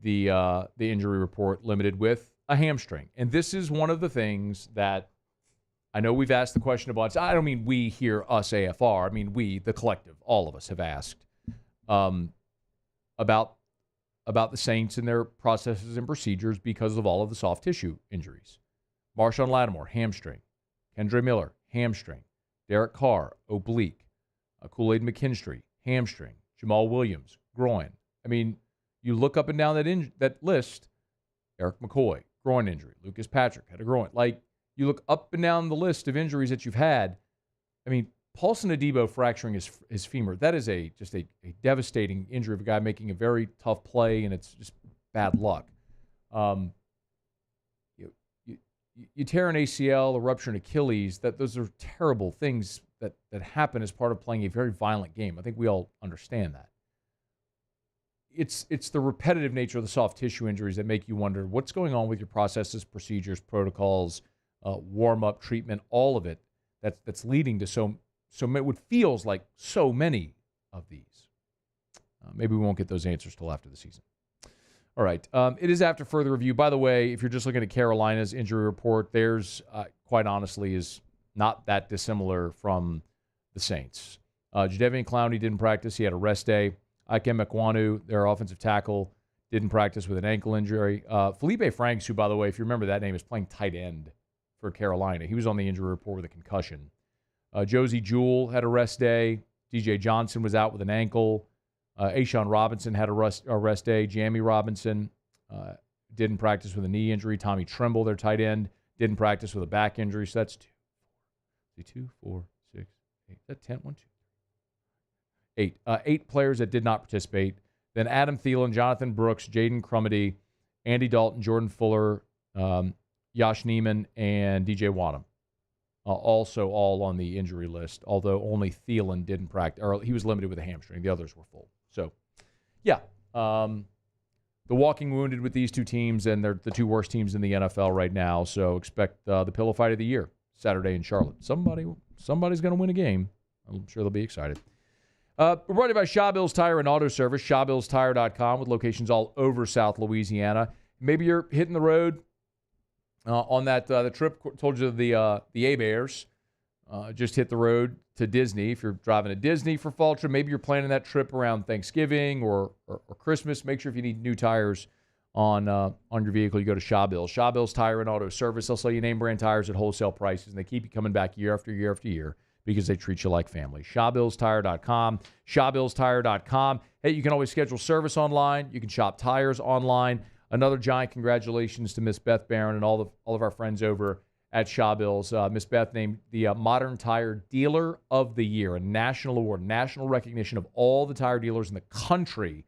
the injury report limited with a hamstring. And this is one of the things that I know we've asked the question about. I don't mean we here, us AFR. I mean we, the collective, all of us have asked about the Saints and their processes and procedures because of all of the soft tissue injuries. Marshawn Lattimore, hamstring. Kendre Miller, hamstring. Derek Carr, oblique. Kool-Aid McKinstry, hamstring. Jamal Williams, groin. I mean, you look up and down that list, Eric McCoy, groin injury. Lucas Patrick had a groin. You look up and down the list of injuries that you've had. I mean, Paulson Adebo fracturing his femur, that is just a devastating injury of a guy making a very tough play, and it's just bad luck. You tear an ACL, a rupture an Achilles, those are terrible things that happen as part of playing a very violent game. I think we all understand that. It's the repetitive nature of the soft tissue injuries that make you wonder what's going on with your processes, procedures, protocols, warm-up treatment, all of it that's leading to so what feels like so many of these. Maybe we won't get those answers till after the season. All right. It is after further review. By the way, if you're just looking at Carolina's injury report, theirs, quite honestly, is not that dissimilar from the Saints. Jadeveon Clowney didn't practice. He had a rest day. Ikem Ekwonu, their offensive tackle, didn't practice with an ankle injury. Felipe Franks, who, by the way, if you remember that name, is playing tight end for Carolina. He was on the injury report with a concussion. Josie Jewell had a rest day. DJ Johnson was out with an ankle. A'Shawn Robinson had a rest day. Jamie Robinson didn't practice with a knee injury. Tommy Tremble, their tight end, didn't practice with a back injury. So that's two. see, 2, 4, 6, 8. Is that 10? 1, 2, 3. 8. 8 players that did not participate. Then Adam Thielen, Jonathan Brooks, Jaden Crumedy, Andy Dalton, Jordan Fuller, Josh Neiman, and DJ Wadham. Also all on the injury list, although only Thielen didn't practice, or he was limited with a hamstring. The others were full. So, yeah. The walking wounded with these two teams, and they're the two worst teams in the NFL right now. So expect the pillow fight of the year Saturday in Charlotte. Somebody's going to win a game. I'm sure they'll be excited. We're brought to you by Shaw Bills Tire and Auto Service, ShawBillsTire.com, with locations all over South Louisiana. Maybe you're hitting the road on that the trip. Told you the A-Bears just hit the road to Disney. If you're driving to Disney for fall trip, maybe you're planning that trip around Thanksgiving or Christmas. Make sure if you need new tires on your vehicle, you go to Shaw Bills. Shaw Bills Tire and Auto Service. They'll sell you name brand tires at wholesale prices, and they keep you coming back year after year after year because they treat you like family. ShawBillsTire.com. ShawBillsTire.com. Hey, you can always schedule service online. You can shop tires online. Another giant congratulations to Miss Beth Barron and all of our friends over at Shaw Bills. Miss Beth named the Modern Tire Dealer of the Year, a national award, national recognition of all the tire dealers in the country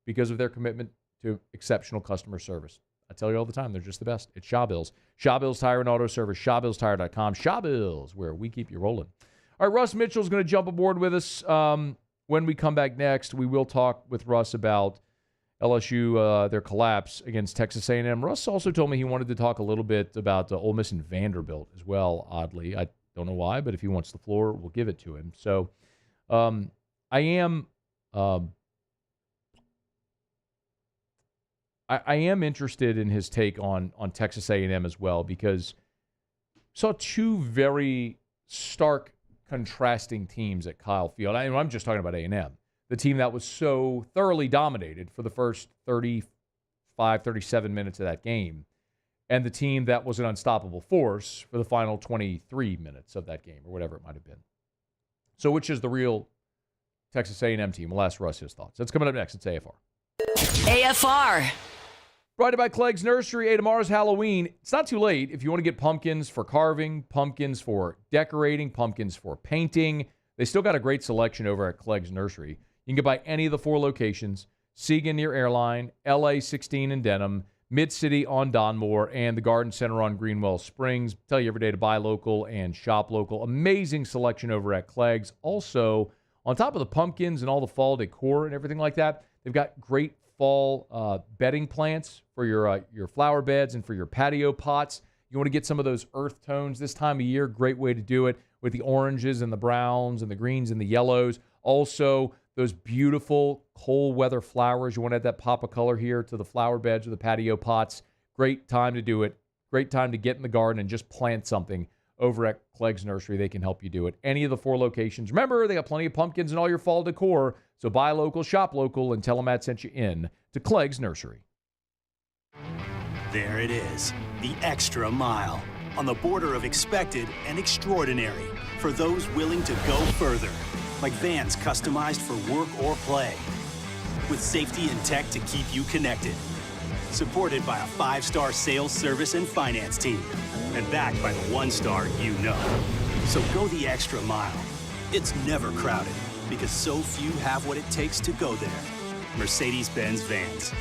because of their commitment to exceptional customer service. I tell you all the time, they're just the best. It's Shaw Bills. Shaw Bills Tire and Auto Service, ShawBillsTire.com. Shaw Bills, where we keep you rolling. All right, Russ Mitchell's going to jump aboard with us when we come back next. We will talk with Russ about LSU, their collapse against Texas A&M. Russ also told me he wanted to talk a little bit about Ole Miss and Vanderbilt as well, oddly. I don't know why, but if he wants the floor, we'll give it to him. So I am interested in his take on Texas A&M as well, because saw two very stark, contrasting teams at Kyle Field. I'm just talking about A&M. The team that was so thoroughly dominated for the first 35, 37 minutes of that game, and the team that was an unstoppable force for the final 23 minutes of that game, or whatever it might have been. So which is the real Texas A&M team? We'll ask Russ his thoughts. That's coming up next. It's AFR. AFR. Brought to you by Clegg's Nursery. Hey, tomorrow's Halloween. It's not too late if you want to get pumpkins for carving, pumpkins for decorating, pumpkins for painting. They still got a great selection over at Clegg's Nursery. You can get by any of the 4 locations: Siegen near Airline, LA 16 in Denham, Mid-City on Donmore, and the Garden Center on Greenwell Springs. Tell you every day to buy local and shop local. Amazing selection over at Clegg's. Also, on top of the pumpkins and all the fall decor and everything like that, they've got great fall bedding plants for your flower beds and for your patio pots. You want to get some of those earth tones this time of year, great way to do it with the oranges and the browns and the greens and the yellows. Also, those beautiful cold weather flowers. You want to add that pop of color here to the flower beds or the patio pots. Great time to do it. Great time to get in the garden and just plant something over at Clegg's Nursery. They can help you do it. Any of the 4 locations. Remember, they got plenty of pumpkins and all your fall decor. So buy local, shop local, and tell them Matt sent you in to Clegg's Nursery. There it is, the extra mile, on the border of expected and extraordinary, for those willing to go further, like vans customized for work or play, with safety and tech to keep you connected, supported by a 5-star sales, service, and finance team, and backed by the 1-star you know. So go the extra mile. It's never crowded, because so few have what it takes to go there. Mercedes-Benz Vans.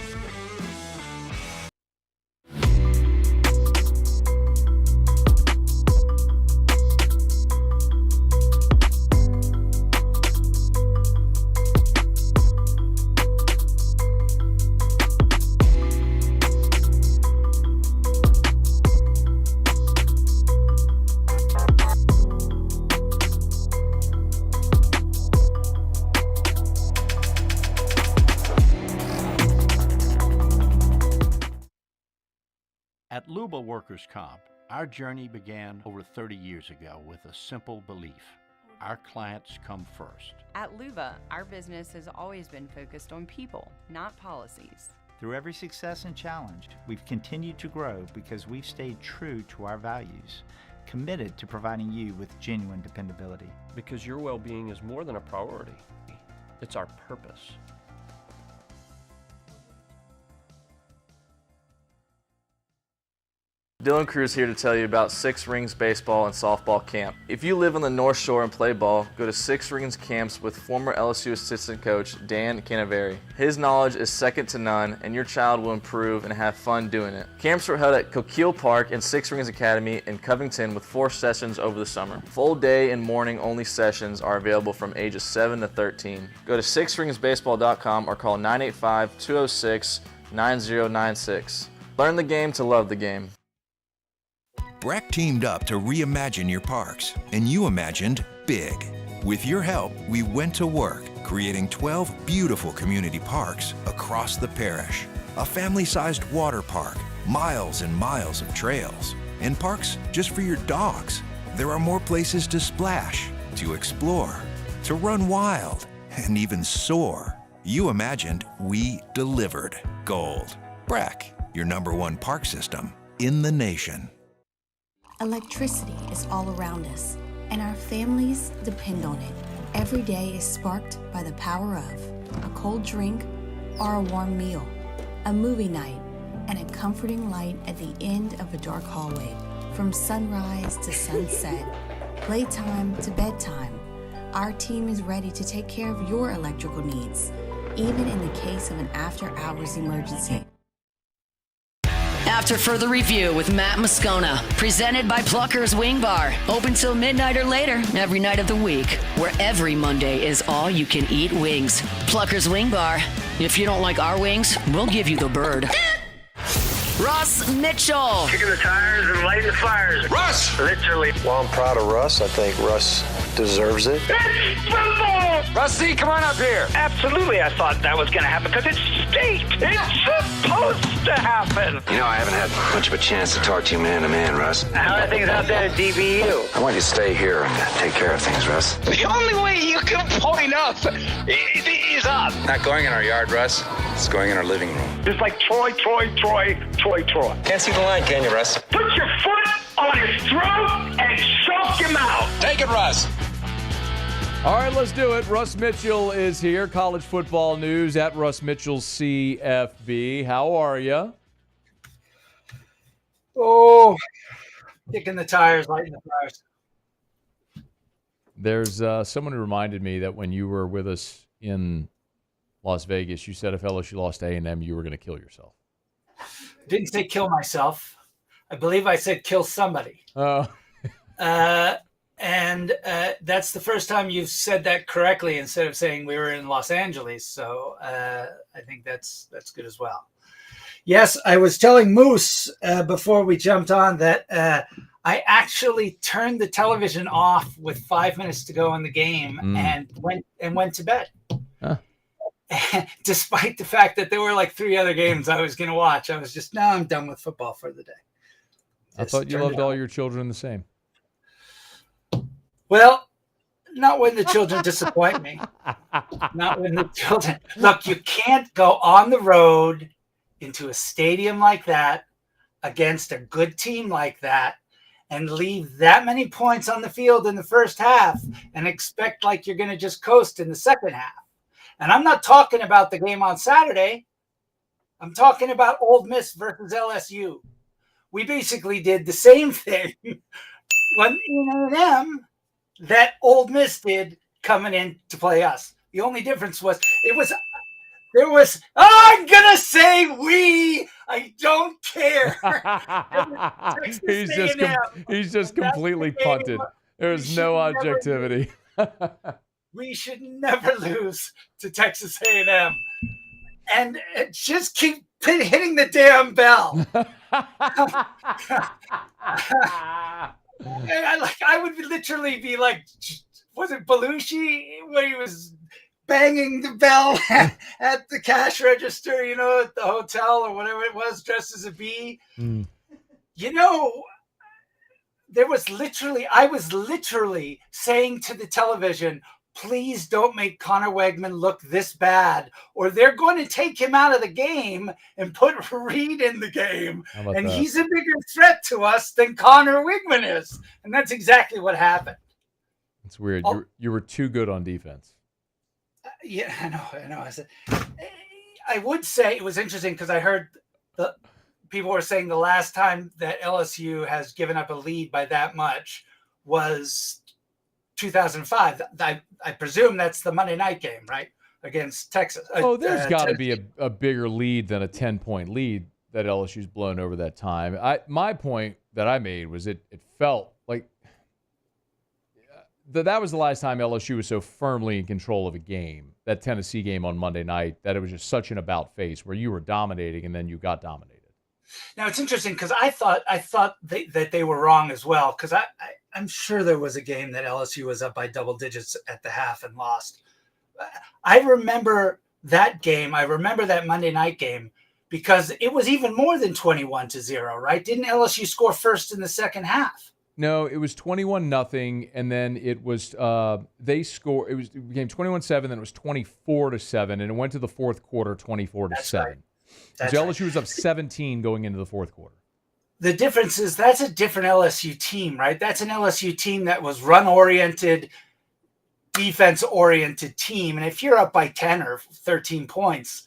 At Luba Workers' Comp, our journey began over 30 years ago with a simple belief: our clients come first. At Luba, our business has always been focused on people, not policies. Through every success and challenge, we've continued to grow because we've stayed true to our values, committed to providing you with genuine dependability. Because your well-being is more than a priority. It's our purpose. Dylan Cruz here to tell you about Six Rings Baseball and Softball Camp. If you live on the North Shore and play ball, go to Six Rings Camps with former LSU assistant coach Dan Canaveri. His knowledge is second to none, and your child will improve and have fun doing it. Camps were held at Coquille Park and Six Rings Academy in Covington with 4 sessions over the summer. Full day and morning only sessions are available from ages 7 to 13. Go to sixringsbaseball.com or call 985-206-9096. Learn the game to love the game. Breck teamed up to reimagine your parks, and you imagined big. With your help, we went to work, creating 12 beautiful community parks across the parish. A family-sized water park, miles and miles of trails, and parks just for your dogs. There are more places to splash, to explore, to run wild, and even soar. You imagined, we delivered. Gold. Breck, your #1 park system in the nation. Electricity is all around us, and our families depend on it. Every day is sparked by the power of a cold drink or a warm meal, a movie night, and a comforting light at the end of a dark hallway. From sunrise to sunset, playtime to bedtime, our team is ready to take care of your electrical needs, even in the case of an after-hours emergency. After Further Review with Matt Moscona, presented by Plucker's Wing Bar. Open till midnight or later every night of the week, where every Monday is all you can eat wings. Plucker's Wing Bar. If you don't like our wings, we'll give you the bird. Russ Mitchell. Kicking the tires and lighting the fires. Russ! Literally. Well, I'm proud of Russ. I think Russ deserves it. It's football! Rusty, come on up here. Absolutely, I thought that was going to happen because it's state. It's supposed to happen. You know, I haven't had much of a chance to talk to you man to man, Russ. How are things out there at DBU? I want you to stay here and take care of things, Russ. The only way you can point up is up. Not going in our yard, Russ. It's going in our living room. Just like Troy. Can't see the line, can you, Russ? Put your foot on his throat and choke him out. Take it, Russ. All right, let's do it. Russ Mitchell is here. College football news at Russ Mitchell CFB. How are you? Oh, kicking the tires, lighting the fires. There's someone who reminded me that when you were with us in Las Vegas, you said if LSU lost to A&M, you were going to kill yourself. Didn't say kill myself. I believe I said kill somebody. Oh. And that's the first time you've said that correctly instead of saying we were in Los Angeles. So I think that's good as well. Yes, I was telling Moose before we jumped on that I actually turned the television off with 5 minutes to go in the game and went to bed. Huh. Despite the fact that there were like 3 other games I was going to watch. I was just, no, I'm done with football for the day. I thought you loved all your children the same. Well, not when the children disappoint me. Not when the children. Look, you can't go on the road into a stadium like that against a good team like that and leave that many points on the field in the first half and expect like you're going to just coast in the second half. And I'm not talking about the game on Saturday. I'm talking about Ole Miss versus LSU. We basically did the same thing when in A&M that Ole Miss did coming in to play us. The only difference was I'm going to say we. I don't care. He's just completely punted. There's no objectivity. We should never lose to Texas A&M. And just keep hitting the damn bell. I would literally be like, was it Belushi when he was banging the bell at the cash register, at the hotel or whatever it was, dressed as a bee? I was literally saying to the television, please don't make Connor Wegman look this bad, or they're going to take him out of the game and put Reed in the game. And he's a bigger threat to us than Connor Wegman is. And that's exactly what happened. It's weird. You were too good on defense. Yeah, I know. I would say it was interesting because I heard people were saying the last time that LSU has given up a lead by that much was 2005. I presume that's the Monday night game, right? Against Texas. There's got to be a bigger lead than a 10-point lead that LSU's blown over that time. My point that I made was it felt like that was the last time LSU was so firmly in control of a game, that Tennessee game on Monday night, that it was just such an about face where you were dominating and then you got dominated. Now it's interesting because I thought that they were wrong as well, because I'm sure there was a game that LSU was up by double digits at the half and lost. I remember that game. I remember that Monday night game because it was even more than 21-0, right? Didn't LSU score first in the second half? No, it was 21-0, and then it was they scored. It became 21-7, then it was 24-7, and it went to the fourth quarter 24-7. Right. So LSU was up 17 going into the fourth quarter. The difference is that's a different LSU team, right? That's an LSU team that was run-oriented, defense-oriented team, and if you're up by 10 or 13 points,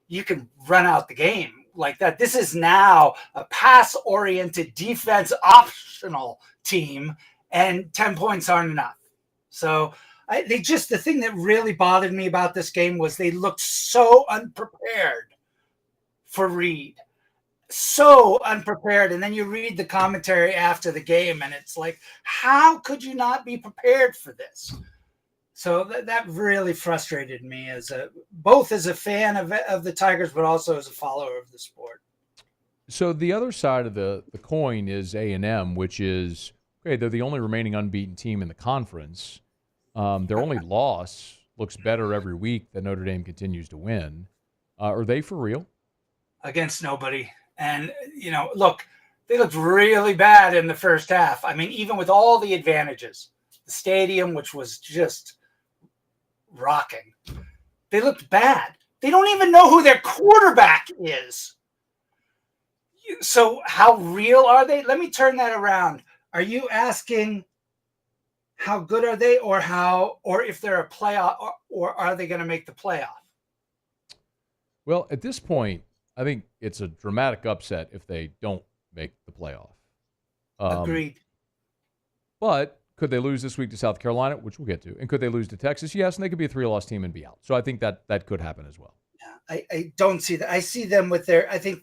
you can run out the game like that. This is now a pass-oriented, defense-optional team, and 10 points aren't enough. So the thing that really bothered me about this game was they looked so unprepared for Reed. So unprepared. And then you read the commentary after the game, and it's like, how could you not be prepared for this? So that really frustrated me both as a fan of the Tigers, but also as a follower of the sport. So the other side of the coin is A&M, which is, okay, they're the only remaining unbeaten team in the conference. Their only loss looks better every week that Notre Dame continues to win. Are they for real? Against nobody. And, look, they looked really bad in the first half. I mean, even with all the advantages, the stadium, which was just rocking, they looked bad. They don't even know who their quarterback is. So how real are they? Let me turn that around. Are you asking how good are they, or if they're a playoff, or are they going to make the playoff? Well, at this point, I think it's a dramatic upset if they don't make the playoff. Agreed. But could they lose this week to South Carolina, which we'll get to? And could they lose to Texas? Yes, and they could be a 3-loss team and be out. So I think that could happen as well. Yeah, I don't see that. I see them with I think,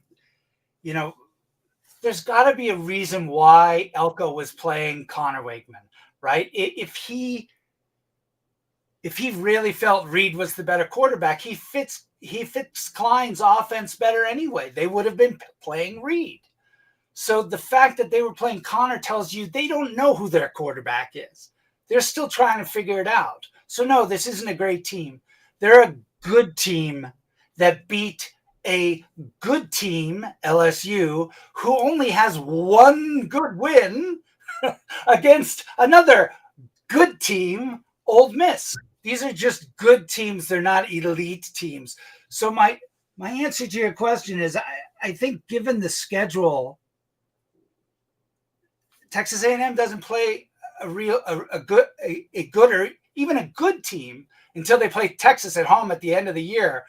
there's got to be a reason why Elko was playing Connor Wakeman, right? If he really felt Reed was the better quarterback, he fits Klein's offense better anyway. They would have been playing Reed. So the fact that they were playing Connor tells you they don't know who their quarterback is. They're still trying to figure it out. So no, this isn't a great team. They're a good team that beat a good team, LSU, who only has one good win against another good team, Ole Miss. These are just good teams. They're not elite teams. So my answer to your question is I think given the schedule, Texas A&M doesn't play a good or even a good team until they play Texas at home at the end of the year.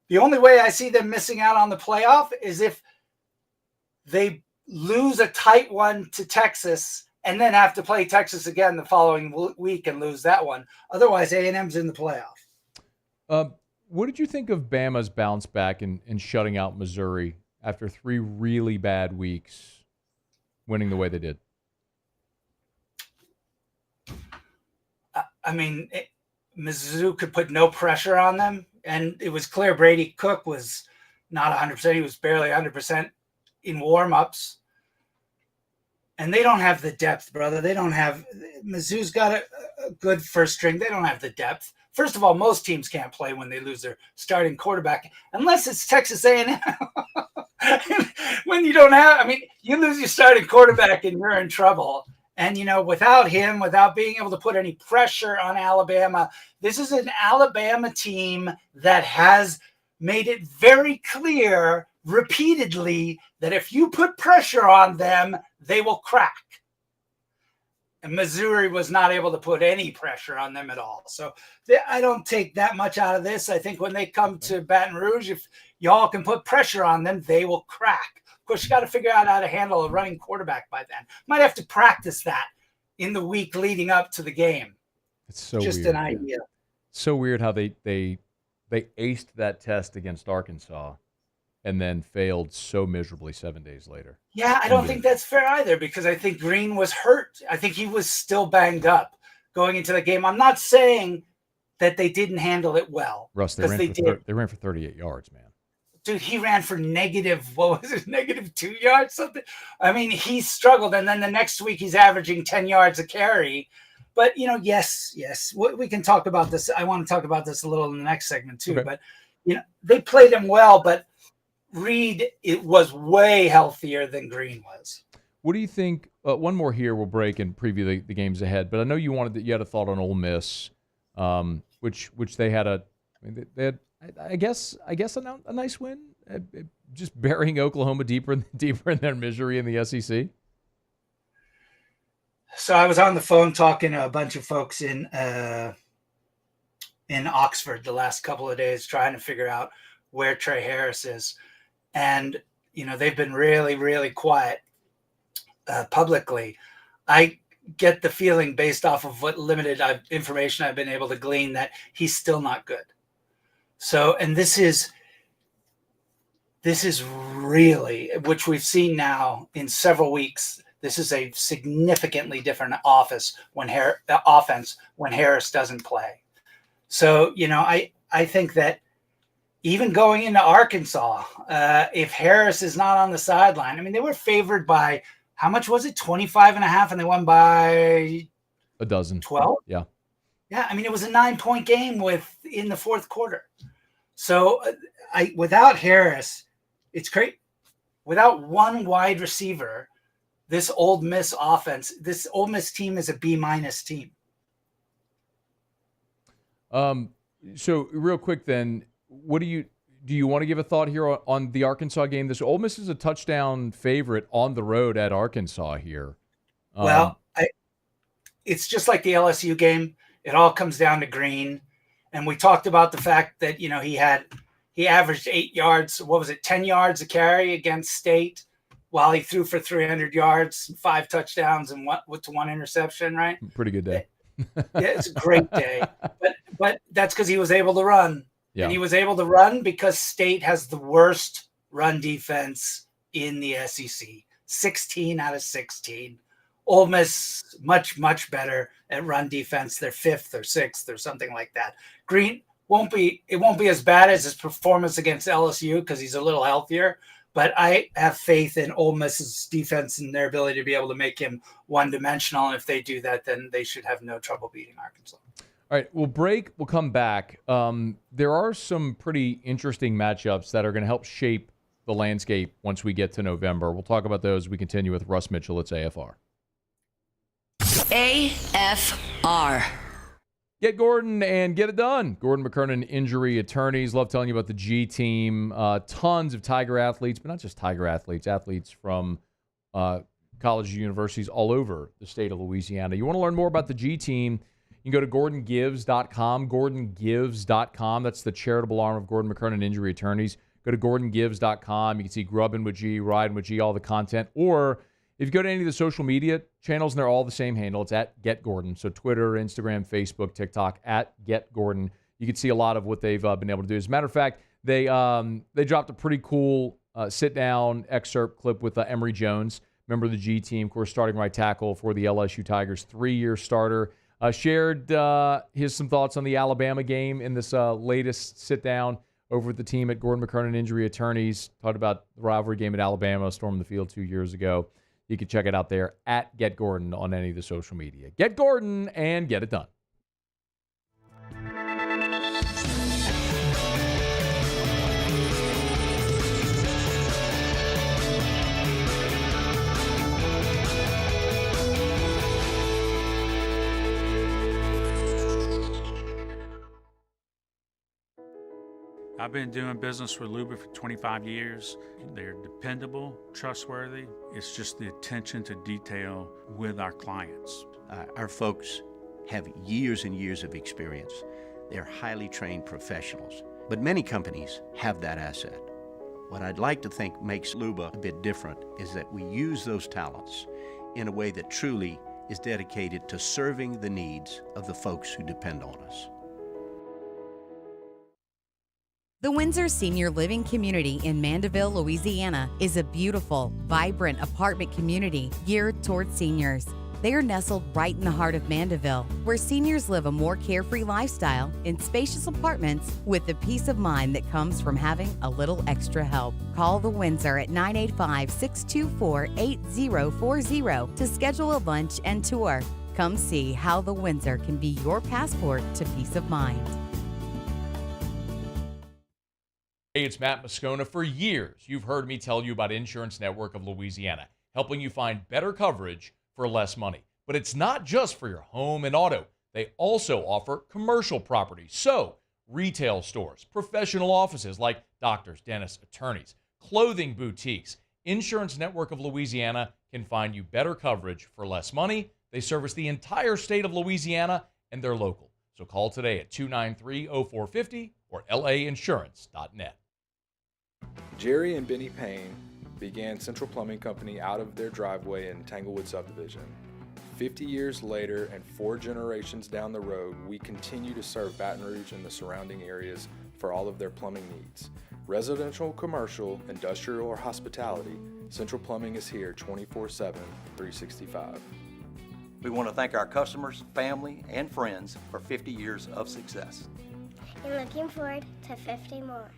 The only way I see them missing out on the playoff is if they lose a tight one to Texas and then have to play Texas again the following week and lose that one. Otherwise, A&M's in the playoff. What did you think of Bama's bounce back and shutting out Missouri after 3 really bad weeks, winning the way they did? I mean, Mizzou could put no pressure on them, and it was clear Brady Cook was not 100%. He was barely 100% in warm-ups. And they don't have the depth, brother. Mizzou's got a good first string. They don't have the depth. First of all, most teams can't play when they lose their starting quarterback, unless it's Texas A&M. When you don't have, you lose your starting quarterback and you're in trouble. And, without him, without being able to put any pressure on Alabama, this is an Alabama team that has made it very clear repeatedly that if you put pressure on them, they will crack. And Missouri was not able to put any pressure on them at all. So I don't take that much out of this. I think when they come to Baton Rouge, if y'all can put pressure on them, they will crack. Of course, you got to figure out how to handle a running quarterback by then. Might have to practice that in the week leading up to the game. It's so just weird. an idea. So weird how they aced that test against Arkansas and then failed so miserably 7 days later. Yeah, I don't think that's fair either, because I think Green was hurt. I think he was still banged up going into the game. I'm not saying that they didn't handle it well. Russ, they ran for 38 yards, man. Dude, he ran for -2 yards, something. I mean, he struggled, and then the next week he's averaging 10 yards a carry. But, yes, we can talk about this. I want to talk about this a little in the next segment too. Okay. But, they played him well, but Reed, it was way healthier than Green was. What do you think? One more here, we'll break and preview the games ahead. But I know you had a thought on Ole Miss, which they had they had, I guess a nice win, just burying Oklahoma deeper in their misery in the SEC. So I was on the phone talking to a bunch of folks in Oxford the last couple of days, trying to figure out where Trey Harris is. And, they've been really, really quiet publicly. I get the feeling, based off of what limited information I've been able to glean, that he's still not good. So, and this is really, which we've seen now in several weeks, this is a significantly different offense when Harris doesn't play. So, I think that even going into Arkansas, if Harris is not on the sideline, I mean, they were favored by, how much was it? 25.5, and they won by a dozen. 12? Yeah. Yeah, I mean, it was a 9-point game in the fourth quarter. So without Harris, it's great. Without one wide receiver, this Ole Miss offense, this Ole Miss team is a B- team. So real quick then, what do you want to give a thought here on the Arkansas game? This Ole Miss is a touchdown favorite on the road at Arkansas here. It's just like the LSU game. It all comes down to Green. And we talked about the fact that, he averaged 8 yards. What was it? 10 yards a carry against State, while he threw for 300 yards, 5 touchdowns and one interception, right? Pretty good day. Yeah, it's a great day. But that's because he was able to run. Yeah. And he was able to run because State has the worst run defense in the SEC. 16 out of 16. Ole Miss, much, much better at run defense. They're 5th or 6th or something like that. Green won't be as bad as his performance against LSU because he's a little healthier. But I have faith in Ole Miss's defense and their ability to be able to make him one-dimensional. And if they do that, then they should have no trouble beating Arkansas. All right, we'll break. We'll come back. There are some pretty interesting matchups that are going to help shape the landscape once we get to November. We'll talk about those as we continue with Russ Mitchell. It's AFR. AFR. Get Gordon and get it done. Gordon McKernan Injury Attorneys. Love telling you about the G team. Tons of Tiger athletes, but not just Tiger athletes. Athletes from colleges and universities all over the state of Louisiana. You want to learn more about the G team, you can go to GordonGives.com. GordonGives.com. That's the charitable arm of Gordon McKernan Injury Attorneys. Go to GordonGives.com. You can see Grubbing with G, Riding with G, all the content. Or if you go to any of the social media channels, and they're all the same handle, it's at Get Gordon. So Twitter, Instagram, Facebook, TikTok, at Get Gordon. You can see a lot of what they've been able to do. As a matter of fact, they dropped a pretty cool sit-down excerpt clip with Emory Jones, member of the G team, of course, starting right tackle for the LSU Tigers, 3-year starter. Shared some thoughts on the Alabama game in this latest sit-down over with the team at Gordon McKernan Injury Attorneys. Talked about the rivalry game at Alabama, storming the field 2 years ago. You can check it out there at Get Gordon on any of the social media. Get Gordon and get it done. I've been doing business with Luba for 25 years. They're dependable, trustworthy. It's just the attention to detail with our clients. Our folks have years and years of experience. They're highly trained professionals, but many companies have that asset. What I'd like to think makes Luba a bit different is that we use those talents in a way that truly is dedicated to serving the needs of the folks who depend on us. The Windsor Senior Living Community in Mandeville, Louisiana is a beautiful, vibrant apartment community geared towards seniors. They are nestled right in the heart of Mandeville, where seniors live a more carefree lifestyle in spacious apartments with the peace of mind that comes from having a little extra help. Call the Windsor at 985-624-8040 to schedule a lunch and tour. Come see how the Windsor can be your passport to peace of mind. Hey, it's Matt Moscona. For years, you've heard me tell you about Insurance Network of Louisiana, helping you find better coverage for less money. But it's not just for your home and auto. They also offer commercial property. So, retail stores, professional offices like doctors, dentists, attorneys, clothing boutiques. Insurance Network of Louisiana can find you better coverage for less money. They service the entire state of Louisiana, and they're local. So call today at 293-0450 or lainsurance.net. Jerry and Benny Payne began Central Plumbing Company out of their driveway in Tanglewood Subdivision. 50 years later and 4 generations down the road, we continue to serve Baton Rouge and the surrounding areas for all of their plumbing needs. Residential, commercial, industrial, or hospitality, Central Plumbing is here 24/7, 365. We want to thank our customers, family, and friends for 50 years of success. And looking forward to 50 more.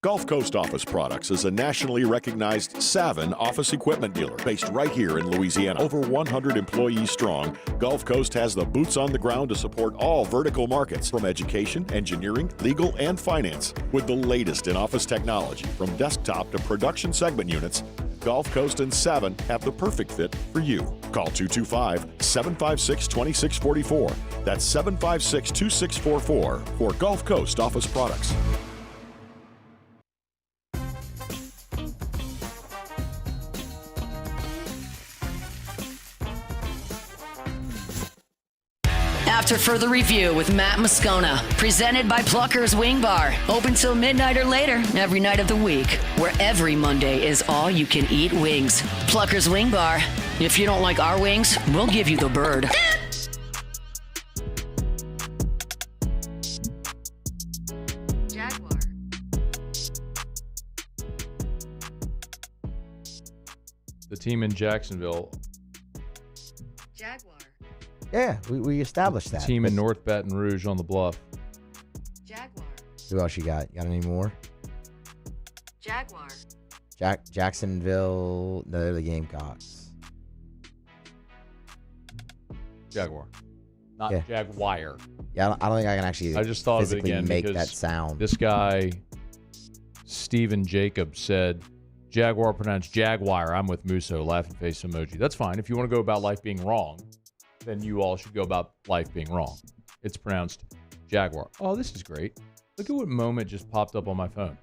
Gulf Coast Office Products is a nationally recognized Savin office equipment dealer based right here in Louisiana. Over 100 employees strong, Gulf Coast has the boots on the ground to support all vertical markets from education, engineering, legal, and finance. With the latest in office technology from desktop to production segment units, Gulf Coast and Savin have the perfect fit for you. Call 225-756-2644. That's 756-2644 for Gulf Coast Office Products. After further review with Matt Moscona, presented by Plucker's Wing Bar, open till midnight or later every night of the week, where every Monday is all you can eat wings. Plucker's Wing Bar. If you don't like our wings, we'll give you the bird. Jaguar. The team in Jacksonville. Jaguar. Yeah, we established that. Team in North Baton Rouge on the Bluff. Jaguar. Who else you got? Got any more? Jaguar. Jacksonville. No, they're the Gamecocks. Jaguar. Not Yeah. Jaguar. Yeah, I don't think I can actually I just thought of it physically again make because that sound. This guy, Steven Jacobs, said Jaguar pronounced Jaguar. I'm with Musso, laughing face emoji. That's fine. If you want to go about life being wrong, then you all should go about life being wrong. It's pronounced Jaguar. Oh, this is great. Look at what moment just popped up on my phone.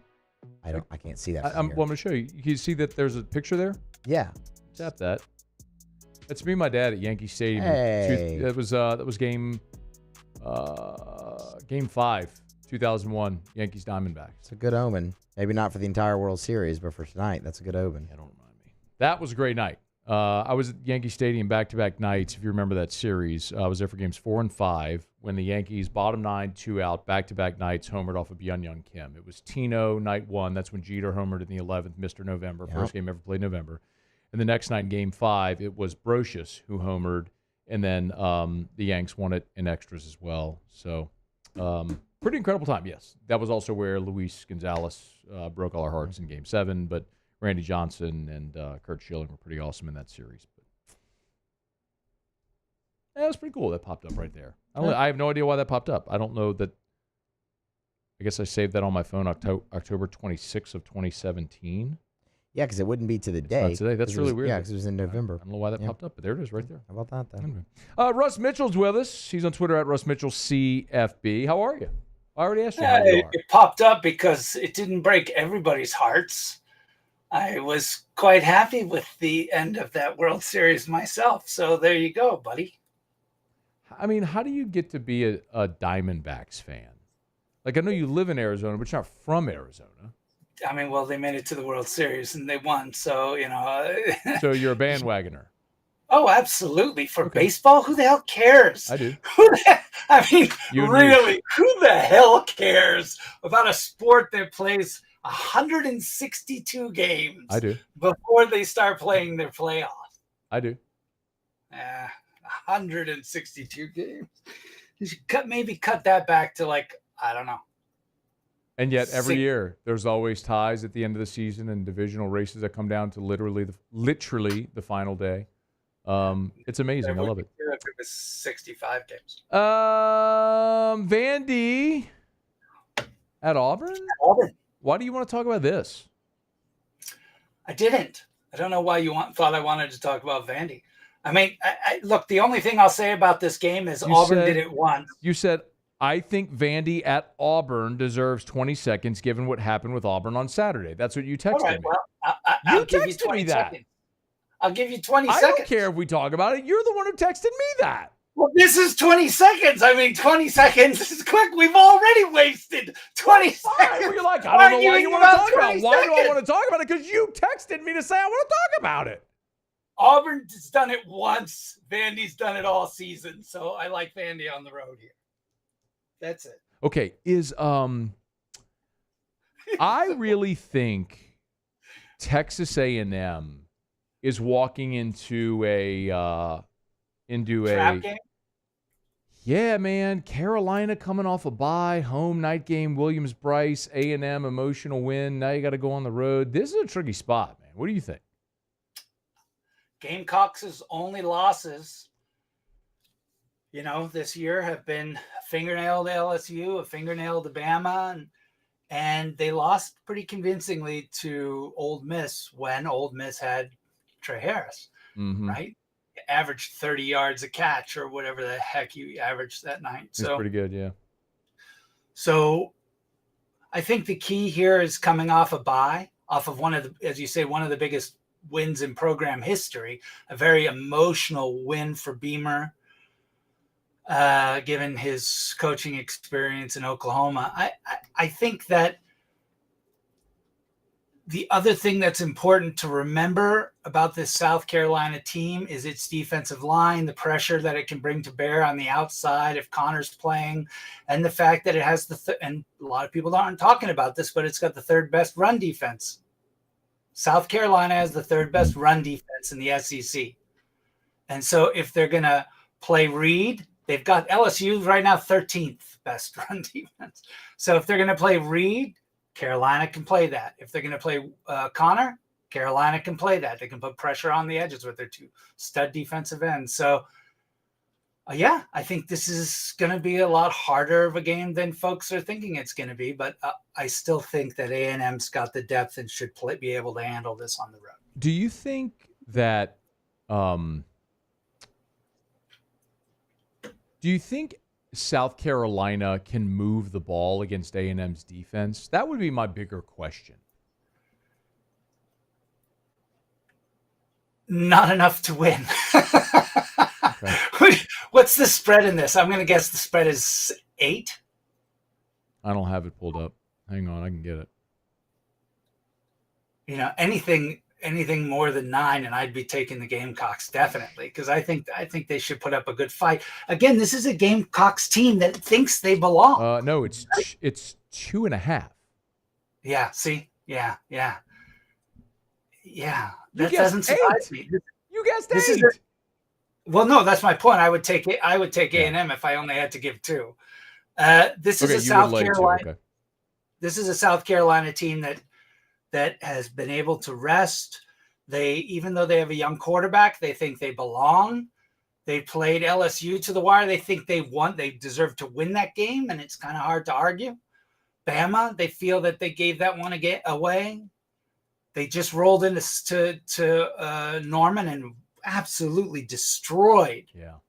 I can't see that. Well, I'm going to show you. You see that there's a picture there? Yeah. Tap that. That's me and my dad at Yankee Stadium. Hey. That was game 5, 2001, Yankees Diamondbacks. It's a good omen. Maybe not for the entire World Series, but for tonight, that's a good omen. Yeah, don't remind me. That was a great night. I was at Yankee Stadium back-to-back nights, if you remember that series. I was there for games 4 and 5 when the Yankees, bottom 9, 2 out, back-to-back nights, homered off of Byung-Young Kim. It was Tino, night 1. That's when Jeter homered in the 11th, Mr. November, first game ever played in November. And the next night in game 5, it was Brocious who homered, and then the Yanks won it in extras as well. So pretty incredible time, yes. That was also where Luis Gonzalez broke all our hearts in game 7, but Randy Johnson and Kurt Schilling were pretty awesome in that series. But yeah, it was pretty cool. That popped up right there. I have no idea why that popped up. I don't know that. I guess I saved that on my phone October 26th of 2017. Yeah, because it wouldn't be to the day. Not today. That's really weird. Yeah, because it was in November. I don't know why that popped up, but there it is right there. How about that, then? Anyway. Russ Mitchell's with us. He's on Twitter at RussMitchellCFB. How are you? I already asked you how you are. It popped up because it didn't break everybody's hearts. I was quite happy with the end of that World Series myself. So there you go, buddy. I mean, how do you get to be a Diamondbacks fan? Like, I know you live in Arizona, but you're not from Arizona. I mean, well, they made it to the World Series and they won. So, So you're a bandwagoner. Oh, absolutely. For baseball, who the hell cares? I do. I mean, You and really, who the hell cares about a sport that plays 162 games I do. before they start playing their playoff? I do. 162 games. You should maybe cut that back to I don't know. And yet every year there's always ties at the end of the season and divisional races that come down to literally the final day. It's amazing. I love it. If it was 65 games. Vandy at Auburn? Why do you want to talk about this? I didn't. I don't know why you thought I wanted to talk about Vandy. I mean, look, the only thing I'll say about this game is Auburn did it once. You said, I think Vandy at Auburn deserves 20 seconds given what happened with Auburn on Saturday. That's what you texted me. Well, I'll give you 20 seconds. I'll give you 20 seconds. I don't care if we talk about it. You're the one who texted me that. Well, this is 20 seconds. I mean, 20 seconds is quick. We've already wasted 20 seconds. Well, you're like, I don't know why you want to talk about it. Why do I want to talk about it? Because you texted me to say I want to talk about it. Auburn's done it once. Vandy's done it all season. So I like Vandy on the road here. That's it. Okay. I really think Texas A&M is walking into a trap game? Yeah, man. Carolina coming off a bye, home night game, Williams-Brice, A&M emotional win. Now you got to go on the road. This is a tricky spot, man. What do you think? Gamecocks' only losses, this year have been a fingernail to LSU, a fingernail to Bama, and they lost pretty convincingly to Ole Miss when Ole Miss had Trey Harris, right? Averaged 30 yards a catch or whatever the heck he averaged that night. It's pretty good, yeah. So I think the key here is coming off a bye, off of one of the biggest wins in program history, a very emotional win for Beamer, given his coaching experience in Oklahoma. I think that the other thing that's important to remember about this South Carolina team is its defensive line, the pressure that it can bring to bear on the outside if Connor's playing, and the fact that it has and a lot of people aren't talking about this, but it's got the third best run defense. South Carolina has the third best run defense in the SEC. And so if they're going to play Reed, they've got LSU right now 13th best run defense. So if they're going to play Reed, Carolina can play that. If they're going to play Connor, Carolina can play that. They can put pressure on the edges with their two stud defensive ends. So, I think this is going to be a lot harder of a game than folks are thinking it's going to be. But I still think that A&M's got the depth and should be able to handle this on the road. Do you think that South Carolina can move the ball against A&M's defense? That would be my bigger question. Not enough to win. Okay. What's the spread in this? I'm going to guess the spread is 8. I don't have it pulled up. Hang on, I can get it. Anything more than 9, and I'd be taking the Gamecocks definitely, because I think they should put up a good fight. Again, this is a Gamecocks team that thinks they belong. No, it's 2.5. Yeah. See. Yeah. That doesn't surprise me. You guessed 8. Well, no, that's my point. I would take it. I would take A&M if I only had to give 2. This is a South Carolina. Okay. This is a South Carolina team that has been able to rest. Even though they have a young quarterback, they think they belong. They played LSU to the wire. They think they won. They deserve to win that game, and it's kind of hard to argue. Bama, they feel that they gave that one away. They just rolled into Norman and absolutely destroyed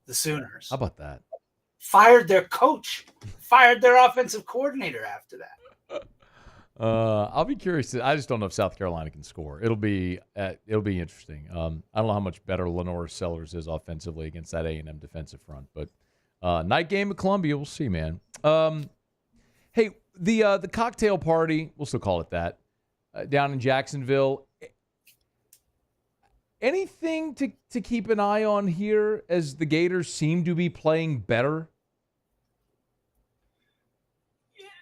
the Sooners. How about that? Fired their coach, fired their offensive coordinator after that. I'll be curious. I just don't know if South Carolina can score. It'll be interesting. I don't know how much better Lenore Sellers is offensively against that A&M defensive front, but night game at Columbia, we'll see, man. Hey, the cocktail party, we'll still call it that, down in Jacksonville. Anything to keep an eye on here as the Gators seem to be playing better?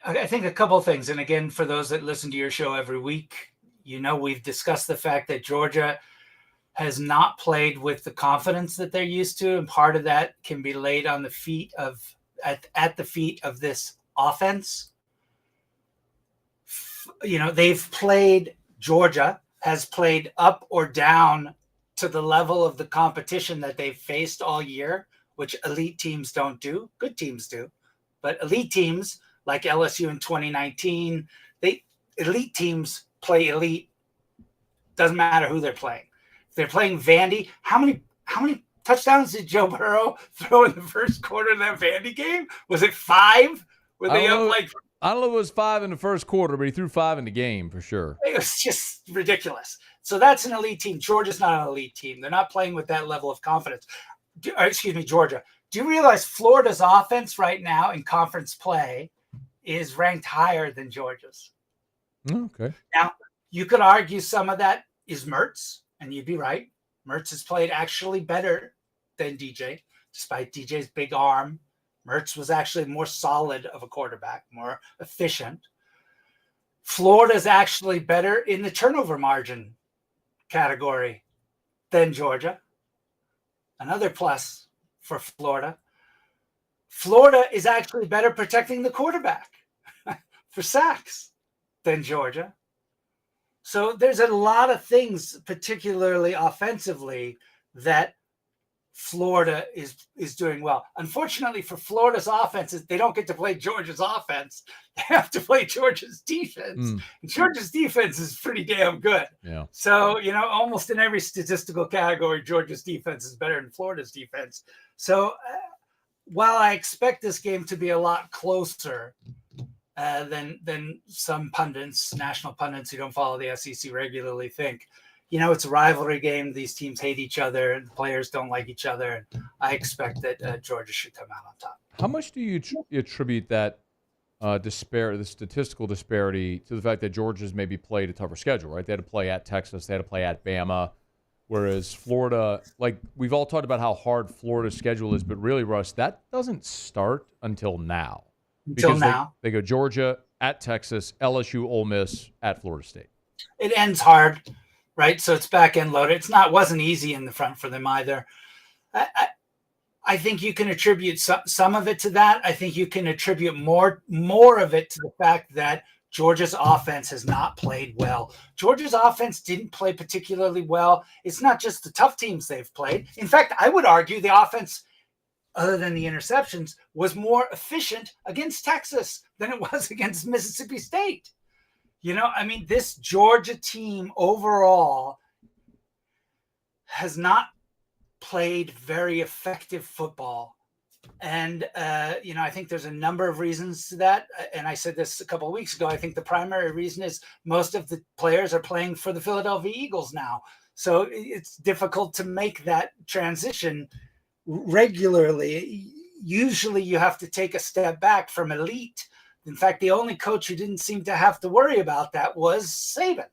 I think a couple of things. And again, for those that listen to your show every week, we've discussed the fact that Georgia has not played with the confidence that they're used to. And part of that can be laid on the feet of at the feet of this offense. Georgia has played up or down to the level of the competition that they've faced all year, which elite teams don't do. Good teams do. But elite teams like LSU in 2019, elite teams play elite. Doesn't matter who they're playing. If they're playing Vandy, how many touchdowns did Joe Burrow throw in the first quarter of that Vandy game? Was it 5? Were they up like? I don't know if it was 5 in the first quarter, but he threw 5 in the game for sure. It was just ridiculous. So that's an elite team. Georgia's not an elite team. They're not playing with that level of confidence. Georgia. Do you realize Florida's offense right now in conference play is ranked higher than Georgia's? Okay. Now, you could argue some of that is Mertz, and you'd be right. Mertz has played actually better than DJ, despite DJ's big arm. Mertz was actually more solid of a quarterback, more efficient. Florida's actually better in the turnover margin category than Georgia. Another plus for Florida. Florida is actually better protecting the quarterback for sacks than Georgia. So there's a lot of things, particularly offensively, that Florida is doing well. Unfortunately for Florida's offenses, they don't get to play Georgia's offense. They have to play Georgia's defense. And Georgia's defense is pretty damn good. Yeah. So, almost in every statistical category, Georgia's defense is better than Florida's defense. So while I expect this game to be a lot closer than some pundits, national pundits who don't follow the SEC regularly think, it's a rivalry game. These teams hate each other and players don't like each other. And I expect that Georgia should come out on top. How much do you attribute that the statistical disparity to the fact that Georgia's maybe played a tougher schedule, right? They had to play at Texas. They had to play at Bama. Whereas Florida, like we've all talked about how hard Florida's schedule is, but really, Russ, that doesn't start until now. They go Georgia, at Texas, LSU, Ole Miss, at Florida State. It ends hard. Right, so it's back end loaded. Wasn't easy in the front for them either. I think you can attribute some of it to that. I think you can attribute more of it to the fact that Georgia's offense has not played well. Georgia's offense didn't play particularly well. It's not just the tough teams they've played. In fact, I would argue the offense, other than the interceptions, was more efficient against Texas than it was against Mississippi State. This Georgia team overall has not played very effective football. And, I think there's a number of reasons to that. And I said this a couple of weeks ago. I think the primary reason is most of the players are playing for the Philadelphia Eagles now. So it's difficult to make that transition regularly. Usually you have to take a step back from elite. In fact, the only coach who didn't seem to have to worry about that was Saban.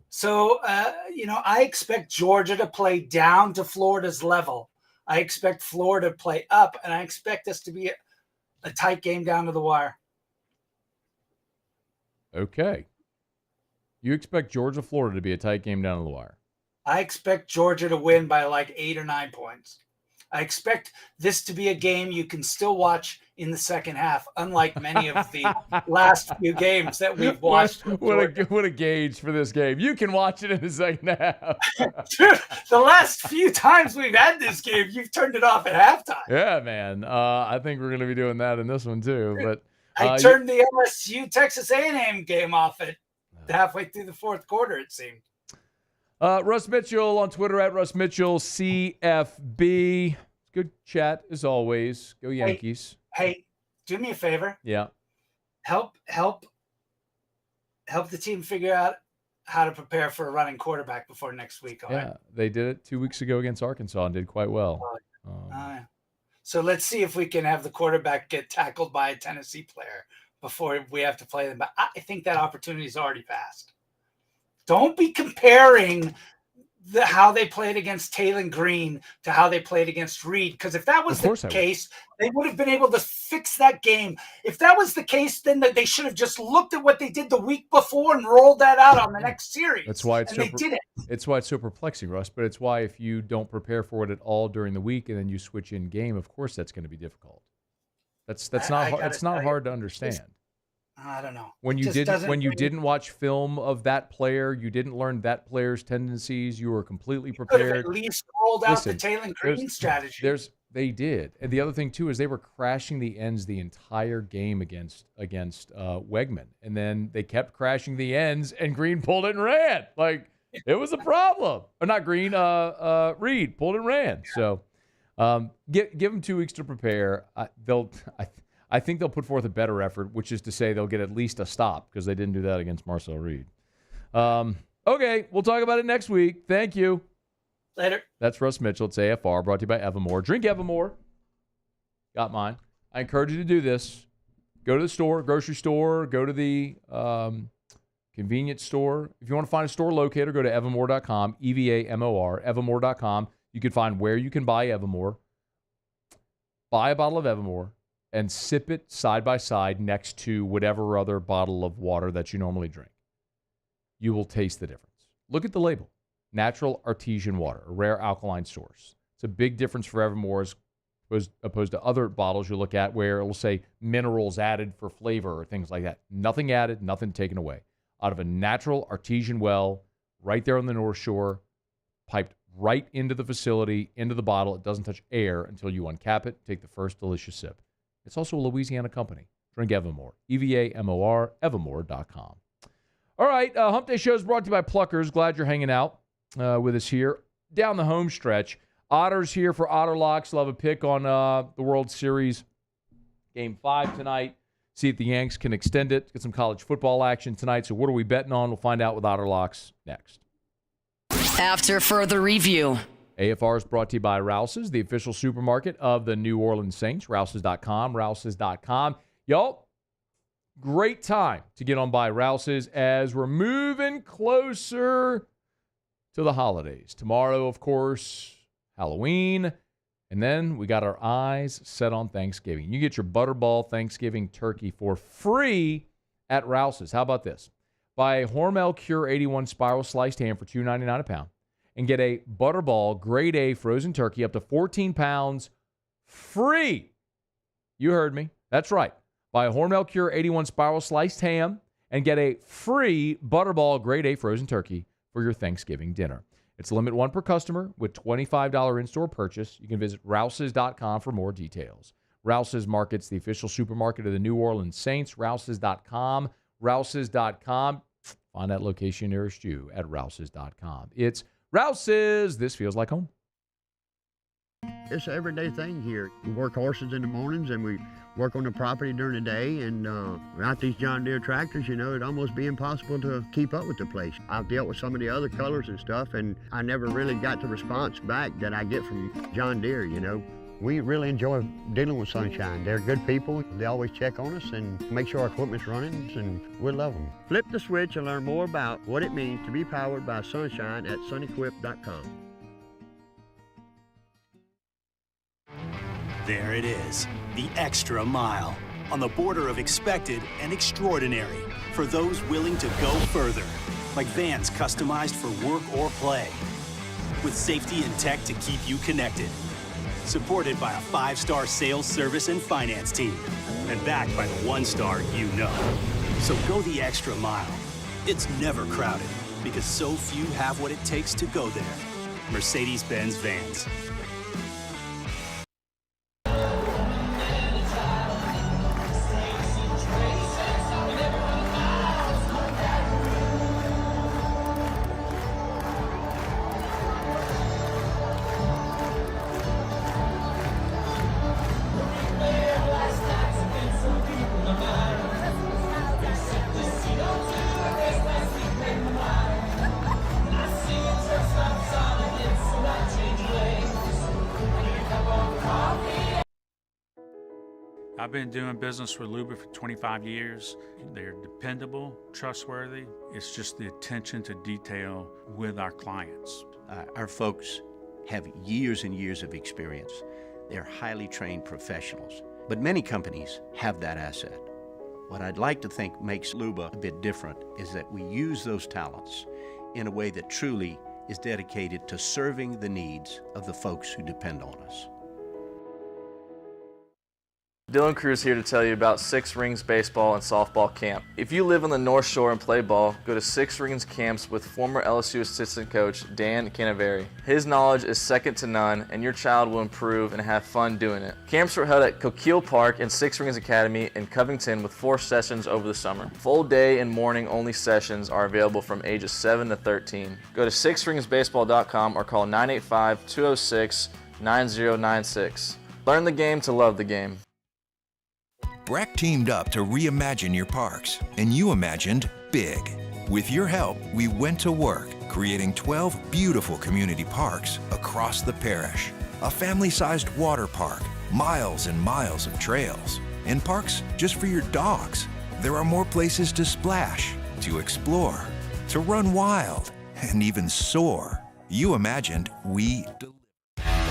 So, I expect Georgia to play down to Florida's level. I expect Florida to play up, and I expect this to be a tight game down to the wire. Okay. You expect Georgia-Florida to be a tight game down to the wire? I expect Georgia to win by like 8 or 9 points. I expect this to be a game you can still watch in the second half, unlike many of the last few games that we've watched. What a gauge for this game. You can watch it in the second half. Dude, the last few times we've had this game, you've turned it off at halftime. Yeah, man. I think we're going to be doing that in this one too. But I turned the LSU Texas A&M game off at halfway through the fourth quarter, it seemed. Russ Mitchell on Twitter at Russ Mitchell CFB. Good chat as always. Go Yankees. Hey, do me a favor. Yeah. Help the team figure out how to prepare for a running quarterback before next week. All right? They did it 2 weeks ago against Arkansas and did quite well. So let's see if we can have the quarterback get tackled by a Tennessee player before we have to play them. But I think that opportunity's already passed. Don't be comparing how they played against Taylor Green to how they played against Reed. Because if that was the case, they would have been able to fix that game. If that was the case, then they should have just looked at what they did the week before and rolled that out on the next series. That's why they didn't. It's why it's so perplexing, Russ. But it's why if you don't prepare for it at all during the week and then you switch in game, of course that's going to be difficult. That's not hard to understand. I don't know. When you didn't watch film of that player, you didn't learn that player's tendencies. You were completely prepared. Could have at least rolled out the Taylor Green strategy. They did, and the other thing too is they were crashing the ends the entire game against Wegman, and then they kept crashing the ends, and Green pulled it and ran. Like it was a problem, or not Green. Reed pulled it and ran. Yeah. So give them 2 weeks to prepare. I think they'll put forth a better effort, which is to say they'll get at least a stop because they didn't do that against Marcel Reed. Okay, we'll talk about it next week. Thank you. Later. That's Russ Mitchell. It's AFR, brought to you by Evermore. Drink Evermore. Got mine. I encourage you to do this. Go to the store, grocery store, go to the convenience store. If you want to find a store locator, go to evermore.com, EVAMOR, evermore.com. You can find where you can buy Evermore. Buy a bottle of Evermore and sip it side by side next to whatever other bottle of water that you normally drink. You will taste the difference. Look at the label. Natural artesian water, a rare alkaline source. It's a big difference for Evermore as opposed to other bottles you look at where it will say minerals added for flavor or things like that. Nothing added, nothing taken away. Out of a natural artesian well right there on the North Shore, piped right into the facility, into the bottle. It doesn't touch air until you uncap it, take the first delicious sip. It's also a Louisiana company. Drink Evermore. EVAMOR, evermore.com. All right, Hump Day Show is brought to you by Pluckers. Glad you're hanging out with us here. Down the home stretch, Otter's here for Otter Locks. They'll have a pick on the World Series Game 5 tonight. See if the Yanks can extend it. Get some college football action tonight. So what are we betting on? We'll find out with Otter Locks next. After further review. AFR is brought to you by Rouse's, the official supermarket of the New Orleans Saints. Rouse's.com, Rouse's.com. Y'all, great time to get on by Rouse's as we're moving closer to the holidays. Tomorrow, of course, Halloween. And then we got our eyes set on Thanksgiving. You get your Butterball Thanksgiving turkey for free at Rouse's. How about this? Buy a Hormel Cure 81 spiral sliced ham for $2.99 a pound. And get a Butterball Grade A frozen turkey up to 14 pounds free. You heard me. That's right. Buy a Hormel Cure 81 spiral sliced ham and get a free Butterball Grade A frozen turkey for your Thanksgiving dinner. It's limit 1 per customer with $25 in-store purchase. You can visit Rouse's.com for more details. Rouse's markets the official supermarket of the New Orleans Saints. Rouse's.com. Rouse's.com. Find that location nearest you at Rouse's.com. It's Rouse's. This feels like home. It's an everyday thing here. We work horses in the mornings and we work on the property during the day, and without these John Deere tractors, it'd almost be impossible to keep up with the place. I've dealt with some of the other colors and stuff, and I never really got the response back that I get from John Deere, We really enjoy dealing with Sunshine. They're good people. They always check on us and make sure our equipment's running, and we love them. Flip the switch and learn more about what it means to be powered by Sunshine at sunequip.com. There it is, the extra mile, on the border of expected and extraordinary for those willing to go further, like vans customized for work or play, with safety and tech to keep you connected. Supported by a 5-star sales, service, and finance team. And backed by the 1-star you know. So go the extra mile. It's never crowded because so few have what it takes to go there. Mercedes-Benz Vans. I've been doing business with Luba for 25 years. They're dependable, trustworthy. It's just the attention to detail with our clients. Our folks have years and years of experience. They're highly trained professionals. But many companies have that asset. What I'd like to think makes Luba a bit different is that we use those talents in a way that truly is dedicated to serving the needs of the folks who depend on us. Dylan Cruz here to tell you about Six Rings Baseball and Softball Camp. If you live on the North Shore and play ball, go to Six Rings Camps with former LSU assistant coach Dan Canaveri. His knowledge is second to none, and your child will improve and have fun doing it. Camps were held at Coquille Park and Six Rings Academy in Covington with 4 sessions over the summer. Full day and morning only sessions are available from ages 7 to 13. Go to sixringsbaseball.com or call 985-206-9096. Learn the game to love the game. Breck teamed up to reimagine your parks, and you imagined big. With your help, we went to work, creating 12 beautiful community parks across the parish. A family-sized water park, miles and miles of trails, and parks just for your dogs. There are more places to splash, to explore, to run wild, and even soar. You imagined, we delivered.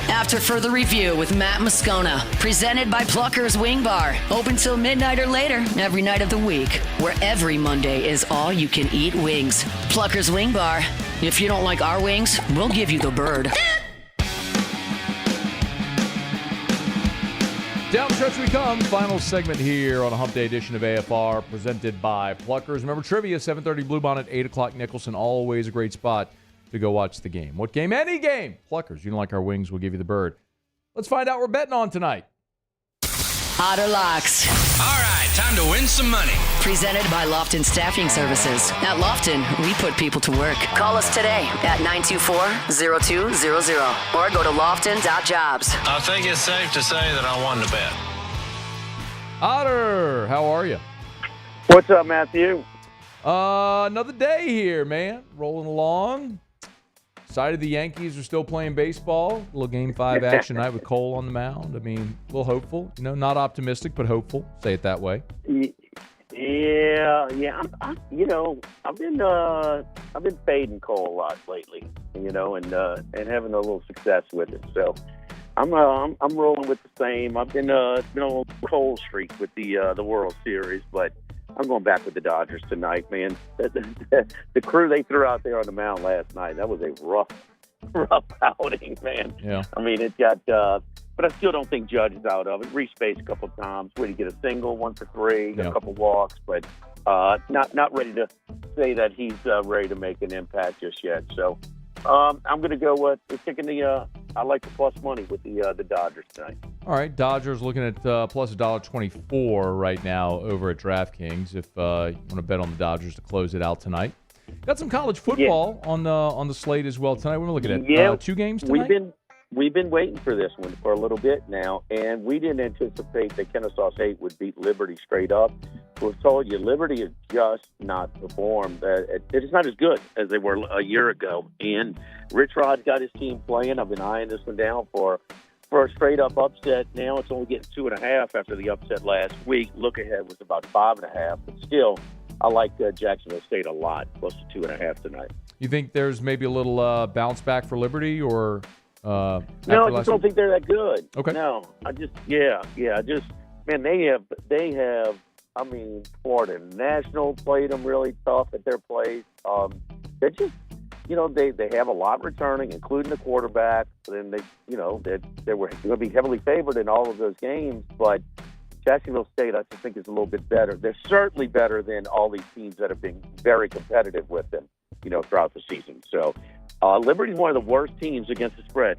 After further review with Matt Moscona, presented by Plucker's Wing Bar, open till midnight or later every night of the week, where every Monday is all you can eat wings. Plucker's Wing Bar. If you don't like our wings, we'll give you the bird. Down the stretch we come. Final segment here on a Hump Day edition of AFR, presented by Pluckers. Remember, trivia, 7:30 Bluebonnet, 8 o'clock Nicholson. Always a great spot to go watch the game. What game? Any game. Pluckers, you don't like our wings, we'll give you the bird. Let's find out what we're betting on tonight. Otter Locks. All right, time to win some money. Presented by Lofton Staffing Services. At Lofton, we put people to work. Call us today at 924-0200 or go to lofton.jobs. I think it's safe to say that I won the bet. Otter, how are you? What's up, Matthew? Another day here, man. Rolling along. Excited the Yankees are still playing baseball. A little Game 5 action tonight with Cole on the mound. I mean, a little hopeful. You know, not optimistic, but hopeful. Say it that way. Yeah. I've been fading Cole a lot lately. You know, and having a little success with it. So I'm rolling with the same. I've been on a Cole streak with the World Series, but I'm going back with the Dodgers tonight, man. The crew they threw out there on the mound last night, that was a rough outing, man. Yeah. I mean, it got, but I still don't think Judge is out of it. Re-spaced a couple of times. Way to get a single, 1 for 3, a couple walks, but not ready to say that he's ready to make an impact just yet. So I'm going to go with taking I like the plus money with the Dodgers tonight. All right, Dodgers looking at plus $1.24 right now over at DraftKings. If you want to bet on the Dodgers to close it out tonight, got some college football on the slate as well tonight. We're looking at 2 games tonight. We've been waiting for this one for a little bit now, and we didn't anticipate that Kennesaw State would beat Liberty straight up. We've told you Liberty has just not performed. It's not as good as they were a year ago. And Rich Rod's got his team playing. I've been eyeing this one down for a straight-up upset. Now it's only getting 2.5 after the upset last week. Look ahead was about 5.5, but still, I like Jacksonville State a lot, close to 2.5 tonight. You think there's maybe a little bounce back for Liberty, or no, I just don't think they're that good. Okay. No, man, they have. I mean, Florida National played them really tough at their place. They're just, they have a lot returning, including the quarterback. Then they were going to be heavily favored in all of those games, but Jacksonville State, I just think, is a little bit better. They're certainly better than all these teams that have been very competitive with them, throughout the season. So Liberty's one of the worst teams against the spread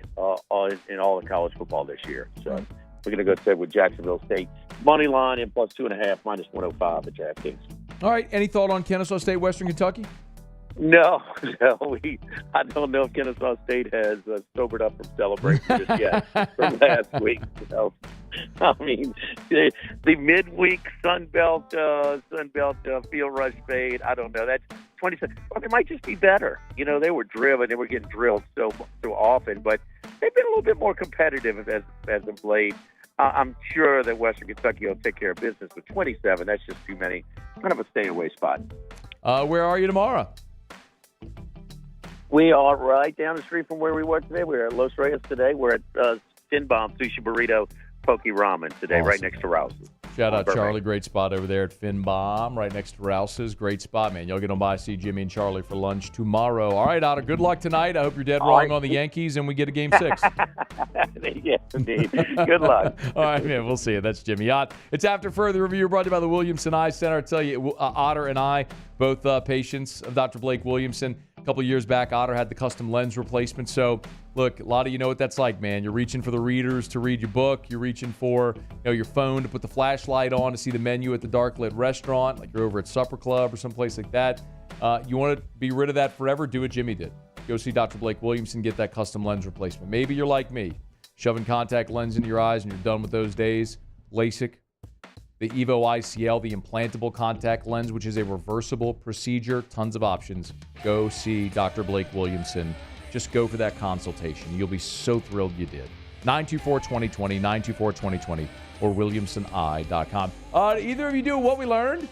in all of college football this year. So we're going to go with Jacksonville State. Money line in plus 2.5, minus 105 at DraftKings. All right. Any thought on Kennesaw State, Western Kentucky? No. I don't know if Kennesaw State has sobered up from celebrating just yet from last week. I mean, the midweek Sunbelt field rush fade. I don't know. That's 27. Well, they might just be better. They were driven. They were getting drilled so often, but they've been a little bit more competitive as of late. I'm sure that Western Kentucky will take care of business. But 27, that's just too many. Kind of a stay-away spot. Where are you tomorrow? We are right down the street from where we were today. We're at Los Reyes today. We're at Finbomb Sushi Burrito Poke Ramen today, Awesome. right next to Rouse's. Shout out Charlie. Great spot over there at Finbomb, right next to Rouse's. Great spot, man. Y'all get on by, see Jimmy and Charlie for lunch tomorrow. All right, Otter, good luck tonight. I hope you're dead wrong on the Yankees and we get a Game 6. Yes, indeed. Good luck. All right, man. We'll see you. That's Jimmy Ott. It's After Further Review brought to you by the Williamson Eye Center. I tell you, Otter and I, both patients of Dr. Blake Williamson. A couple of years back, Otter had the custom lens replacement. So, look, a lot of you know what that's like, man. You're reaching for the readers to read your book. You're reaching for your phone to put the flashlight on to see the menu at the dark lit restaurant, like you're over at Supper Club or someplace like that. You want to be rid of that forever? Do what Jimmy did. Go see Dr. Blake Williamson, get that custom lens replacement. Maybe you're like me, shoving contact lens into your eyes and you're done with those days. LASIK, the EVO ICL, the implantable contact lens, which is a reversible procedure. Tons of options. Go see Dr. Blake Williamson. Just go for that consultation. You'll be so thrilled you did. 924-2020, 924-2020, or WilliamsonEye.com. Either of you do What We Learned?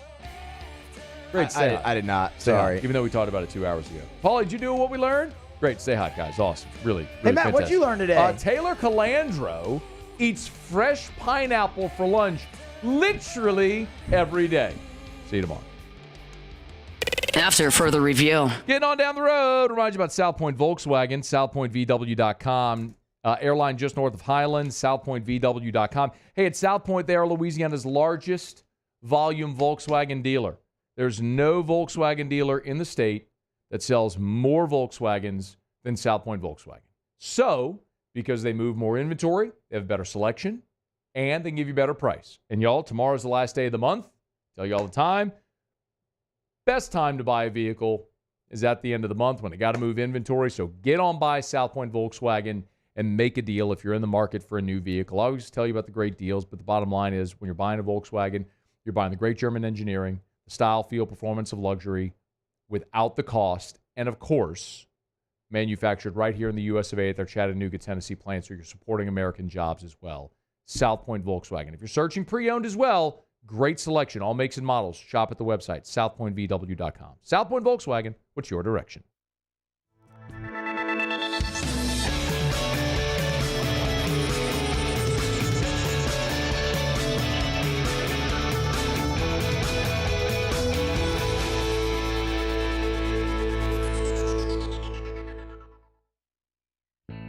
Great, say hi. I did not. Say hi, Sorry. even though we talked about it 2 hours ago. Paulie, did you do What We Learned? Great, say hi, guys. Awesome. Really, Hey, Matt, fantastic. what'd you learn today? Taylor Calandro eats fresh pineapple for lunch literally every day. See you tomorrow. After further review. Getting on down the road. Remind you about South Point Volkswagen, southpointvw.com. Airline just north of Highland, southpointvw.com. Hey, at South Point, they are Louisiana's largest volume Volkswagen dealer. There's no Volkswagen dealer in the state that sells more Volkswagens than South Point Volkswagen. So, because they move more inventory, they have better selection, and they can give you a better price. And y'all, tomorrow's the last day of the month. Tell you all the time. Best time to buy a vehicle is at the end of the month when they got to move inventory. So get on by South Point Volkswagen and make a deal if you're in the market for a new vehicle. I always tell you about the great deals, but the bottom line is when you're buying a Volkswagen, you're buying the great German engineering, the style, feel, performance of luxury without the cost, and of course, manufactured right here in the US of A at their Chattanooga, Tennessee plant, so you're supporting American jobs as well. South Point Volkswagen. If you're searching pre-owned as well, great selection, all makes and models. Shop at the website, southpointvw.com. South Point Volkswagen, what's your direction?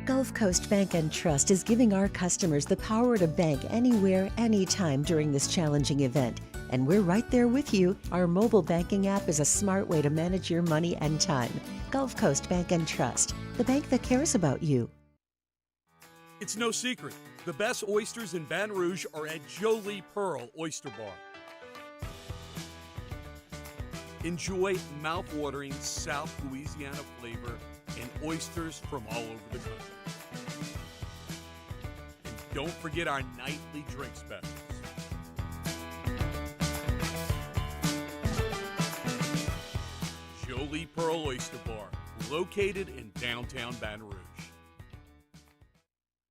Gulf Coast Bank and Trust is giving our customers the power to bank anywhere, anytime during this challenging event. And we're right there with you. Our mobile banking app is a smart way to manage your money and time. Gulf Coast Bank and Trust, the bank that cares about you. It's no secret. The best oysters in Baton Rouge are at Jolie Pearl Oyster Bar. Enjoy mouth-watering South Louisiana flavor and oysters from all over the country. And don't forget our nightly drink specials. Jolie Pearl Oyster Bar, located in downtown Baton Rouge.